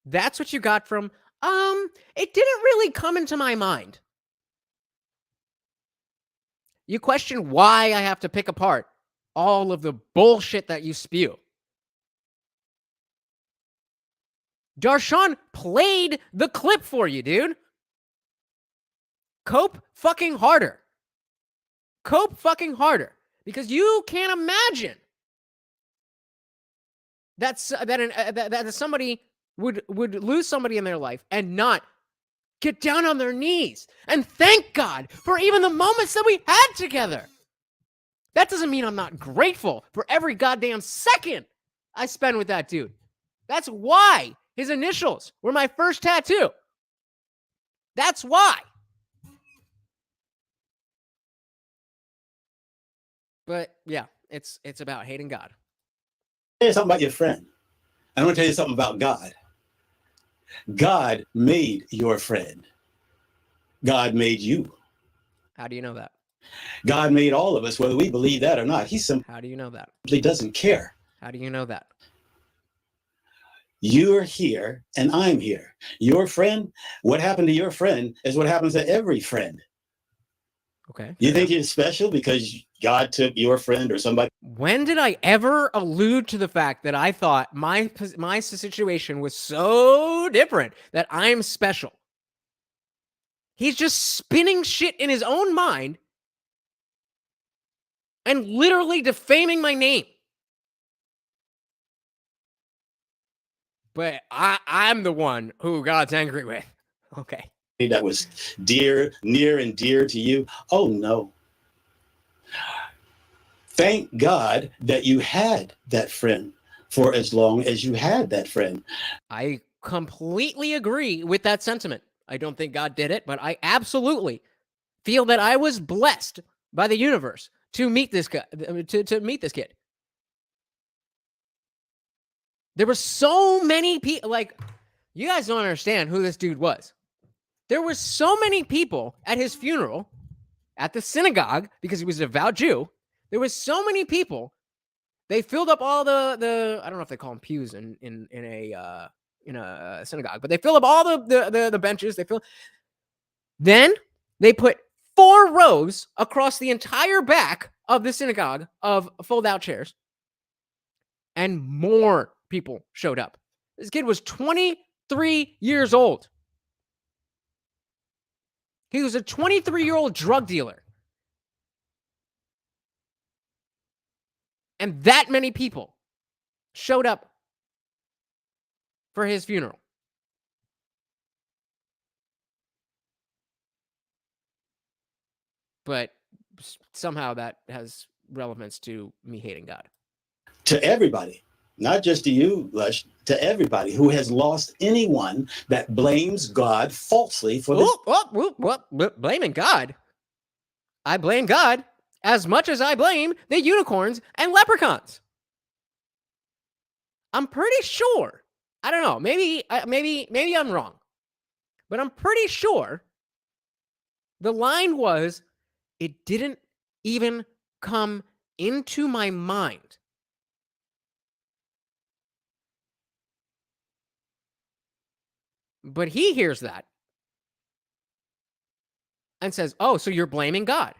That's what you got from, it didn't really come into my mind. You question why I have to pick apart all of the bullshit that you spew. Darshan played the clip for you, dude. Cope fucking harder. Because you can't imagine that somebody would lose somebody in their life and not get down on their knees and thank God for even the moments that we had together. That doesn't mean I'm not grateful for every goddamn second I spend with that dude. That's why his initials were my first tattoo. That's why. But yeah, it's about hating God. Tell you something about your friend. I want to tell you something about God. God made your friend. God made you. How do you know that? God made all of us, whether we believe that or not. He simply How do you know that? doesn't care. How do you know that? You're here and I'm here. Your friend, what happened to your friend is what happens to every friend. Okay. You think you're special because God took your friend or somebody? When did I ever allude to the fact that I thought my situation was so different that I'm special? He's just spinning shit in his own mind and literally defaming my name. But I'm the one who God's angry with. Okay. That was near and dear to you. Oh, no. Thank God that you had that friend for as long as you had that friend. I completely agree with that sentiment. I don't think God did it, but I absolutely feel that I was blessed by the universe to meet this guy, to meet this kid. There were so many people, like, you guys don't understand who this dude was. There were so many people at his funeral, at the synagogue, because he was a devout Jew. There was so many people. They filled up all the I don't know if they call them pews in a synagogue, but they filled up all the benches. Then they put 4 rows across the entire back of the synagogue of fold-out chairs, and more people showed up. This kid was 23 years old. He was a 23-year-old drug dealer. And that many people showed up for his funeral. But somehow that has relevance to me hating God. To everybody, not just to you, Lush, to everybody who has lost anyone that blames God falsely for this. Blaming God? I blame God as much as I blame the unicorns and leprechauns. I'm pretty sure. I don't know. Maybe I'm wrong. But I'm pretty sure the line was, it didn't even come into my mind but he hears that and says, oh, so you're blaming God.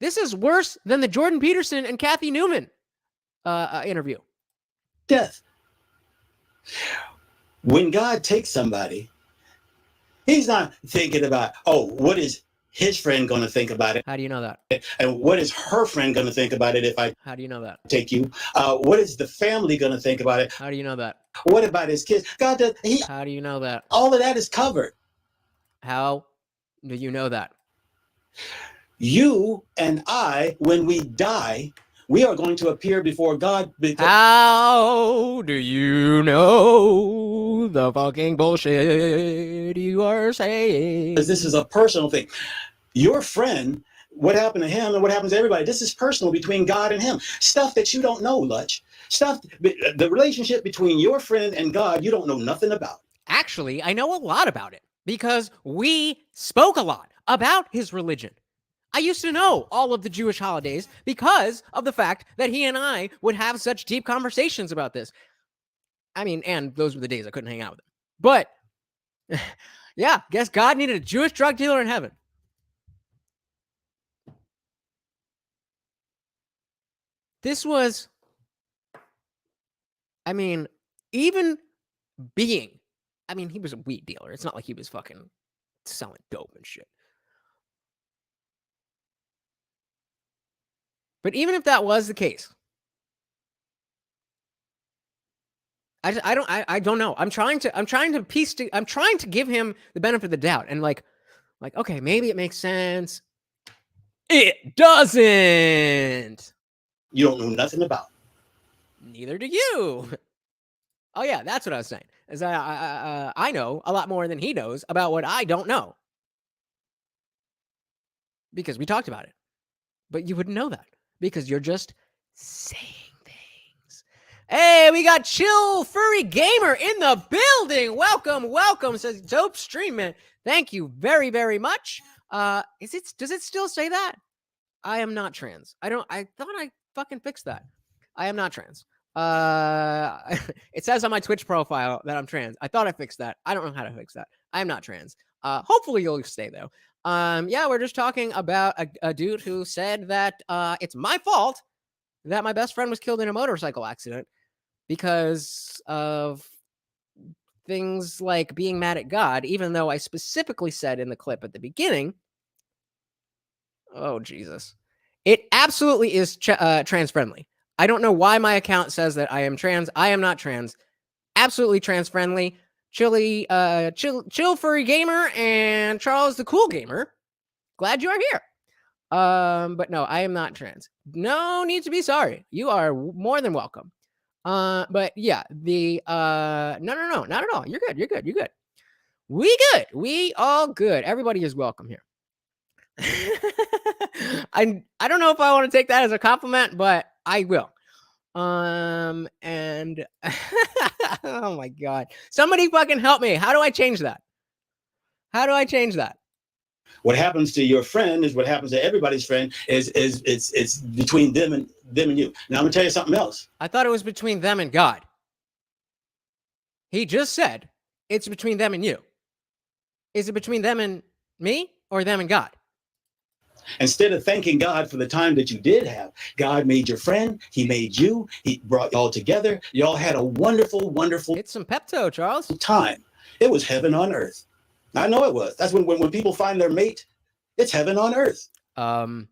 This is worse than the Jordan Peterson and Kathy Newman interview. Death. When God takes somebody, he's not thinking about, oh, what is his friend going to think about it? How do you know that? And what is her friend going to think about it if I How do you know that? take you? What is the family going to think about it? How do you know that? What about his kids? God does. How do you know that? All of that is covered. How do you know that? You and I, when we die, we are going to appear before God. How do you know the fucking bullshit you are saying? Because this is a personal thing. Your friend, what happened to him and what happens to everybody, this is personal between God and him. Stuff that you don't know, Lutch. Stuff, the relationship between your friend and God, you don't know nothing about. Actually, I know a lot about it because we spoke a lot about his religion. I used to know all of the Jewish holidays because of the fact that he and I would have such deep conversations about this. I mean, and those were the days I couldn't hang out with him. But, yeah, guess God needed a Jewish drug dealer in heaven. This was, I mean, even being, I mean, he was a weed dealer. It's not like he was fucking selling dope and shit. But even if that was the case, I don't know. I'm trying to give him the benefit of the doubt and like, okay, maybe it makes sense. It doesn't. You don't know nothing about. Neither do you. Oh yeah, that's what I was saying. Is I know a lot more than he knows about what I don't know. Because we talked about it. But you wouldn't know that. Because you're just saying things. Hey, we got Chill Furry Gamer in the building. Welcome. Says dope stream, man. Thank you very, very much. Does it still say that? I am not trans. I thought I fucking fixed that. I am not trans. It says on my Twitch profile that I'm trans. I thought I fixed that. I don't know how to fix that. I am not trans. Hopefully you'll stay though. Yeah, we're just talking about a dude who said that it's my fault that my best friend was killed in a motorcycle accident because of things like being mad at God, even though I specifically said in the clip at the beginning, oh, Jesus, it absolutely is trans friendly. I don't know why my account says that I am trans. I am not trans. Absolutely trans friendly. Chill furry gamer and Charles the cool gamer. Glad you are here. But no, I am not trans. No need to be sorry. You are more than welcome. But yeah, no, not at all. You're good. We good. We all good. Everybody is welcome here. I don't know if I want to take that as a compliment, but I will. And oh my God, somebody fucking help me. How do I change that? What happens to your friend is what happens to everybody's friend. It's between them and you. Now I'm gonna tell you something else. I thought it was between them and God. He just said it's between them and you. Is it between them and me or them and God? Instead of thanking God for the time that you did have, God made your friend. He made you. He brought you all together. You all had a wonderful, wonderful. It's some Pepto, Charles. Time. It was heaven on earth. I know it was. That's when people find their mate, it's heaven on earth. The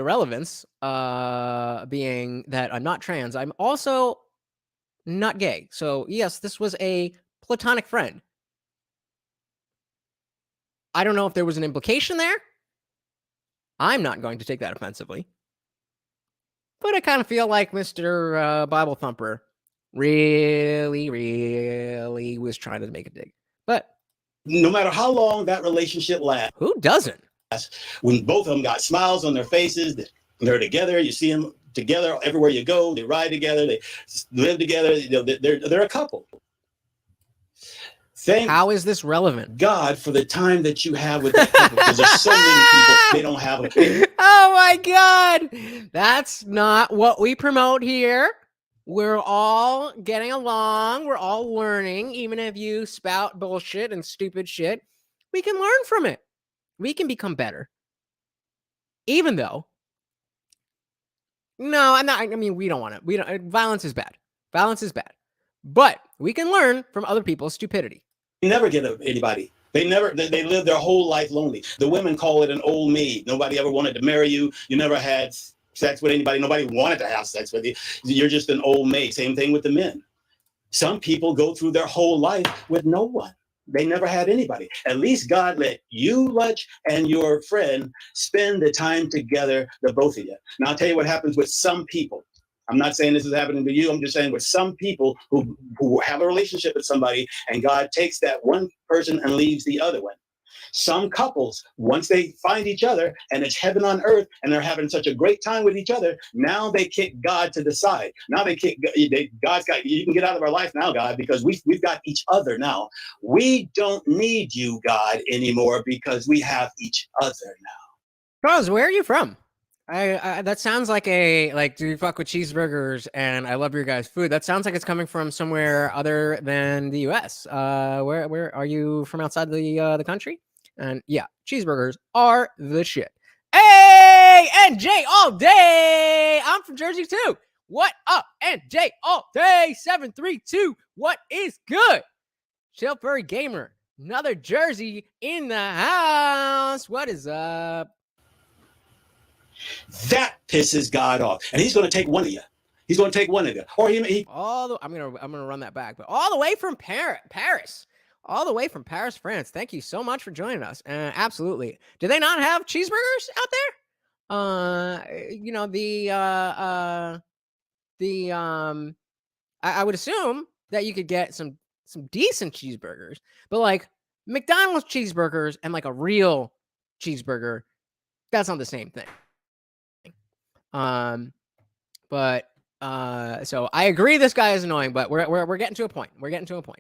relevance being that I'm not trans. I'm also not gay. So yes, this was a platonic friend. I don't know if there was an implication there. I'm not going to take that offensively. But I kind of feel like Mr. Bible Thumper really was trying to make a dig. But no matter how long that relationship lasts. Who doesn't? When both of them got smiles on their faces, they're together, you see them together everywhere you go, they ride together, they live together, they're a couple. How is this relevant? God for the time that you have with that couple, because there's so many people, they don't have a baby. Oh my God. That's not what we promote here. We're all getting along. We're all learning. Even if you spout bullshit and stupid shit, we can learn from it. We can become better. Even though, no, I'm not. I mean, we don't want to. Violence is bad. But we can learn from other people's stupidity. You never get anybody. They live their whole life lonely. The women call it an old maid. Nobody ever wanted to marry you. You never had sex with anybody. Nobody wanted to have sex with you. You're just an old maid. Same thing with the men. Some people go through their whole life with no one. They never had anybody. At least God let you, Lutch, and your friend spend the time together, the both of you. Now I'll tell you what happens with some people. I'm not saying this is happening to you. I'm just saying with some people who have a relationship with somebody and God takes that one person and leaves the other one. Some couples, once they find each other and it's heaven on earth and they're having such a great time with each other, now they kick God to the side. Now God's got, you can get out of our life now, God, because we've got each other now. We don't need you, God, anymore because we have each other now. Charles, where are you from? I that sounds like do you fuck with cheeseburgers and I love your guys' food. That sounds like it's coming from somewhere other than the US. Where are you from outside the country? And yeah, cheeseburgers are the shit. Hey, NJ all day. I'm from Jersey too. What up, NJ all day? 732. What is good? Chill Furry Gamer. Another Jersey in the house. What is up? That pisses God off, and he's going to take one of you. He's going to take one of you, or I'm gonna run that back, but all the way from Paris, all the way from Paris, France. Thank you so much for joining us. Absolutely. Do they not have cheeseburgers out there? I would assume that you could get some decent cheeseburgers, but like McDonald's cheeseburgers and like a real cheeseburger, that's not the same thing. So I agree this guy is annoying, but we're getting to a point.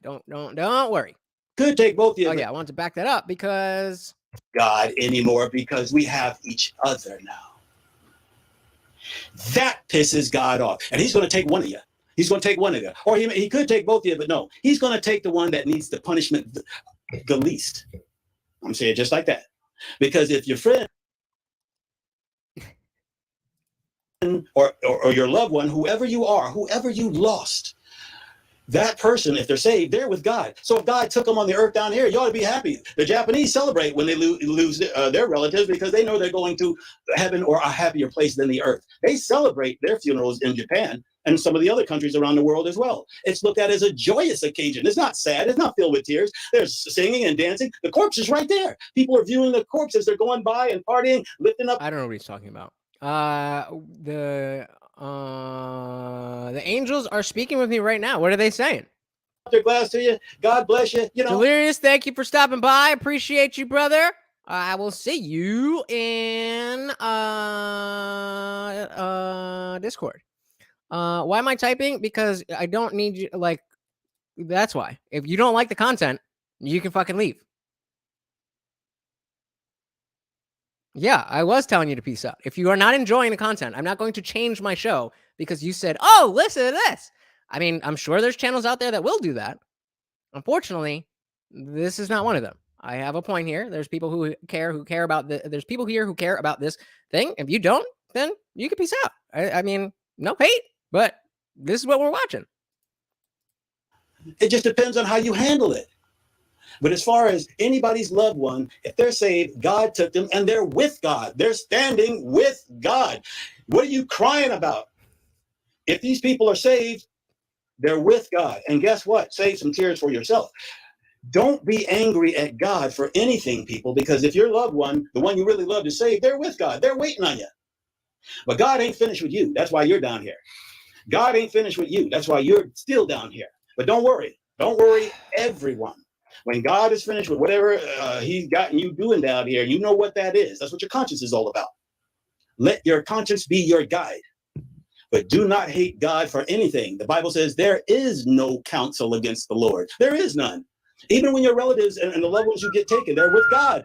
Don't worry. could take both of you. Oh yeah, I want to back that up because God anymore, because we have each other now. That pisses God off, and he's going to take one of you. He's going to take one of you, or he could take both of you, but no, he's going to take the one that needs the punishment the least. I'm saying it just like that, because if your friend or your loved one, whoever you are, whoever you lost, that person, if they're saved, they're with God. So if God took them on the earth down here, you ought to be happy. The Japanese celebrate when they lose their relatives because they know they're going to heaven or a happier place than the earth. They celebrate their funerals in Japan and some of the other countries around the world as well. It's looked at as a joyous occasion. It's not sad. It's not filled with tears. There's singing and dancing. The corpse is right there. People are viewing the corpse as they're going by and partying, lifting up. I don't know what he's talking about. The angels are speaking with me right now. What are they saying? Their glass to you. God bless you. You know, Delirious, thank you for stopping by. Appreciate you, brother. I will see you in Discord. Why am I typing? Because I don't need you. Like, that's why. If you don't like the content, you can fucking leave. Yeah, I was telling you to peace out. If you are not enjoying the content, I'm not going to change my show because you said, oh, listen to this. I mean, I'm sure there's channels out there that will do that. Unfortunately, this is not one of them. I have a point here. There's people who care about there's people here who care about this thing. If you don't, then you can peace out. I mean, no hate, but this is what we're watching. It just depends on how you handle it. But as far as anybody's loved one, if they're saved, God took them and they're with God. They're standing with God. What are you crying about? If these people are saved, they're with God. And guess what? Save some tears for yourself. Don't be angry at God for anything, people, because if your loved one, the one you really love, is saved, they're with God. They're waiting on you. But God ain't finished with you. That's why you're down here. God ain't finished with you. That's why you're still down here. But don't worry. Don't worry, everyone. When God is finished with whatever he's gotten you doing down here, you know what that is. That's what your conscience is all about. Let your conscience be your guide. But do not hate God for anything. The Bible says there is no counsel against the Lord. There is none. Even when your relatives and the loved ones you get taken, they're with God.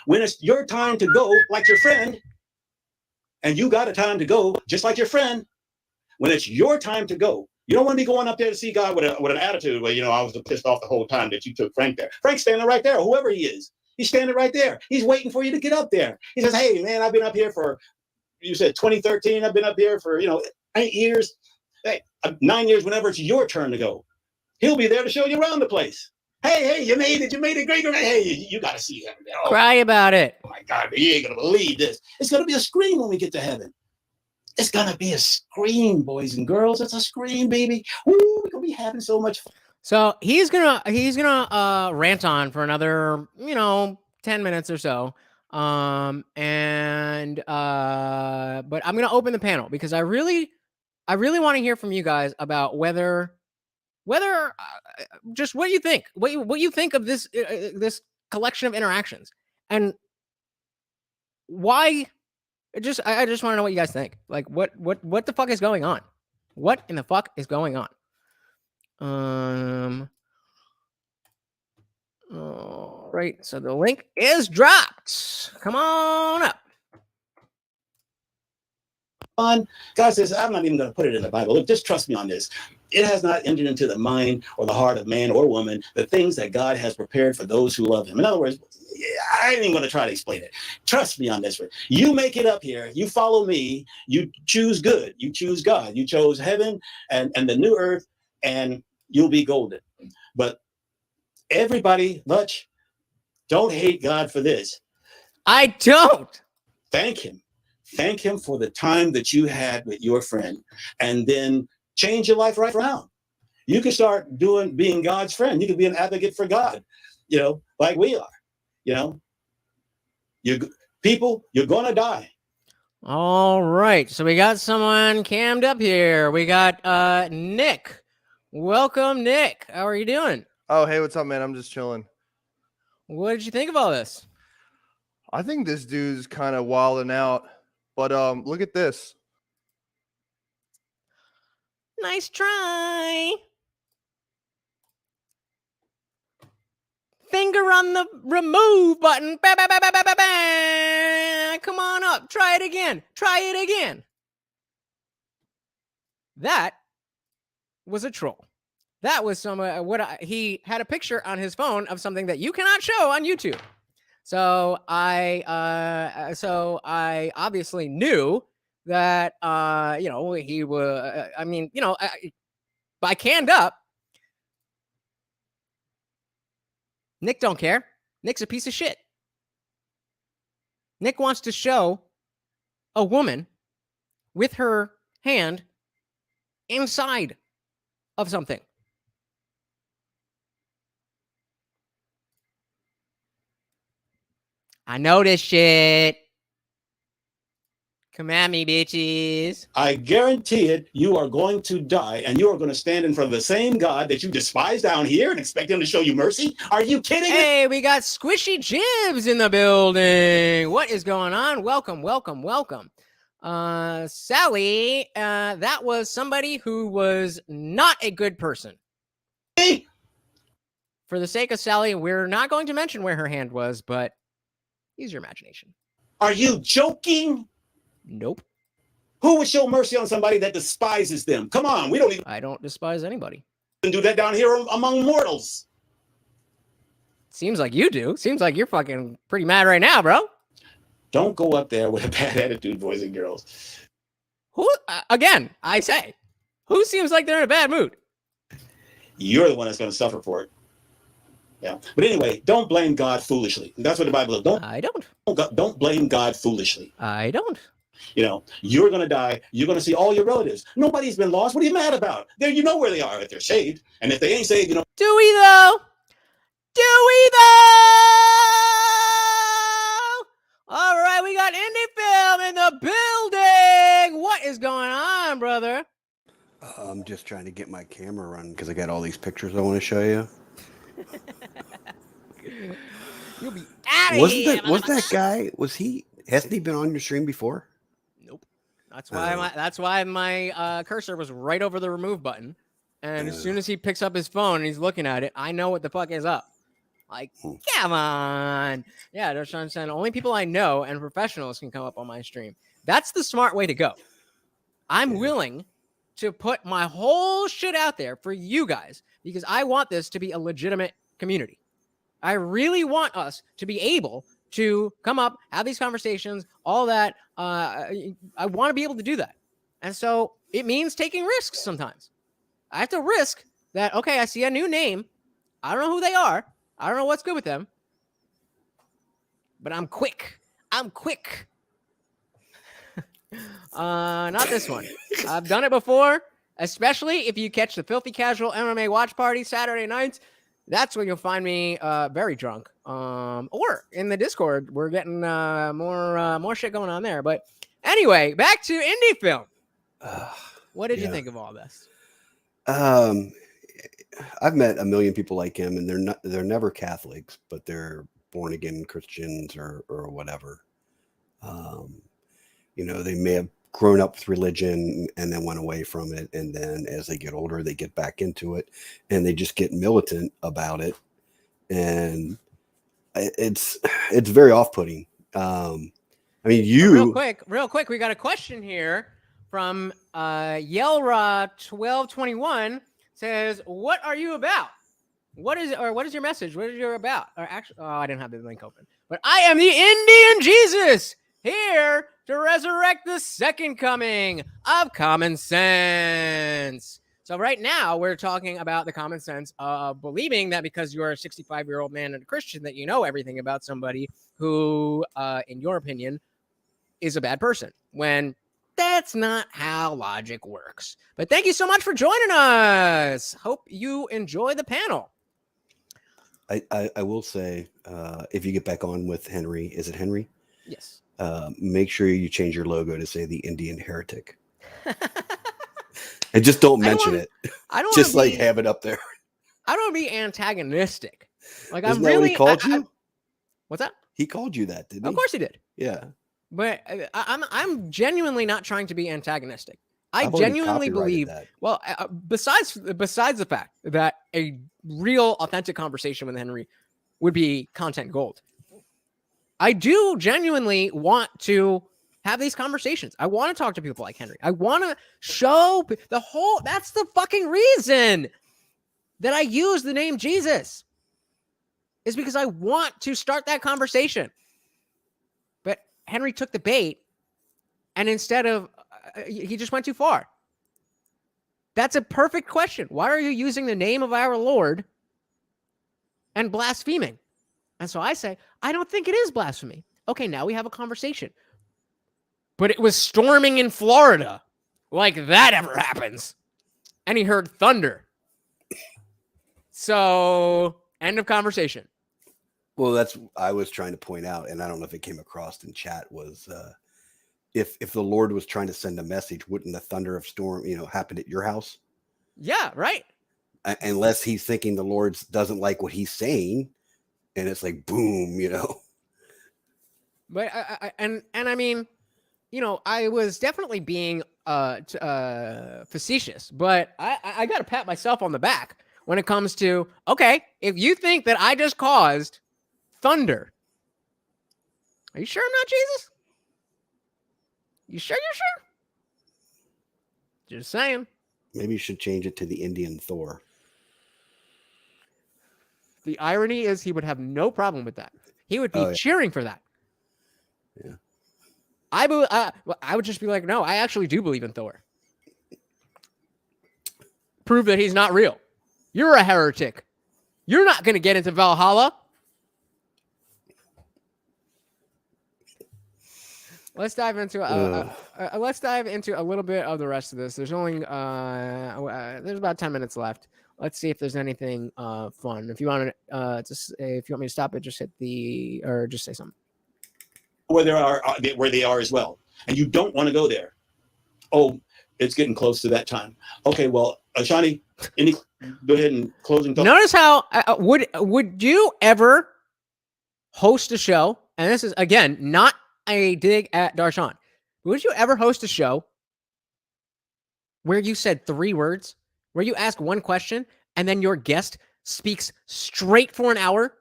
When it's your time to go, like your friend, and you got a time to go, just like your friend, when it's your time to go, you don't want to be going up there to see God with an attitude where, you know, I was pissed off the whole time that you took Frank there. Frank's standing right there, whoever he is. He's standing right there. He's waiting for you to get up there. He says, hey, man, I've been up here for, you said 2013. I've been up here for, 8 years, 9 years, whenever it's your turn to go. He'll be there to show you around the place. Hey, you made it. You made it great. Hey, you got to see heaven. Oh, cry about it. Oh, my God, you ain't going to believe this. It's going to be a scream when we get to heaven. It's going to be a scream, boys and girls. It's a scream, baby. Woo, we're going to be having so much fun. So he's gonna rant on for another 10 minutes or so. But I'm gonna open the panel because I really want to hear from you guys about whether just what you think, what you think of this this collection of interactions, and why. I just want to know what you guys think. Like, what the fuck is going on? What in the fuck is going on? All right. So the link is dropped. Come on up. God says, I'm not even going to put it in the Bible. Look, just trust me on this. It has not entered into the mind or the heart of man or woman the things that God has prepared for those who love him. In other words, I ain't even going to try to explain it. Trust me on this one. You make it up here. You follow me. You choose good. You choose God. You chose heaven and the new earth, and you'll be golden. But everybody, Lutch, don't hate God for this. I don't. Thank him. Thank him for the time that you had with your friend, and then change your life right around. You can start being God's friend. You can be an advocate for God, like we are. You're going to die. All right. So we got someone cammed up here. We got Nick. Welcome, Nick. How are you doing? Oh, hey, what's up, man? I'm just chilling. What did you think of all this? I think this dude's kind of wilding out, but look at this. Nice try. Finger on the remove button. Bah, bah, bah, bah, bah, bah, bah. Come on up. Try it again. Try it again. That was a troll. That was some he had a picture on his phone of something that you cannot show on YouTube. So I obviously knew that he was. By canned up, Nick don't care. Nick's a piece of shit. Nick wants to show a woman with her hand inside of something. I know this shit. Come at me, bitches. I guarantee it, you are going to die, and you are going to stand in front of the same God that you despise down here and expect him to show you mercy? Are you kidding me? Hey, we got Squishy Jibs in the building. What is going on? Welcome, welcome, welcome. Sally, that was somebody who was not a good person. Hey! For the sake of Sally, we're not going to mention where her hand was, but use your imagination. Are you joking? Nope. Who would show mercy on somebody that despises them? Come on, we don't even I don't despise anybody. do that down here among mortals. Seems like you do. Seems like you're fucking pretty mad right now, bro. Don't go up there with a bad attitude, boys and girls. Who, again, I say, who seems like they're in a bad mood? You're the one that's going to suffer for it. Yeah. But anyway, don't blame God foolishly. That's what the Bible says. I don't. Don't blame God foolishly. I don't. You're going to die. You're going to see all your relatives. Nobody's been lost. What are you mad about? You know where they are if they're saved. And if they ain't saved, Do we though? Do we though? All right, we got Indie Film in the building. What is going on, brother? I'm just trying to get my camera running because I got all these pictures I want to show you. You'll be out of here. Was that guy? Hasn't he been on your stream before? Nope. That's why my cursor was right over the remove button. And as soon as he picks up his phone and he's looking at it, I know what the fuck is up. Like, come on. Yeah, they're trying to send only people I know and professionals can come up on my stream. That's the smart way to go. I'm willing to put my whole shit out there for you guys because I want this to be a legitimate community. I really want us to be able to come up, have these conversations, all that. I want to be able to do that. And so it means taking risks sometimes. I have to risk that, okay, I see a new name. I don't know who they are. I don't know what's good with them. But I'm quick. Not this one. I've done it before, especially if you catch the Filthy Casual MMA watch party Saturday nights. That's when you'll find me very drunk. Or in the Discord, we're getting more shit going on there. But anyway, back to Indie Film. What did you think of all this? I've met a million people like him, and they're never Catholics, but they're born again Christians or whatever. They may have grown up with religion and then went away from it, and then as they get older, they get back into it, and they just get militant about it, and it's very off-putting. Real quick, we got a question here from Yelra1221. Says, what are you about? What is your message? What is your about? Or actually, I didn't have the link open. But I am the IndianJesus, here to resurrect the second coming of common sense. So right now, we're talking about the common sense of believing that because you're a 65-year-old man and a Christian, that you know everything about somebody who, in your opinion, is a bad person. When that's not how logic works. But thank you so much for joining us. Hope you enjoy the panel. I will say, if you get back on with Henry, is it Henry? Yes. Make sure you change your logo to say the Indian Heretic. And just don't mention it. I don't just have it up there. I don't want to be antagonistic. Like, Isn't that what he called you? What's that? He called you that, didn't he? Of course he did. Yeah. But I'm genuinely not trying to be antagonistic. I genuinely believe that. Well, besides the fact that a real authentic conversation with Henry would be content gold. I do genuinely want to have these conversations. I want to talk to people like Henry. I want to show that's the fucking reason that I use the name Jesus, is because I want to start that conversation. But Henry took the bait, and instead of, he just went too far. That's a perfect question. Why are you using the name of our Lord and blaspheming? And so I say, I don't think it is blasphemy. Okay, now we have a conversation. But it was storming in Florida. Like that ever happens. And he heard thunder. So, end of conversation. Well, that's I was trying to point out, and I don't know if it came across in chat, was if the Lord was trying to send a message, wouldn't the thunder of storm, happen at your house? Yeah, right. Unless he's thinking the Lord doesn't like what he's saying, and it's like boom, But I mean, I was definitely being facetious, but I got to pat myself on the back when it comes to, okay, if you think that I just caused thunder, are you sure I'm not Jesus? You sure you're sure? Just saying. Maybe you should change it to the Indian Thor. The irony is he would have no problem with that. He would be cheering for that. Yeah. I would just be like, no, I actually do believe in Thor. Prove that he's not real. You're a heretic. You're not going to get into Valhalla. Let's dive into a little bit of the rest of this. There's only there's about 10 minutes left. Let's see if there's anything fun. If you want to if you want me to stop it, just hit just say something. Where they are as well, and you don't want to go there. Oh, it's getting close to that time. Okay, well, Shani, go ahead and closing thoughts. Notice how would you ever host a show? And this is again not a dig at Darshan. Would you ever host a show where you said 3 words, where you ask one question, and then your guest speaks straight for an hour?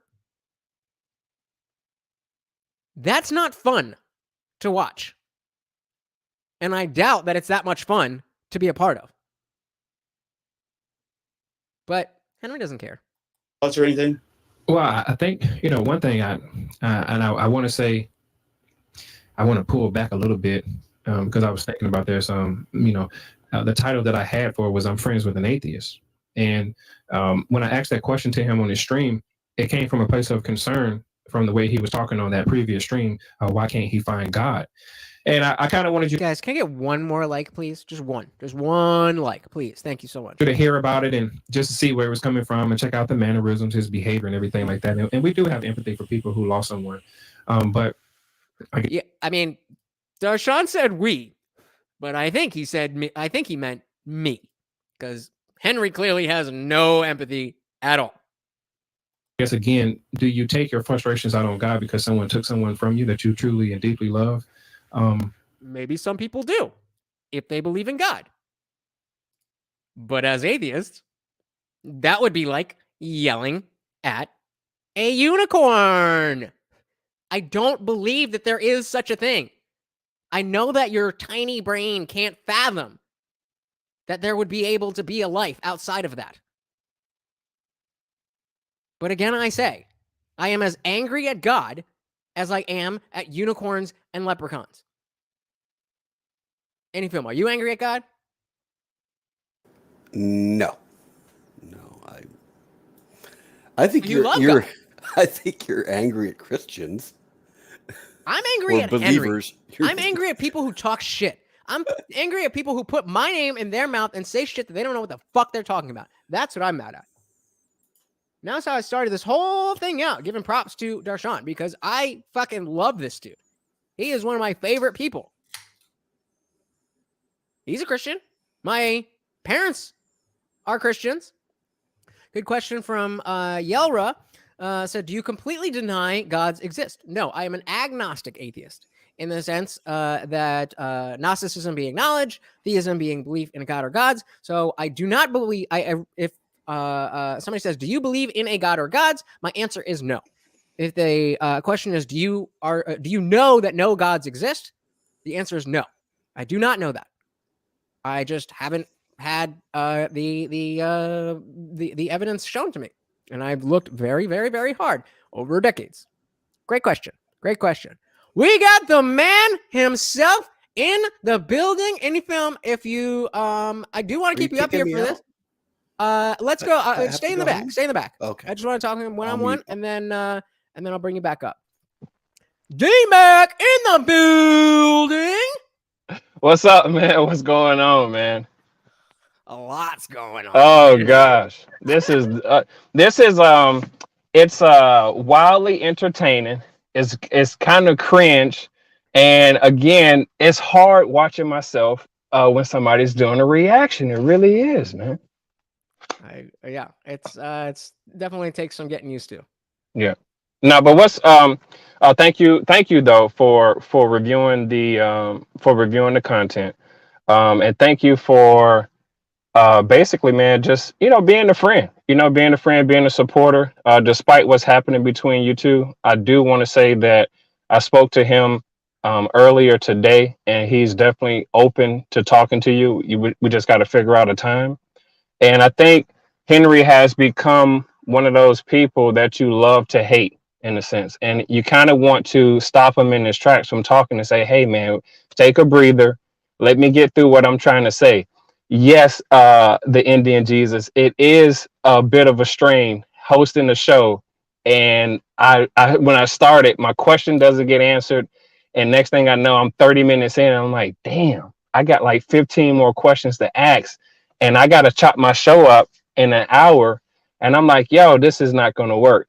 That's not fun to watch. And I doubt that it's that much fun to be a part of. But Henry doesn't care. Thoughts or anything? Well, I think, one thing I want to say, I want to pull back a little bit because I was thinking about this. The title that I had for it was I'm Friends with an Atheist. And when I asked that question to him on his stream, it came from a place of concern from the way he was talking on that previous stream. Why can't he find God? And I kind of wanted you guys, can I get one more like, please? Just one like, please. Thank you so much. To hear about it and just to see where it was coming from and check out the mannerisms, his behavior and everything like that. And we do have empathy for people who lost someone. But yeah, I mean, Darshan said we, but I think he said me. I think he meant me, because Henry clearly has no empathy at all. I guess, again, do you take your frustrations out on God because someone took someone from you that you truly and deeply love? Maybe some people do, if they believe in God. But as atheists, that would be like yelling at a unicorn. I don't believe that there is such a thing. I know that your tiny brain can't fathom that there would be able to be a life outside of that. But again, I say, I am as angry at God as I am at unicorns and leprechauns. Any film, are you angry at God? No, I think you're God. I think you're angry at Christians. I'm angry at believers. Henry. I'm angry at people who talk shit. I'm angry at people who put my name in their mouth and say shit that they don't know what the fuck they're talking about. That's what I'm mad at. Now that's how I started this whole thing out, giving props to Darshan, because I fucking love this dude. He is one of my favorite people. He's a Christian. My parents are Christians. Good question from Yelra. Said, do you completely deny God's exist? No, I am an agnostic atheist in the sense that Gnosticism being knowledge, theism being belief in a God or gods. So I do not believe, if somebody says, do you believe in a God or gods? My answer is no. if the question is, do you know that no gods exist? The answer is no. I do not know that. I just haven't had the evidence shown to me, and I've looked very, very, very hard over decades. Great question. Great question. We got the man himself in the building. Any film, if you I do want to keep you up here for this. Let's go. Stay in the back. Stay in the back. Okay. I just want to talk to him one-on-one, and then I'll bring you back up. D-Mac in the building. What's up, man? What's going on, man? A lot's going on. Oh gosh, this is it's wildly entertaining. It's kind of cringe, and again, it's hard watching myself when somebody's doing a reaction. It really is, man. Yeah, it's definitely takes some getting used to. Yeah. No, but what's thank you though for reviewing the content, and thank you for basically, man, just being a friend, being a supporter, despite what's happening between you two. I do want to say that I spoke to him earlier today, and he's definitely open to talking to you. We just got to figure out a time, and I think Henry has become one of those people that you love to hate, in a sense, and you kind of want to stop him in his tracks from talking and say, hey man, take a breather, let me get through what I'm trying to say. Yes, the Indian Jesus, it is a bit of a strain hosting the show, and I when I started, my question doesn't get answered, and next thing I know, I'm 30 minutes in and I'm like, damn, I got like 15 more questions to ask, and I got to chop my show up in an hour, and I'm like, yo, this is not going to work,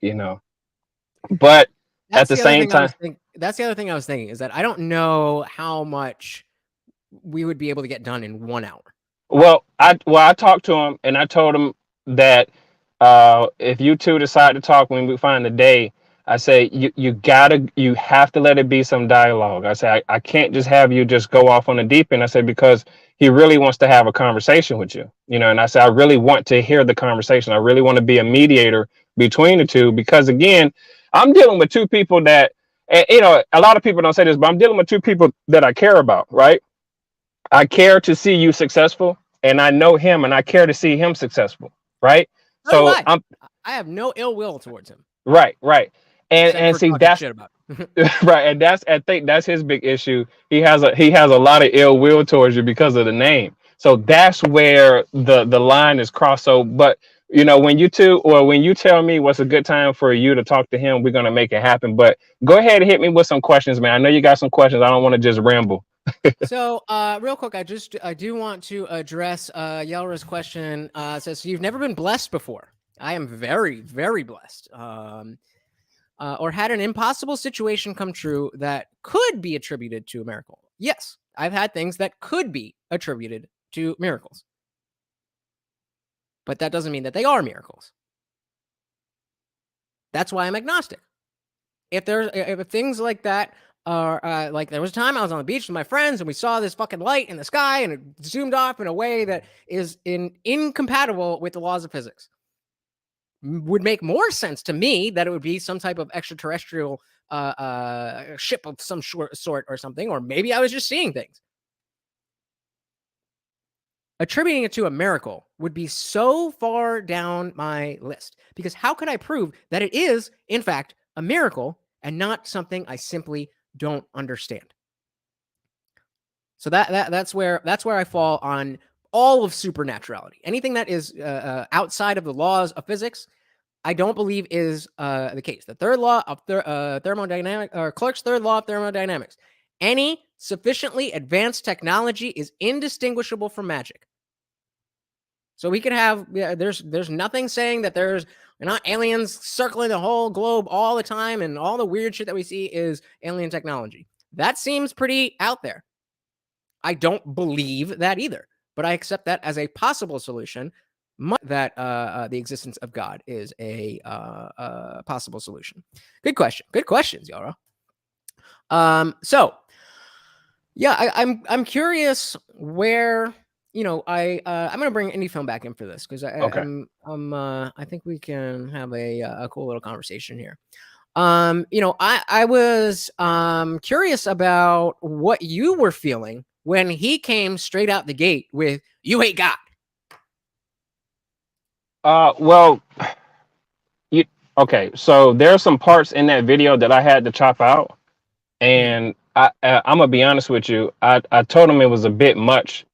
but at the same time, that's the other thing I was thinking, is that I don't know how much we would be able to get done in 1 hour. Well, I talked to him, and I told him that if you two decide to talk when we find the day, I say you have to let it be some dialogue. I say I can't just have you just go off on the deep end. I said, because he really wants to have a conversation with you, and I said I really want to hear the conversation. I really want to be a mediator between the two, because again, I'm dealing with two people that, a lot of people don't say this, but I'm dealing with two people that I care about, right? I care to see you successful, and I know him, and I care to see him successful, right? So I have no ill will towards him. Right. And see, that's shit about right, and I think that's his big issue. He has a lot of ill will towards you because of the name. So that's where the line is crossed. So, but when you tell me what's a good time for you to talk to him, we're gonna make it happen. But go ahead and hit me with some questions, man. I know you got some questions. I don't want to just ramble. So, real quick, I do want to address Yelra's question. Says, so you've never been blessed before. I am very, very blessed. Or had an impossible situation come true that could be attributed to a miracle. Yes, I've had things that could be attributed to miracles. But that doesn't mean that they are miracles. That's why I'm agnostic. If things like that are like, there was a time I was on the beach with my friends and we saw this fucking light in the sky and it zoomed off in a way that is incompatible with the laws of physics. Would make more sense to me that it would be some type of extraterrestrial ship of some sort or something, or maybe I was just seeing things. Attributing it to a miracle would be so far down my list, because how could I prove that it is, in fact, a miracle and not something I simply don't understand? So that's where I fall on all of supernaturality. Anything that is outside of the laws of physics, I don't believe is the case. The third law of thermodynamics, or Clarke's third law of thermodynamics. Any sufficiently advanced technology is indistinguishable from magic. So we could have, there's nothing saying that there's not aliens circling the whole globe all the time and all the weird shit that we see is alien technology. That seems pretty out there. I don't believe that either, but I accept that as a possible solution. That the existence of God is a possible solution. Good question. Good questions, Yara. So yeah, I'm curious where, I'm gonna bring Indie Film back in for this because I think we can have a cool little conversation here. I was curious about what you were feeling when he came straight out the gate with "You hate God." Well, okay. So there are some parts in that video that I had to chop out, and I'm gonna be honest with you. I told him it was a bit much.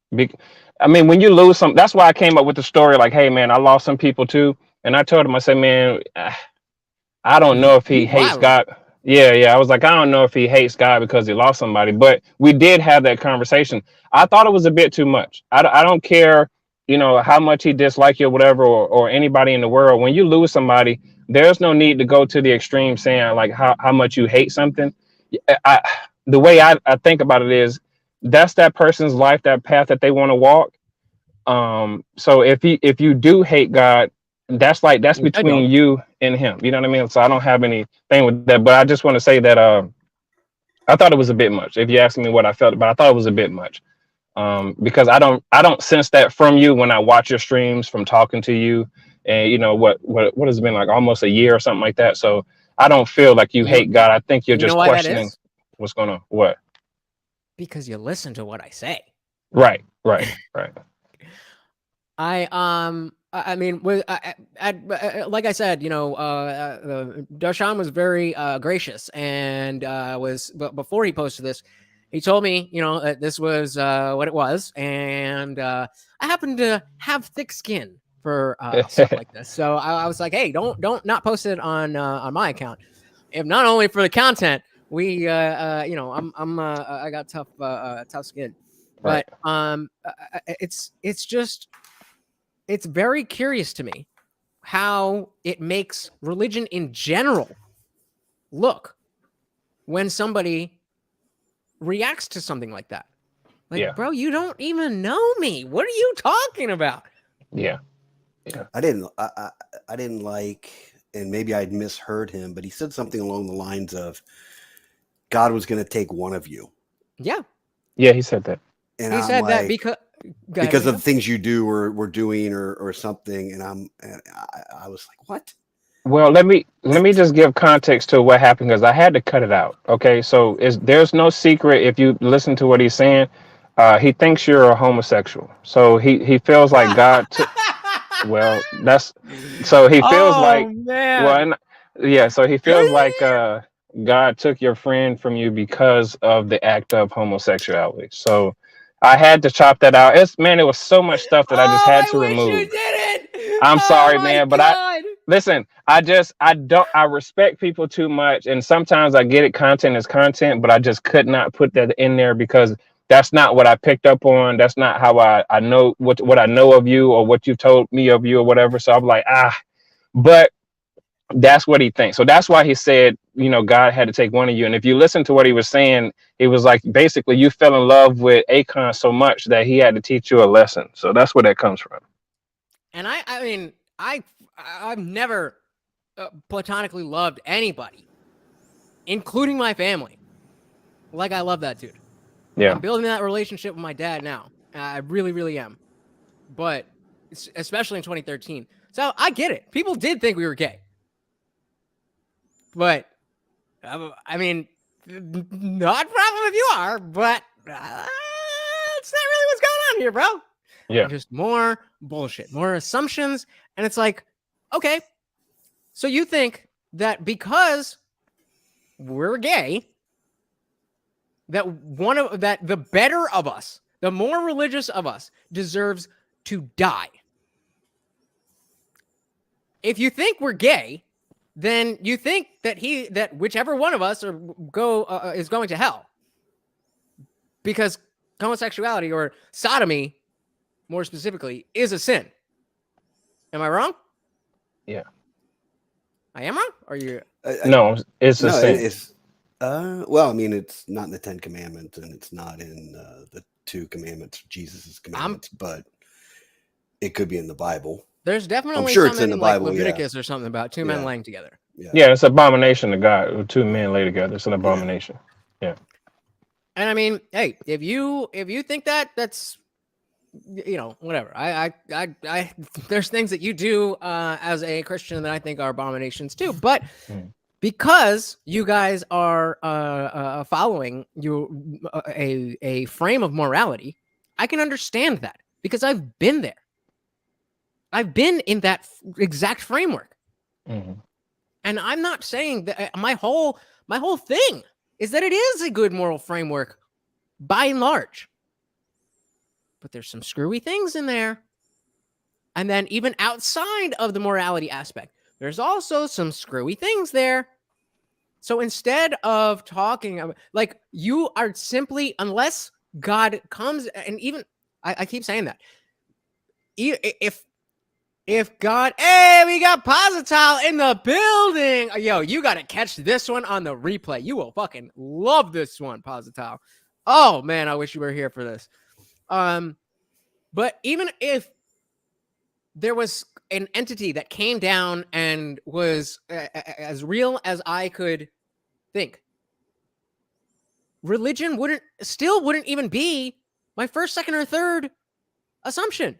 I mean, when you lose some, that's why I came up with the story. Like, hey, man, I lost some people too, and I told him, I said, man, I don't know if he hates God. Yeah. I was like, I don't know if he hates God because he lost somebody, but we did have that conversation. I thought it was a bit too much. I don't care, how much he dislikes you or whatever, or anybody in the world. When you lose somebody, there's no need to go to the extreme saying like how much you hate something. The way I think about it is that's that person's life, that path that they want to walk. So if you do hate God, that's between you and him. You know what I mean? So I don't have anything with that, but I just want to say that I thought it was a bit much. If you ask me what I felt about, I thought it was a bit much. Because I don't sense that from you when I watch your streams, from talking to you, and what has it been, like almost a year or something like that. So I don't feel like you hate God. I think you're just questioning what's going on. What? Because you listen to what I say. Right. I mean, like I said, Darshan was very gracious, and but before he posted this, he told me, that this was what it was, and I happen to have thick skin for stuff like this, so I was like, hey, don't not post it on my account, if not only for the content, I got tough skin, but it's very curious to me how it makes religion in general look when somebody reacts to something like that. Like, bro, you don't even know me. What are you talking about? Yeah. I didn't like, and maybe I'd misheard him, but he said something along the lines of God was going to take one of you. Yeah. Yeah, he said that. And he said that because of things you do or doing or something, and I was like, what? Well, let me just give context to what happened, because I had to cut it out. Okay, so there's no secret if you listen to what he's saying. He thinks you're a homosexual, so he feels like God took. Well, so he feels like. Man. Well, yeah, so he feels like God took your friend from you because of the act of homosexuality. So I had to chop that out. It was so much stuff that I just had to remove. You did it. I'm sorry, man, but listen, I respect people too much, and sometimes I get it, content is content, but I just could not put that in there because that's not what I picked up on. That's not how I know what I know of you or what you told me of you or whatever. So I'm like, but that's what he thinks. So that's why he said, God had to take one of you. And if you listen to what he was saying, it was like basically you fell in love with Akon so much that he had to teach you a lesson. So that's where that comes from. And I mean, I've never platonically loved anybody, including my family, like I love that dude. Yeah. I'm building that relationship with my dad now. I really, really am. But especially in 2013. So I get it. People did think we were gay. But, I mean, not a problem if you are, but that's not really what's going on here, bro. Yeah. Just more bullshit, more assumptions. And it's like, okay, so you think that because we're gay, that the better of us, the more religious of us, deserves to die. If you think we're gay, then you think that whichever one of us is going to hell, because homosexuality or sodomy, more specifically, is a sin. Am I wrong? Yeah. I am wrong? Or you? No, it's a sin. It's well, I mean, it's not in the 10 Commandments, and it's not in the 2 commandments, Jesus's commandments, but it could be in the Bible. There's definitely I'm sure something it's in the like Bible, Leviticus or something about two men laying together. Yeah, it's an abomination to God. 2 men lay together. It's an abomination. Yeah. And I mean, hey, if you think that's whatever. I there's things that you do as a Christian that I think are abominations too. But because you guys are following a frame of morality, I can understand that because I've been there. I've been in that exact framework. Mm-hmm. And I'm not saying that my whole thing is that it is a good moral framework by and large. But there's some screwy things in there. And then even outside of the morality aspect, there's also some screwy things there. So instead of talking about, like, you are simply, unless God comes, and even, I keep saying that, if God, hey, we got Positile in the building. Yo, you got to catch this one on the replay. You will fucking love this one, Positile. Oh, man, I wish you were here for this. But even if there was an entity that came down and was as real as I could think, religion wouldn't even be my first, second, or third assumption.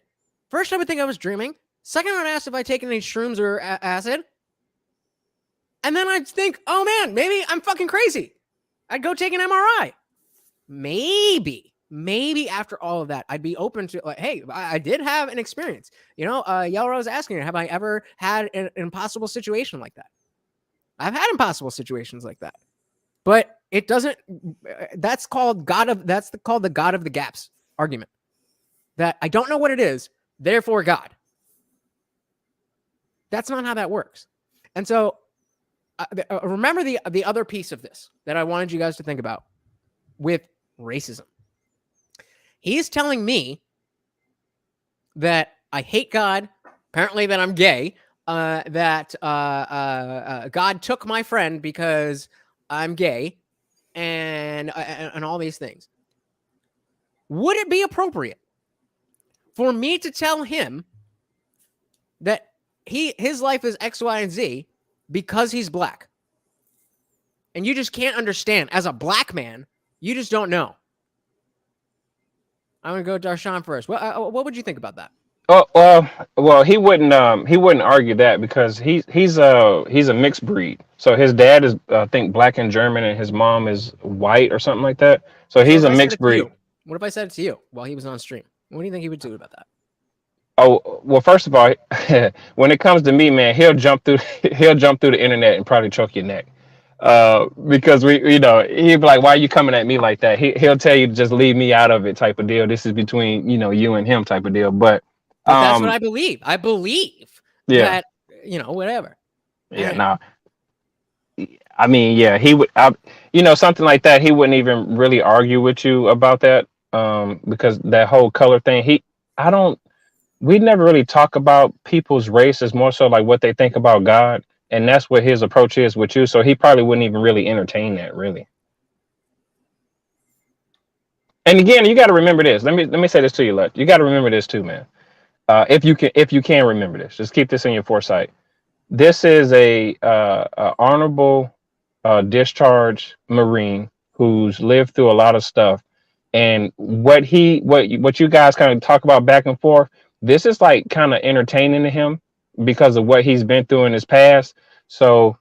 First, I would think I was dreaming. Second, I'd ask if I'd taken any shrooms or acid. And then I'd think, oh man, maybe I'm fucking crazy. I'd go take an MRI. Maybe after all of that, I'd be open to, like, hey, I did have an experience. You know, Yellow Rose asking, have I ever had an impossible situation like that? I've had impossible situations like that. But it doesn't, that's called called the God of the gaps argument. That I don't know what it is, therefore God. That's not how that works. And so remember the other piece of this that I wanted you guys to think about with racism. He's telling me that I hate God, apparently that I'm gay, that God took my friend because I'm gay, and all these things. Would it be appropriate for me to tell him that his life is X, Y, and Z because he's black? And you just can't understand. As a black man, you just don't know. I'm gonna go Darshan first. What would you think about that? Oh, well, he wouldn't argue that because he's a mixed breed. So his dad is, I think, black and German, and his mom is white or something like that. So he's a mixed breed. What if I said it to you while he was on stream? What do you think he would do about that? Oh, well, first of all, when it comes to me, man, he'll jump through the internet and probably choke your neck. Because he'd be like, why are you coming at me like that? He'll tell you to just leave me out of it type of deal. This is between, you and him type of deal. But that's what I believe. I believe that, whatever. Yeah, no. I mean, yeah, he would, something like that. He wouldn't even really argue with you about that. Because that whole color thing, we never really talk about people's race. It's more so like what they think about God. And that's what his approach is with you. So he probably wouldn't even really entertain that, really. And again, you got to remember this. Let me say this to you, Lut. You got to remember this too, man. If you can remember this, just keep this in your foresight. This is a honorable discharged Marine who's lived through a lot of stuff. And what you guys kind of talk about back and forth, this is like kind of entertaining to him because of what he's been through in his past. So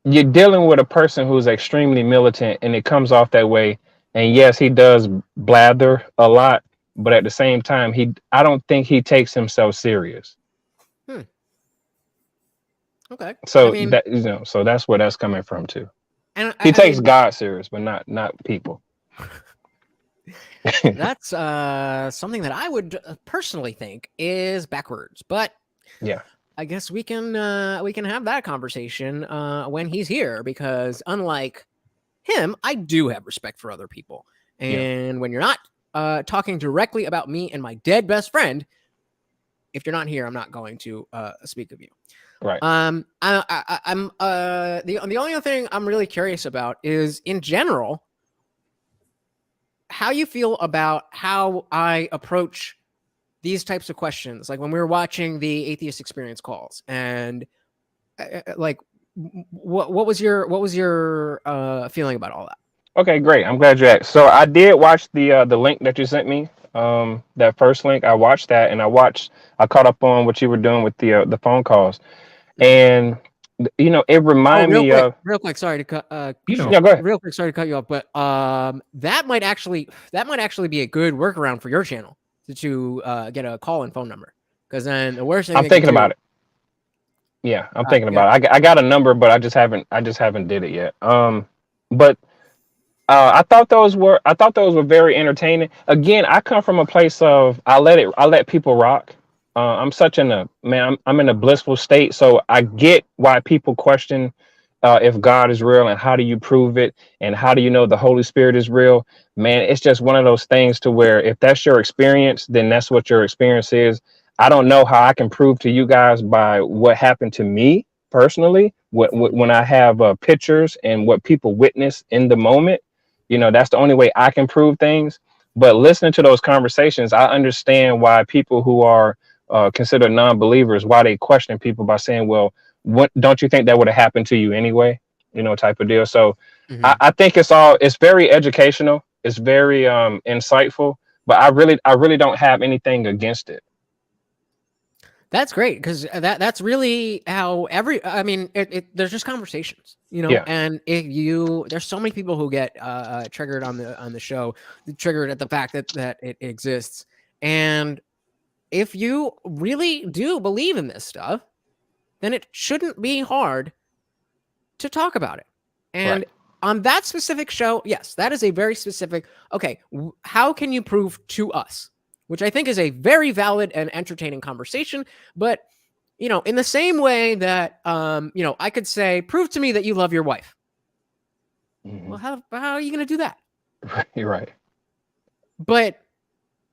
you're dealing with a person who's extremely militant, and it comes off that way. And yes, he does blather a lot, but at the same time, I don't think he takes himself serious. Okay. So so that's where that's coming from too. And he takes God serious, but not people. That's something that I would personally think is backwards, but yeah, I guess we can have that conversation when he's here, because unlike him, I do have respect for other people, and when you're not talking directly about me and my dead best friend, if you're not here, I'm not going to speak of you. Right. I'm the only other thing I'm really curious about is, in general, how you feel about how I approach these types of questions. Like when we were watching the Atheist Experience calls, and like, what was your feeling about all that? Okay, great. I'm glad you asked. So I did watch the link that you sent me. That first link, I watched that, and I caught up on what you were doing with the phone calls. And you know, it reminded me of. Real quick, sorry to cut. Yeah, go ahead. Real quick, sorry to cut you off, but that might actually be a good workaround for your channel to get a call-in phone number, because then the worst thing I'm thinking about it. Yeah, I'm thinking about it. I got a number, but I just haven't did it yet. But I thought those were very entertaining. Again, I come from a place of I let people rock. I'm I'm in a blissful state, so I get why people question if God is real and how do you prove it and how do you know the Holy Spirit is real. Man, it's just one of those things to where if that's your experience, then that's what your experience is. I don't know how I can prove to you guys by what happened to me personally, when I have pictures and what people witness in the moment. You know, that's the only way I can prove things. But listening to those conversations, I understand why people who are considered non-believers, why they question people by saying, well, what don't you think that would have happened to you anyway? You know, type of deal. So I think it's very educational. It's very insightful, but I really don't have anything against it. That's great, because that's really how there's just conversations, you know. Yeah. And there's so many people who get triggered on the show, triggered at the fact that it exists. And if you really do believe in this stuff, then it shouldn't be hard to talk about it. And on that specific show, yes, that is a very specific, okay, how can you prove to us? Which I think is a very valid and entertaining conversation. But, you know, in the same way that, you know, I could say, prove to me that you love your wife. Well, how are you going to do that? You're right. But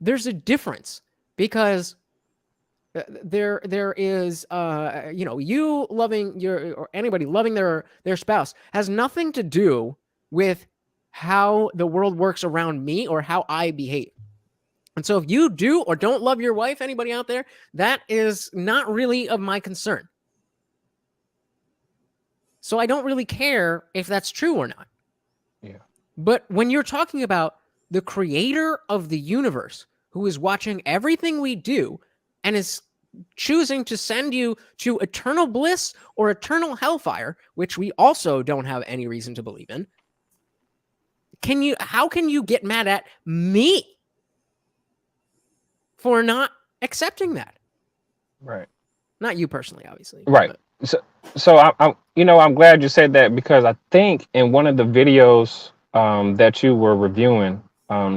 there's a difference, because there is, you know, you loving or anybody loving their spouse has nothing to do with how the world works around me or how I behave. And so if you do or don't love your wife, anybody out there, that is not really of my concern. So I don't really care if that's true or not. Yeah. But when you're talking about the creator of the universe, who is watching everything we do and is choosing to send you to eternal bliss or eternal hellfire, which we also don't have any reason to believe in, how can you get mad at me for not accepting that? Right. Not you personally, obviously. Right. But. So I'm glad you said that, because I think in one of the videos that you were reviewing,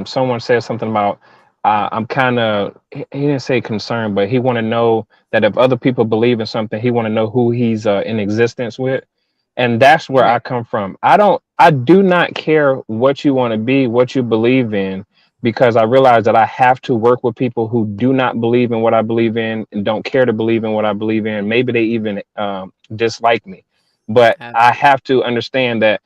someone said something about I'm kind of, he didn't say concerned, but he want to know that if other people believe in something, he want to know who he's in existence with. And that's where I come from. I do not care what you want to be, what you believe in, because I realize that I have to work with people who do not believe in what I believe in and don't care to believe in what I believe in. Maybe they even dislike me, but I have to understand that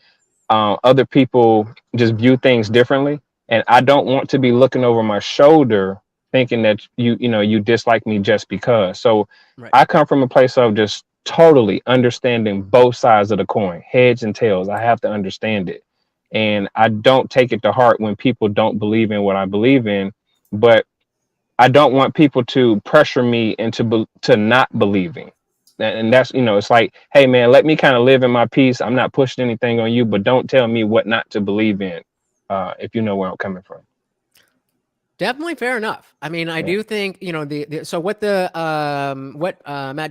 other people just view things differently. And I don't want to be looking over my shoulder thinking that you dislike me just because. So I come from a place of just totally understanding both sides of the coin, heads and tails. I have to understand it. And I don't take it to heart when people don't believe in what I believe in, but I don't want people to pressure me into not believing. And that's, it's like, hey man, let me kind of live in my peace. I'm not pushing anything on you, but don't tell me what not to believe in, if you know where I'm coming from. Definitely fair enough. I mean, I do think, so what Matt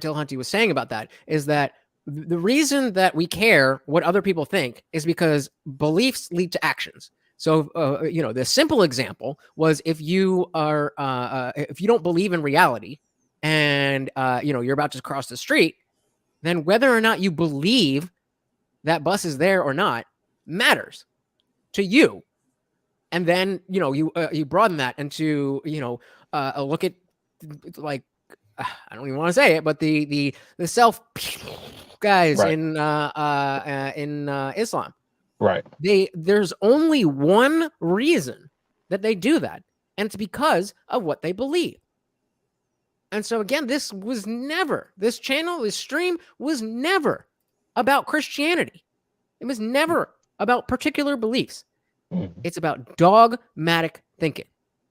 Dillahunty was saying about that is that the reason that we care what other people think is because beliefs lead to actions. So, the simple example was if you are, if you don't believe in reality and, you're about to cross the street, then whether or not you believe that bus is there or not matters to you. And then, you broaden that into, a look at, like, I don't even want to say it, but the self guys in Islam. Right. There's only one reason that they do that, and it's because of what they believe. And so again, this channel, this stream was never about Christianity. It was never about particular beliefs. It's about dogmatic thinking.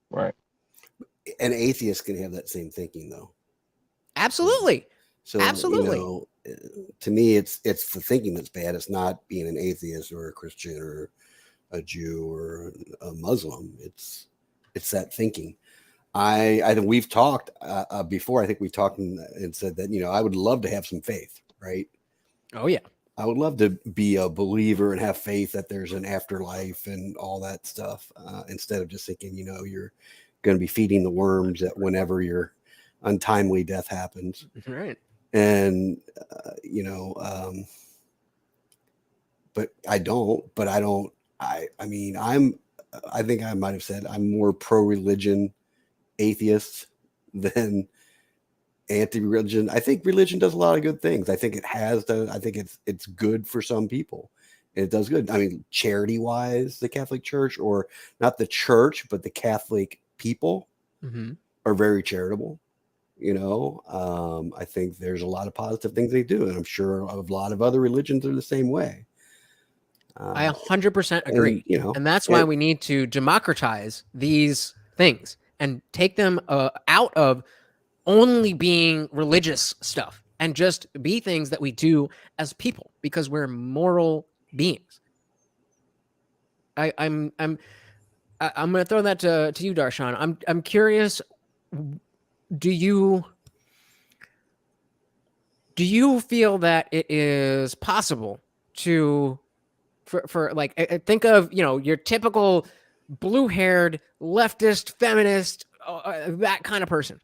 Right. An atheist can have that same thinking, though. Absolutely. So, absolutely. to me, it's the thinking that's bad. It's not being an atheist or a Christian or a Jew or a Muslim. It's that thinking. I think we've talked before. I think we've talked and said that, I would love to have some faith, right? Oh yeah. I would love to be a believer and have faith that there's an afterlife and all that stuff, instead of just thinking, you're going to be feeding the worms at whenever your untimely death happens. Right. And, but I think I might have said I'm more pro-religion atheist than anti-religion. I think religion does a lot of good things. I think it's good for some people. It does good. I mean, charity-wise, the Catholic Church, or not the church, but the Catholic people are very charitable. I think there's a lot of positive things they do, and I'm sure a lot of other religions are the same way. I 100% agree. And that's why we need to democratize these things and take them out of only being religious stuff and just be things that we do as people, because we're moral beings. I'm going to throw that to you, Darshan. I'm curious. Do you feel that it is possible to, for like, think of, your typical blue-haired leftist feminist, that kind of person.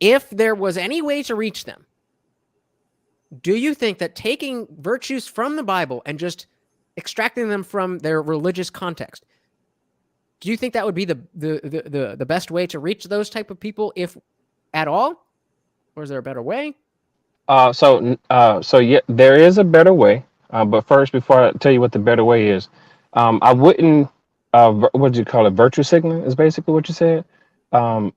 If there was any way to reach them, do you think that taking virtues from the Bible and just extracting them from their religious context, do you think that would be the best way to reach those type of people, if at all? Or is there a better way? So yeah, there is a better way. But first, before I tell you what the better way is, I wouldn't. What do you call it? Virtue signaling is basically what you said. Okay.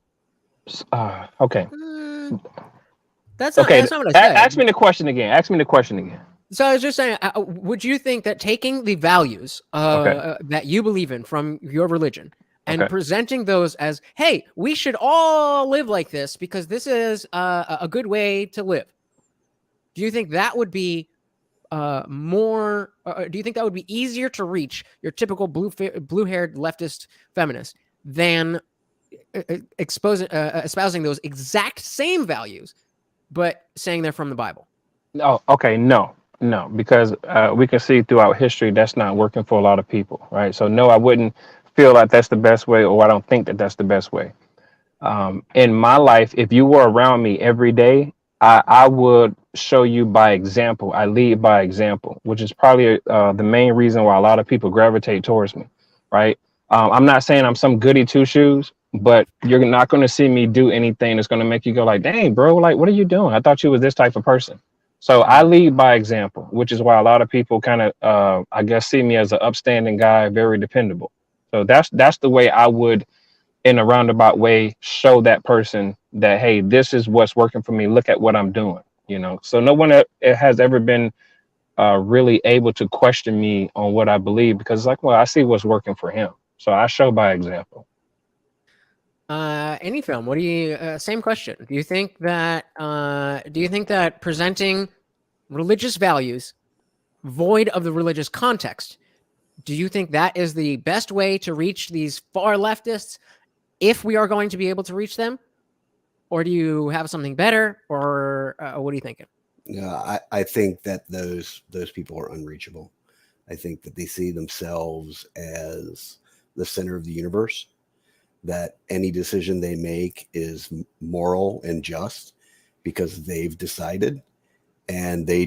That's not what I said. Ask me the question again. So I was just saying, would you think that taking the values that you believe in from your religion and presenting those as, hey, we should all live like this because this is a good way to live, do you think that would be do you think that would be easier to reach your typical blue-haired leftist feminist than espousing those exact same values, but saying they're from the Bible? Oh, okay. No, because we can see throughout history that's not working for a lot of people, right? So no, I wouldn't feel like that's the best way, or I don't think that that's the best way. In my life, if you were around me every day, I would show you by example. I lead by example, which is probably the main reason why a lot of people gravitate towards me, right? I'm not saying I'm some goody two shoes, but you're not going to see me do anything that's going to make you go like, dang, bro, like, what are you doing? I thought you was this type of person. So I lead by example, which is why a lot of people kind of, I guess, see me as an upstanding guy, very dependable. So that's the way I would, in a roundabout way, show that person that, hey, this is what's working for me. Look at what I'm doing, So no one has ever been really able to question me on what I believe, because it's like, well, I see what's working for him. So I show by example. Any film, what do you, same question. Do you think that presenting religious values void of the religious context, do you think that is the best way to reach these far leftists, if we are going to be able to reach them? Or do you have something better, or what are you thinking? Yeah, I think that those people are unreachable. I think that they see themselves as the center of the universe, that any decision they make is moral and just because they've decided, and they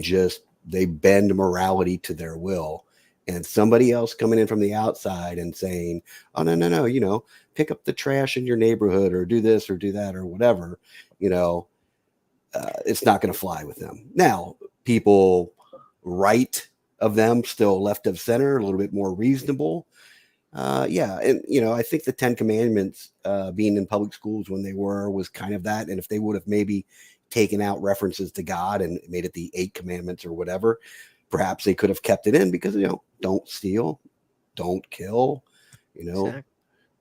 bend morality to their will. And somebody else coming in from the outside and saying, oh, no, pick up the trash in your neighborhood, or do this or do that or whatever, it's not going to fly with them. Now, people right of them, still left of center, a little bit more reasonable. Yeah. And, I think the 10 Commandments being in public schools when they was kind of that. And if they would have maybe taken out references to God and made it the 8 Commandments or whatever, perhaps they could have kept it in, because, don't steal, don't kill, exactly.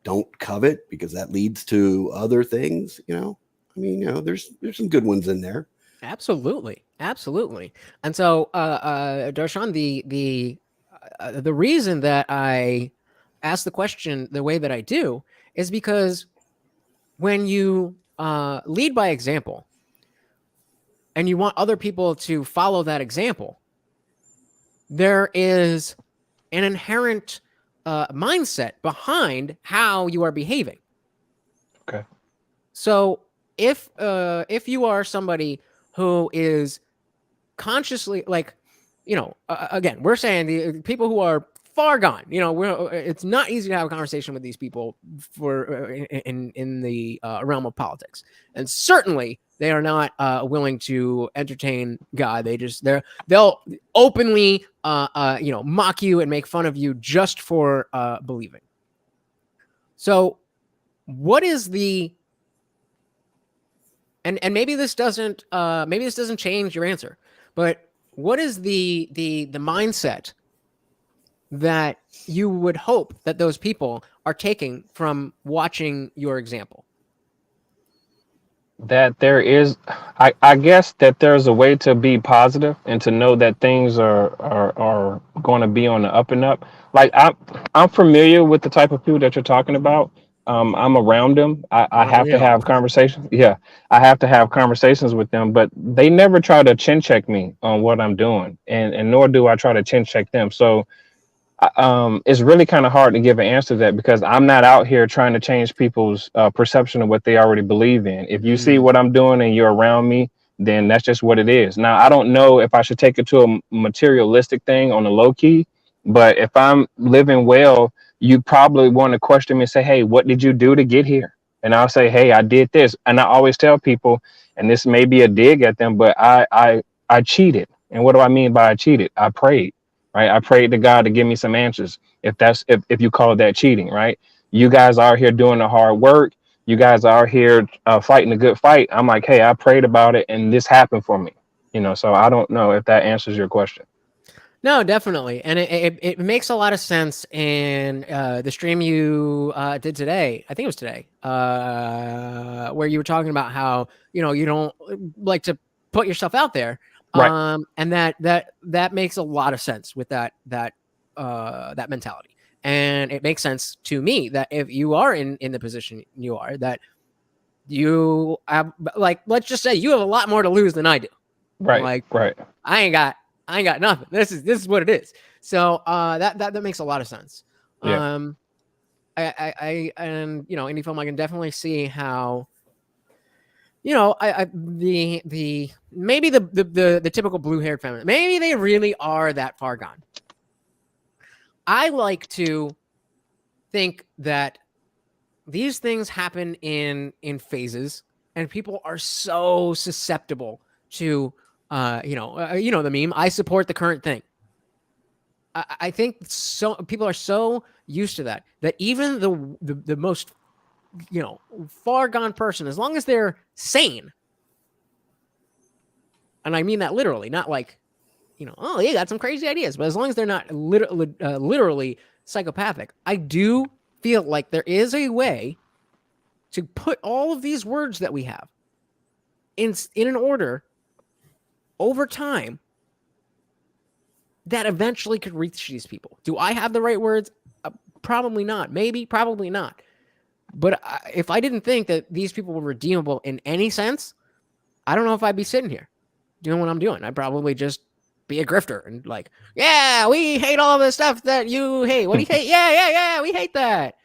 Don't covet, because that leads to other things, there's some good ones in there. Absolutely. Absolutely. And so, Darshan, the reason that I ask the question the way that I do is because when you lead by example and you want other people to follow that example, there is an inherent mindset behind how you are behaving. Okay. So if you are somebody who is consciously like, again, we're saying the people who are far gone, it's not easy to have a conversation with these people for in the realm of politics, and certainly they are not willing to entertain God. They'll openly mock you and make fun of you just for believing. So what is the and maybe this doesn't change your answer, but what is the mindset that you would hope that those people are taking from watching your example? That there is, I guess that there's a way to be positive and to know that things are going to be on the up and up. Like I'm familiar with the type of people that you're talking about. I'm around them. I have to have conversations. Yeah, I have to have conversations with them, but they never try to chin check me on what I'm doing, and nor do I try to chin check them. So it's really kind of hard to give an answer to that because I'm not out here trying to change people's perception of what they already believe in. If you see what I'm doing and you're around me, then that's just what it is. Now, I don't know if I should take it to a materialistic thing on the low key, but if I'm living well, you probably want to question me and say, hey, what did you do to get here? And I'll say, hey, I did this. And I always tell people, and this may be a dig at them, but I cheated. And what do I mean by I cheated? I prayed. Right. I prayed to God to give me some answers. If you call that cheating, right? You guys are here doing the hard work. You guys are here fighting a good fight. I'm like, hey, I prayed about it and this happened for me. So I don't know if that answers your question. No, definitely. And it makes a lot of sense in the stream you did today. I think it was today, where you were talking about how, you don't like to put yourself out there. Right. And that makes a lot of sense with that mentality. And it makes sense to me that if you are in the position you are, that you have, like, let's just say you have a lot more to lose than I do. Right. Like, right. I ain't got nothing. This is what it is. So that makes a lot of sense. Yeah. I and indie film, I can definitely see how the maybe the typical blue-haired feminist, maybe they really are that far gone. I like to think that these things happen in phases, and people are so susceptible to the meme, I support the current thing. I think so people are so used to that even the most far gone person, as long as they're sane, and I mean that literally, not like oh, you got some crazy ideas, but as long as they're not literally psychopathic, I do feel like there is a way to put all of these words that we have in an order over time that eventually could reach these people. Do I have the right words? Probably not. Maybe, probably not. But if I didn't think that these people were redeemable in any sense, I don't know if I'd be sitting here doing what I'm doing. I'd probably just be a grifter and like, yeah, we hate all the stuff that you hate. What do you hate? Yeah, we hate that.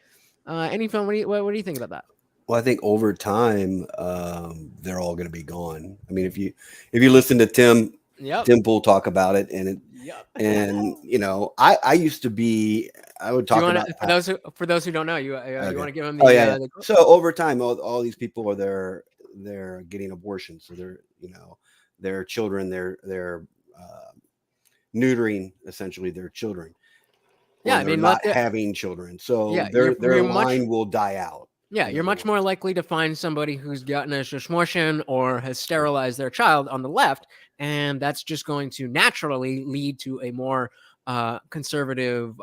Any film, what do you think about that? Well, I think over time, they're all going to be gone. I mean, if you listen to Tim Pool talk about it, and I used to be, I would talk about for those who don't know, you want to give them the so over time, all these people are they're getting abortions, so they're their children, they're neutering essentially their children. Yeah, I mean, not having children, so their line will die out. Yeah, you're much more likely to find somebody who's gotten a shmortion or has sterilized their child on the left, and that's just going to naturally lead to a more conservative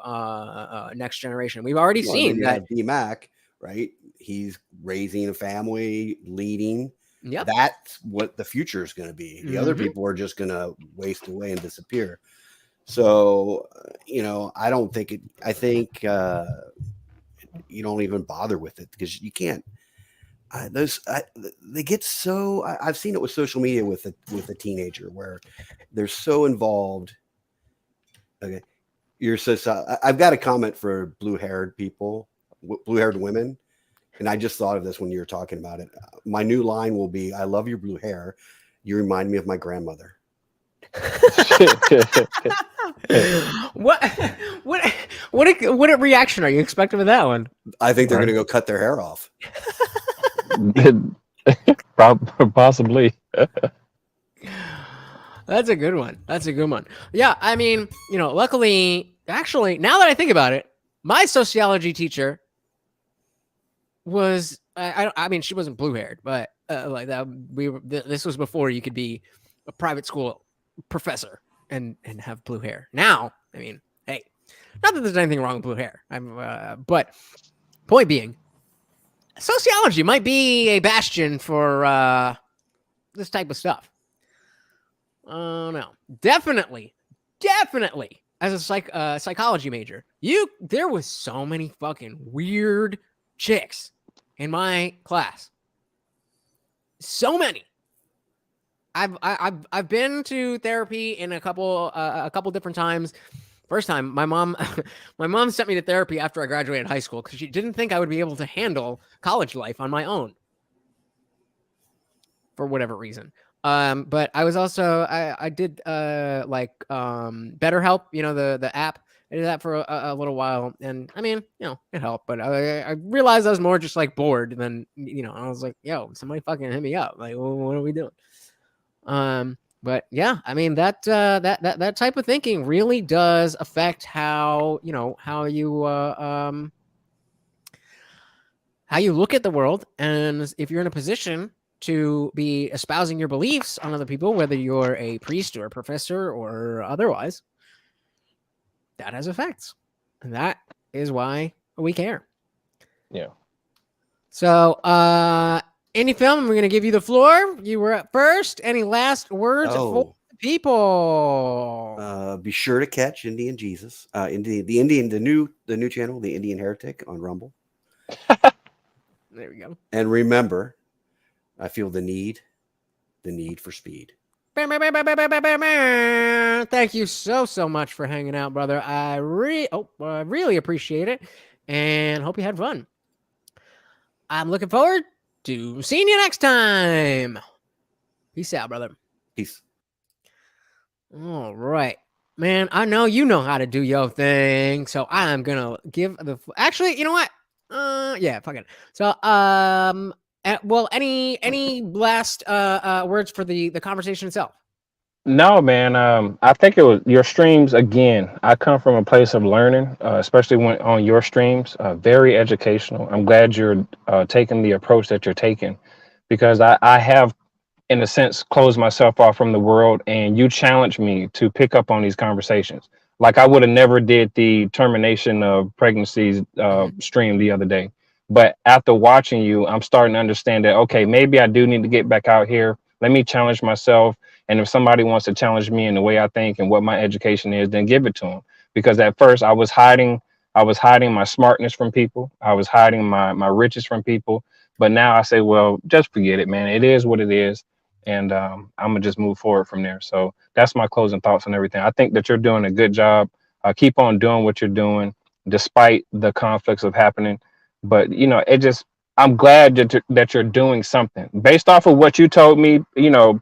next generation. We've already seen that. B-Mac, right? He's raising a family, leading, Yep. That's what the future is going to be. The other people are just going to waste away and disappear. So, I don't think it. I think you don't even bother with it because you can't. They get so. I've seen it with social media with a teenager where they're so involved. Okay, I've got a comment for blue-haired people, blue-haired women, and I just thought of this when you were talking about it. My new line will be, "I love your blue hair. You remind me of my grandmother." What reaction are you expecting with that one? I think they're going to go cut their hair off. Possibly. That's a good one. Yeah, I mean, luckily, actually, now that I think about it, my sociology teacher was, I mean, she wasn't blue-haired, but like that, this was before you could be a private school professor and have blue hair. Now, I mean, hey, not that there's anything wrong with blue hair. But point being, sociology might be a bastion for this type of stuff. No, definitely, as a psychology major, there was so many fucking weird chicks in my class. So many. I've been to therapy in a couple different times. First time, my mom sent me to therapy after I graduated high school because she didn't think I would be able to handle college life on my own for whatever reason. But I was also I did BetterHelp, the app. I did that for a little while, and I mean, it helped. But I realized I was more just like bored than I was like, yo, somebody fucking hit me up. Like, well, what are we doing? But yeah, I mean that type of thinking really does affect how you look at the world, and if you're in a position to be espousing your beliefs on other people, whether you're a priest or a professor or otherwise, that has effects, and that is why we care. Yeah. So, any film, we're going to give you the floor. You were up first. Any last words for the people? Be sure to catch IndianJesus, the new channel, The Indian Heretic on Rumble. There we go. And remember, I feel the need for speed. Thank you so much for hanging out, brother. I really appreciate it, and hope you had fun. I'm looking forward to seeing you next time. Peace out, brother. Peace. All right, man. I know you know how to do your thing, so I'm gonna give the. Actually, you know what? Yeah, fuck it. So, well, any last words for the conversation itself? No, man. I think it was your streams again. I come from a place of learning, especially when on your streams. Very educational. I'm glad you're taking the approach that you're taking, because I have, in a sense, closed myself off from the world, and you challenged me to pick up on these conversations. Like I would have never did the termination of pregnancies stream the other day. But after watching you, I'm starting to understand that, okay, maybe I do need to get back out here. Let me challenge myself. And if somebody wants to challenge me in the way I think and what my education is, then give it to them. Because at first I was hiding my smartness from people. I was hiding my riches from people. But now I say, well, just forget it, man. It is what it is. And I'm gonna just move forward from there. So that's my closing thoughts on everything. I think that you're doing a good job. Keep on doing what you're doing, despite the conflicts of happening. But I'm glad that you're doing something based off of what you told me,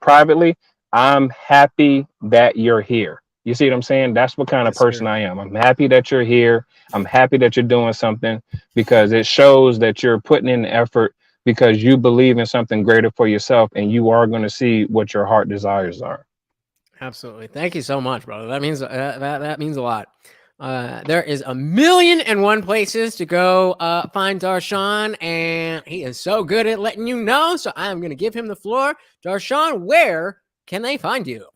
privately. I'm happy that you're here. You see what I'm saying? That's what kind of person I am. I'm happy that you're here. I'm happy that you're doing something, because it shows that you're putting in the effort, because you believe in something greater for yourself, and you are going to see what your heart desires are. Absolutely. Thank you so much, brother. That means that means a lot. There is 1,000,001 places to go find Darshan, and he is so good at letting you know. So I'm going to give him the floor. Darshan, where can they find you?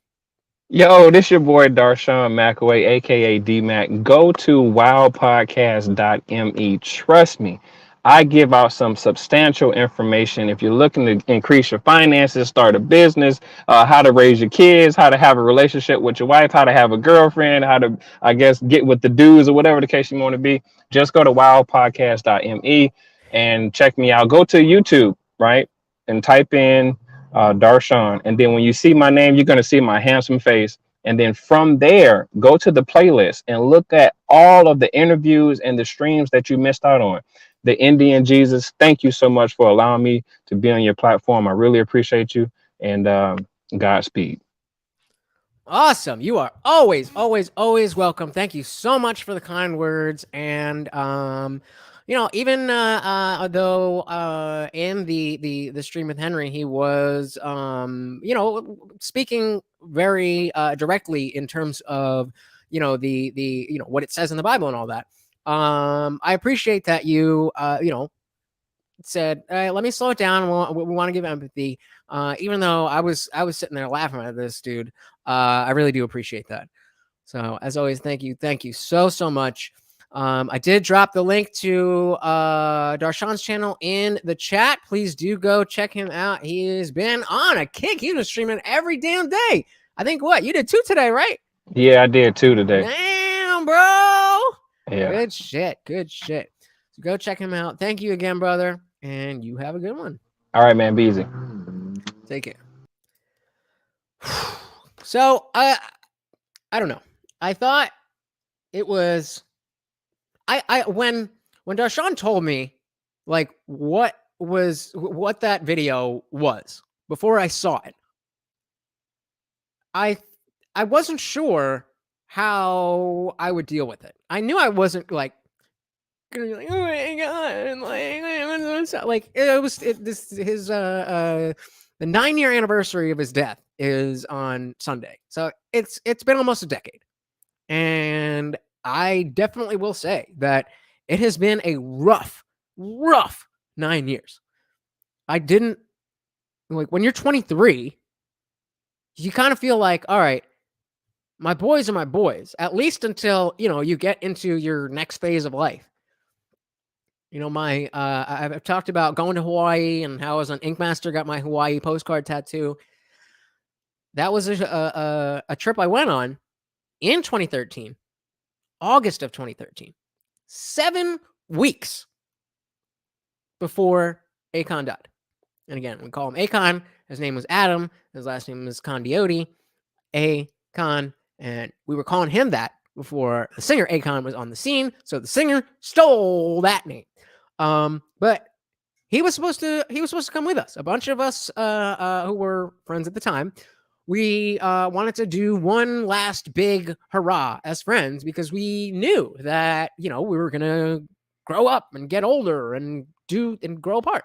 Yo, this your boy Darshan McAway, aka D-Mac. Go to wildpodcast.me. Trust me, I give out some substantial information. If you're looking to increase your finances, start a business, how to raise your kids, how to have a relationship with your wife, how to have a girlfriend, how to, I guess, get with the dudes or whatever the case you want to be, just go to wildpodcast.me and check me out. Go to YouTube, right? And type in Darshan. And then when you see my name, you're going to see my handsome face. And then from there, go to the playlist and look at all of the interviews and the streams that you missed out on. The Indian Jesus, thank you so much for allowing me to be on your platform. I really appreciate you. And Godspeed. Awesome. You are always, always, always welcome. Thank you so much for the kind words. And even though in the stream with Henry, he was speaking very directly in terms of the what it says in the Bible and all that. I appreciate that you said, let me slow it down. We want to give empathy. Even though I was sitting there laughing at this dude, I really do appreciate that. So as always, thank you so much. I did drop the link to Darshan's channel in the chat. Please do go check him out. He has been on a kick. He was streaming every damn day. I think you did 2 today, right? Yeah, I did 2 today. Damn, bro. Yeah. Good shit. So go check him out. Thank you again, brother. And you have a good one. All right, man. Be easy. Take care. So, I don't know. I thought it was... when Darshan told me like what that video was before I saw it, I wasn't sure how I would deal with it. I knew I wasn't like gonna be like, oh my god, like the 9-year anniversary of his death is on Sunday, so it's been almost a decade, and I definitely will say that it has been a rough 9 years. I didn't like when you're 23, you kind of feel like, all right, my boys are my boys, at least until, you get into your next phase of life. I've talked about going to Hawaii and how I was on Inkmaster, got my Hawaii postcard tattoo. That was a trip I went on in 2013. August of 2013, 7 weeks before Akon died. And again, we call him Akon. His name was Adam. His last name was Condiotti. Akon. And we were calling him that before the singer Akon was on the scene. So the singer stole that name. But he was supposed to come with us. A bunch of us who were friends at the time, we wanted to do one last big hurrah as friends because we knew that, we were going to grow up and get older and grow apart.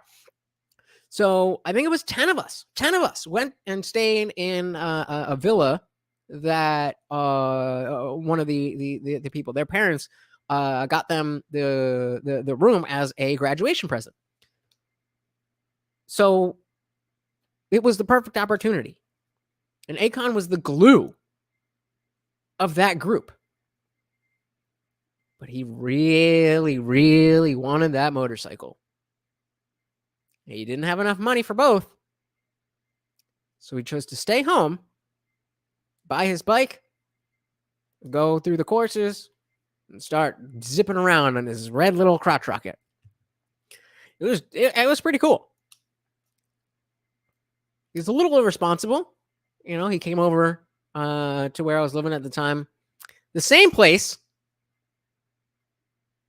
So I think it was 10 of us. 10 of us went and stayed in a villa that one of the people, their parents, got them the room as a graduation present. So it was the perfect opportunity. And Akon was the glue of that group. But he really, really wanted that motorcycle. He didn't have enough money for both. So he chose to stay home, buy his bike, go through the courses, and start zipping around on his red little crotch rocket. It was pretty cool. He was a little irresponsible. He came over to where I was living at the time. The same place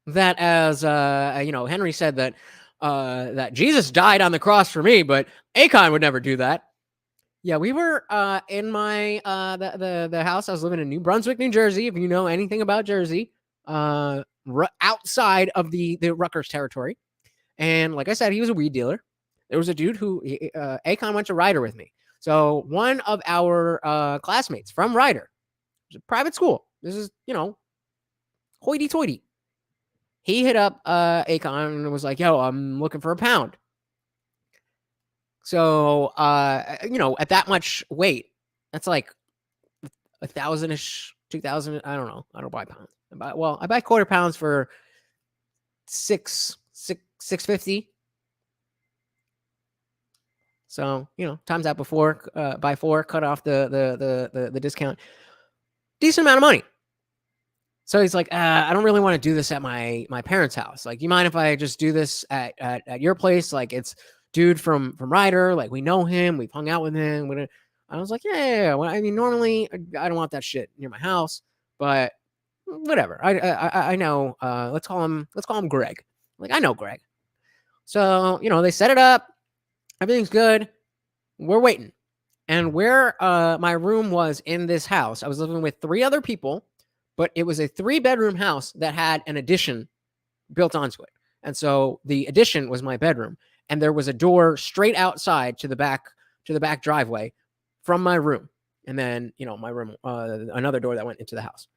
that, as Henry said, that Jesus died on the cross for me, but Akon would never do that. Yeah, we were in my the house I was living in New Brunswick, New Jersey. If you know anything about Jersey, outside of the Rutgers territory. And like I said, he was a weed dealer. There was a dude who Akon went to Rider with me. So one of our classmates from Rider, it was a private school. This is, hoity-toity. He hit up Akon and was like, yo, I'm looking for a pound. So, at that much weight, that's like 1,000-ish, 2,000. I don't know. I don't buy pounds. I buy quarter pounds for $650. So, times that by 4, cut off the discount. Decent amount of money. So he's like, I don't really want to do this at my parents' house. Like, you mind if I just do this at your place? Like, it's dude from Ryder. Like, we know him. We've hung out with him. I was like, yeah. Well, I mean, normally I don't want that shit near my house, but whatever. I know. Let's call him Greg. Like, I know Greg. So, they set it up. Everything's good. We're waiting. And where my room was in this house, I was living with 3 other people, but it was a 3-bedroom house that had an addition built onto it. And so the addition was my bedroom. And there was a door straight outside to the back driveway from my room. And then, my room, another door that went into the house.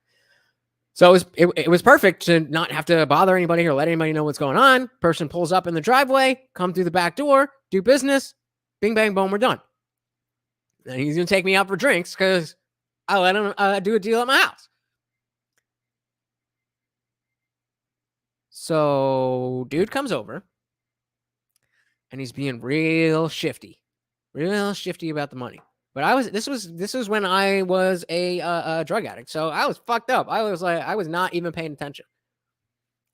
So it was perfect to not have to bother anybody or let anybody know what's going on. Person pulls up in the driveway, come through the back door, do business, bing, bang, boom, we're done. And he's going to take me out for drinks because I let him do a deal at my house. So dude comes over and he's being real shifty about the money. But this was when I was a drug addict. So I was fucked up. I was not even paying attention.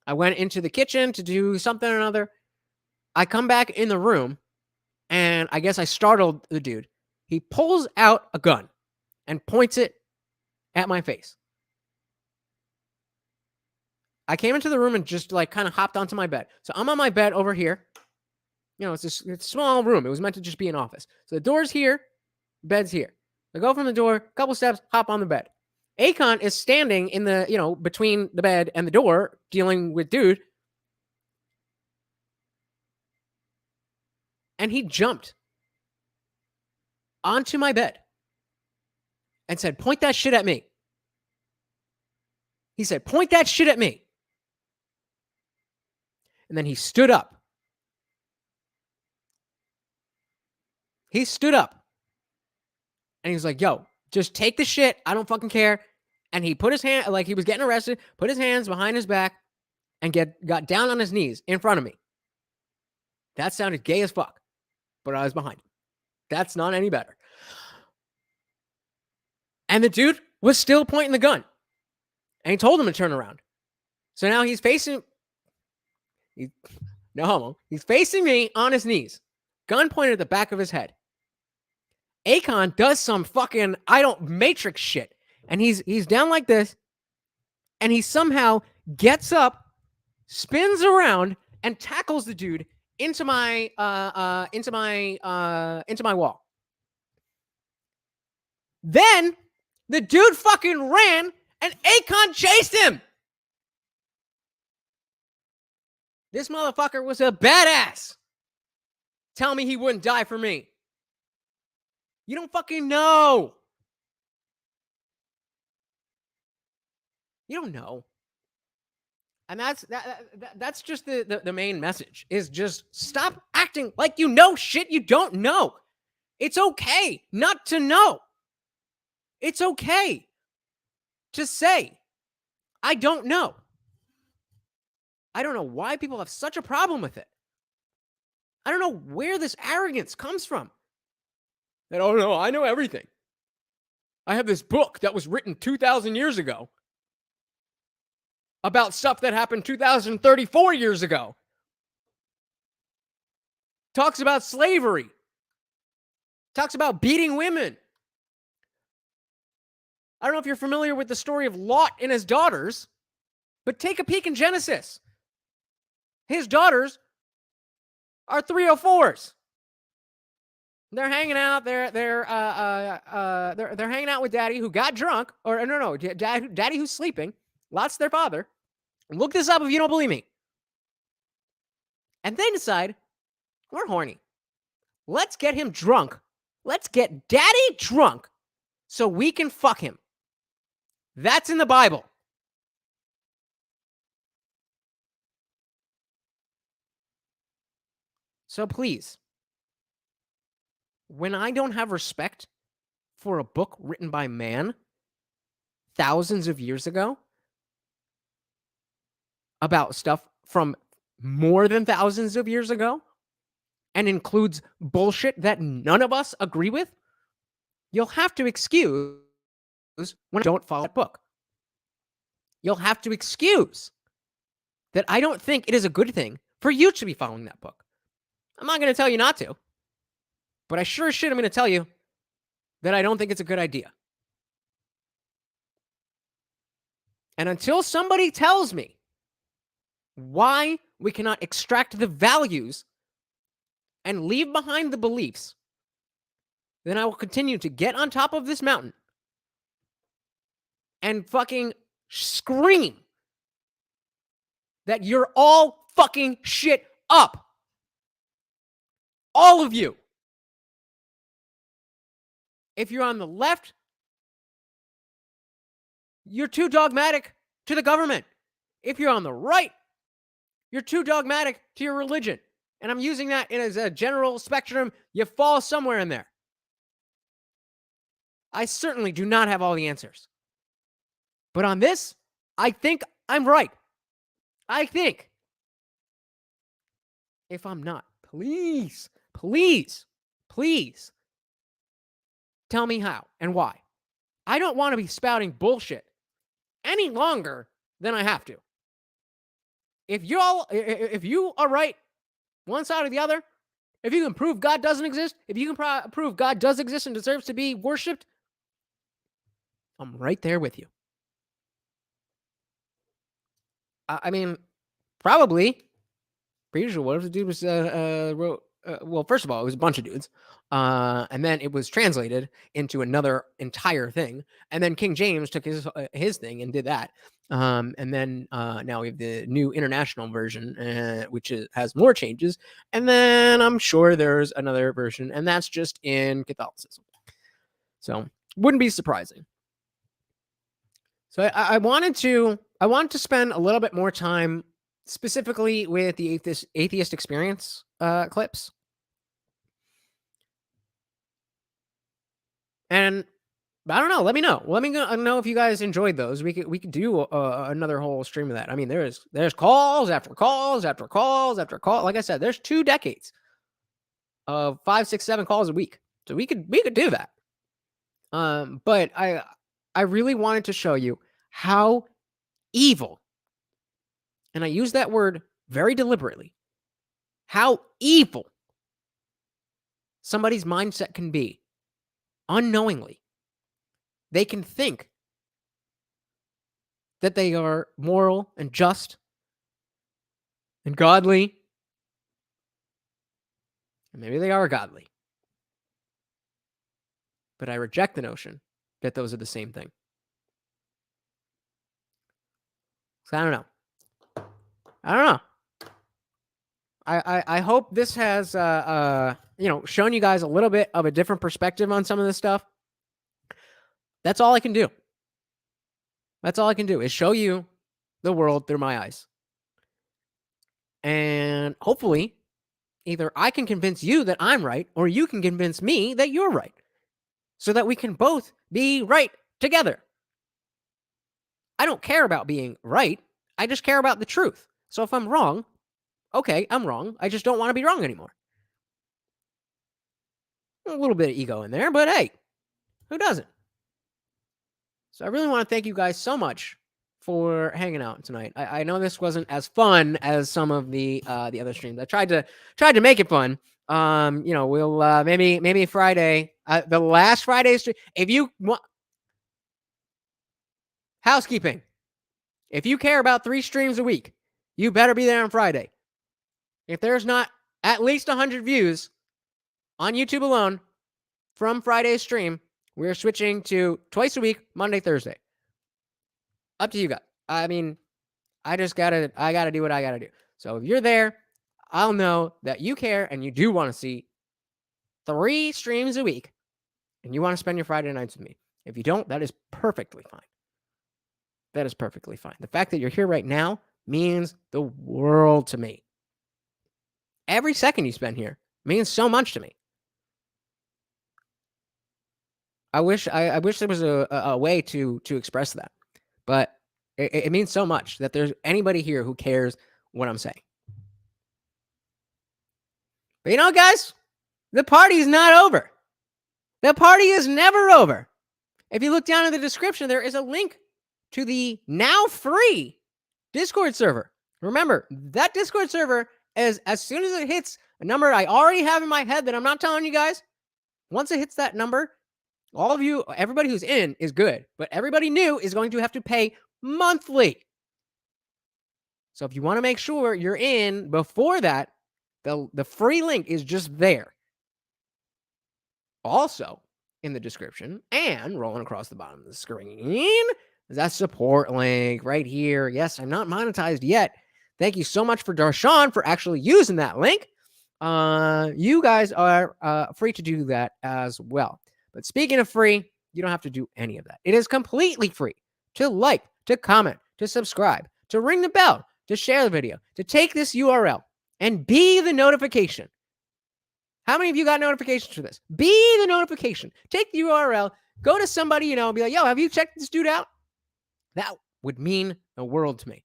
I went into the kitchen to do something or another. I come back in the room and I guess I startled the dude. He pulls out a gun and points it at my face. I came into the room and just kind of hopped onto my bed. So I'm on my bed over here. It's a small room. It was meant to just be an office. So the door's here, bed's here. I go from the door, couple steps, hop on the bed. Akon is standing in the, between the bed and the door, dealing with dude. And he jumped onto my bed and said, point that shit at me. He said, point that shit at me. And then he stood up. He stood up. And he was like, yo, just take the shit. I don't fucking care. And he put his hand, like he was getting arrested, put his hands behind his back and got down on his knees in front of me. That sounded gay as fuck. But I was behind him. That's not any better. And the dude was still pointing the gun. And he told him to turn around. So now he's facing... No homo. He's facing me on his knees. Gun pointed at the back of his head. Akon does some fucking Matrix shit. And he's down like this. And he somehow gets up, spins around, and tackles the dude into my wall. Then the dude fucking ran and Akon chased him. This motherfucker was a badass. Tell me he wouldn't die for me. You don't fucking know. You don't know. And that's just the main message, is just stop acting like you know shit you don't know. It's okay not to know. It's okay to say, I don't know. I don't know why people have such a problem with it. I don't know where this arrogance comes from. That, oh no, I know everything. I have this book that was written 2,000 years ago about stuff that happened 2,034 years ago. Talks about slavery. Talks about beating women. I don't know if you're familiar with the story of Lot and his daughters, but take a peek in Genesis. His daughters are 304s. They're hanging out. They're hanging out with daddy who got drunk, or no, daddy who's sleeping. Lot's their father. Look this up if you don't believe me. And they decide, we're horny. Let's get him drunk. Let's get daddy drunk so we can fuck him. That's in the Bible. So please, when I don't have respect for a book written by man thousands of years ago about stuff from more than thousands of years ago and includes bullshit that none of us agree with, you'll have to excuse when I don't follow that book. You'll have to excuse that I don't think it is a good thing for you to be following that book. I'm not going to tell you not to, but I sure as shit am going to tell you that I don't think it's a good idea. And until somebody tells me why we cannot extract the values and leave behind the beliefs, then I will continue to get on top of this mountain and fucking scream that you're all fucking shit up. All of you. If you're on the left, you're too dogmatic to the government. If you're on the right, you're too dogmatic to your religion. And I'm using that as a general spectrum. You fall somewhere in there. I certainly do not have all the answers. But on this, I think I'm right. I think. If I'm not, please, please, please tell me how and why. I don't want to be spouting bullshit any longer than I have to. If you are right, one side or the other, if you can prove God doesn't exist, if you can prove God does exist and deserves to be worshipped, I'm right there with you. I mean, probably. Pretty sure what if the dude was wrote? Well, first of all, it was a bunch of dudes, and then it was translated into another entire thing, and then King James took his thing and did that, and then now we have the new international version, which has more changes, and then I'm sure there's another version, and that's just in Catholicism. So wouldn't be surprising. So I wanted to spend a little bit more time specifically with the atheist experience clips. And I don't know. Let me know. Let me know if you guys enjoyed those. We could do another whole stream of that. I mean, there's calls after calls after calls after call. Like I said, there's 2 decades of 5, 6, 7 calls a week. So we could do that. But I really wanted to show you how evil, and I use that word very deliberately, how evil somebody's mindset can be unknowingly. They can think that they are moral and just and godly. And maybe they are godly. But I reject the notion that those are the same thing. So I don't know. I hope this has shown you guys a little bit of a different perspective on some of this stuff. That's all I can do. That's all I can do is show you the world through my eyes. And hopefully, either I can convince you that I'm right, or you can convince me that you're right, so that we can both be right together. I don't care about being right. I just care about the truth. So if I'm wrong, okay, I'm wrong. I just don't want to be wrong anymore. A little bit of ego in there, but hey, who doesn't? So I really want to thank you guys so much for hanging out tonight. I know this wasn't as fun as some of the other streams. I tried to make it fun. We'll maybe Friday, the last Friday stream. If you want housekeeping, if you care about 3 streams a week, you better be there on Friday. If there's not at least 100 views on YouTube alone from Friday's stream, we're switching to twice a week, Monday, Thursday. Up to you guys. I mean, I gotta do what I gotta do. So if you're there, I'll know that you care and you do want to see 3 streams a week and you want to spend your Friday nights with me. If you don't, that is perfectly fine. That is perfectly fine. The fact that you're here right now means the world to me. Every second you spend here means so much to me. I wish there was a way to express that, but it means so much that there's anybody here who cares what I'm saying. But you know, guys, the party is not over. The party is never over. If you look down in the description, there is a link to the now free Discord server. Remember, that Discord server is, as soon as it hits a number I already have in my head that I'm not telling you guys, once it hits that number, all of you, everybody who's in is good, but everybody new is going to have to pay monthly. So if you want to make sure you're in before that, the free link is just there. Also, in the description and rolling across the bottom of the screen is that support link right here. Yes, I'm not monetized yet. Thank you so much for Darshan for actually using that link. You guys are free to do that as well. But speaking of free, you don't have to do any of that. It is completely free to like, to comment, to subscribe, to ring the bell, to share the video, to take this URL and be the notification. How many of you got notifications for this? Be the notification. Take the URL, go to somebody you know, and be like, yo, have you checked this dude out? That would mean the world to me.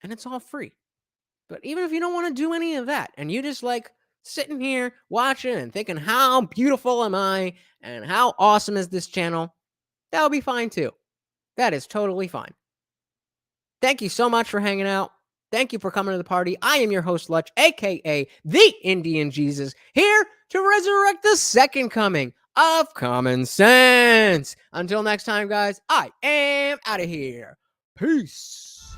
And it's all free. But even if you don't want to do any of that, and you just like sitting here watching and thinking, how beautiful am I? And how awesome is this channel? That'll be fine too. That is totally fine. Thank you so much for hanging out. Thank you for coming to the party. I am your host, Lutch, aka the Indian Jesus, here to resurrect the second coming of common sense. Until next time, guys, I am out of here. Peace.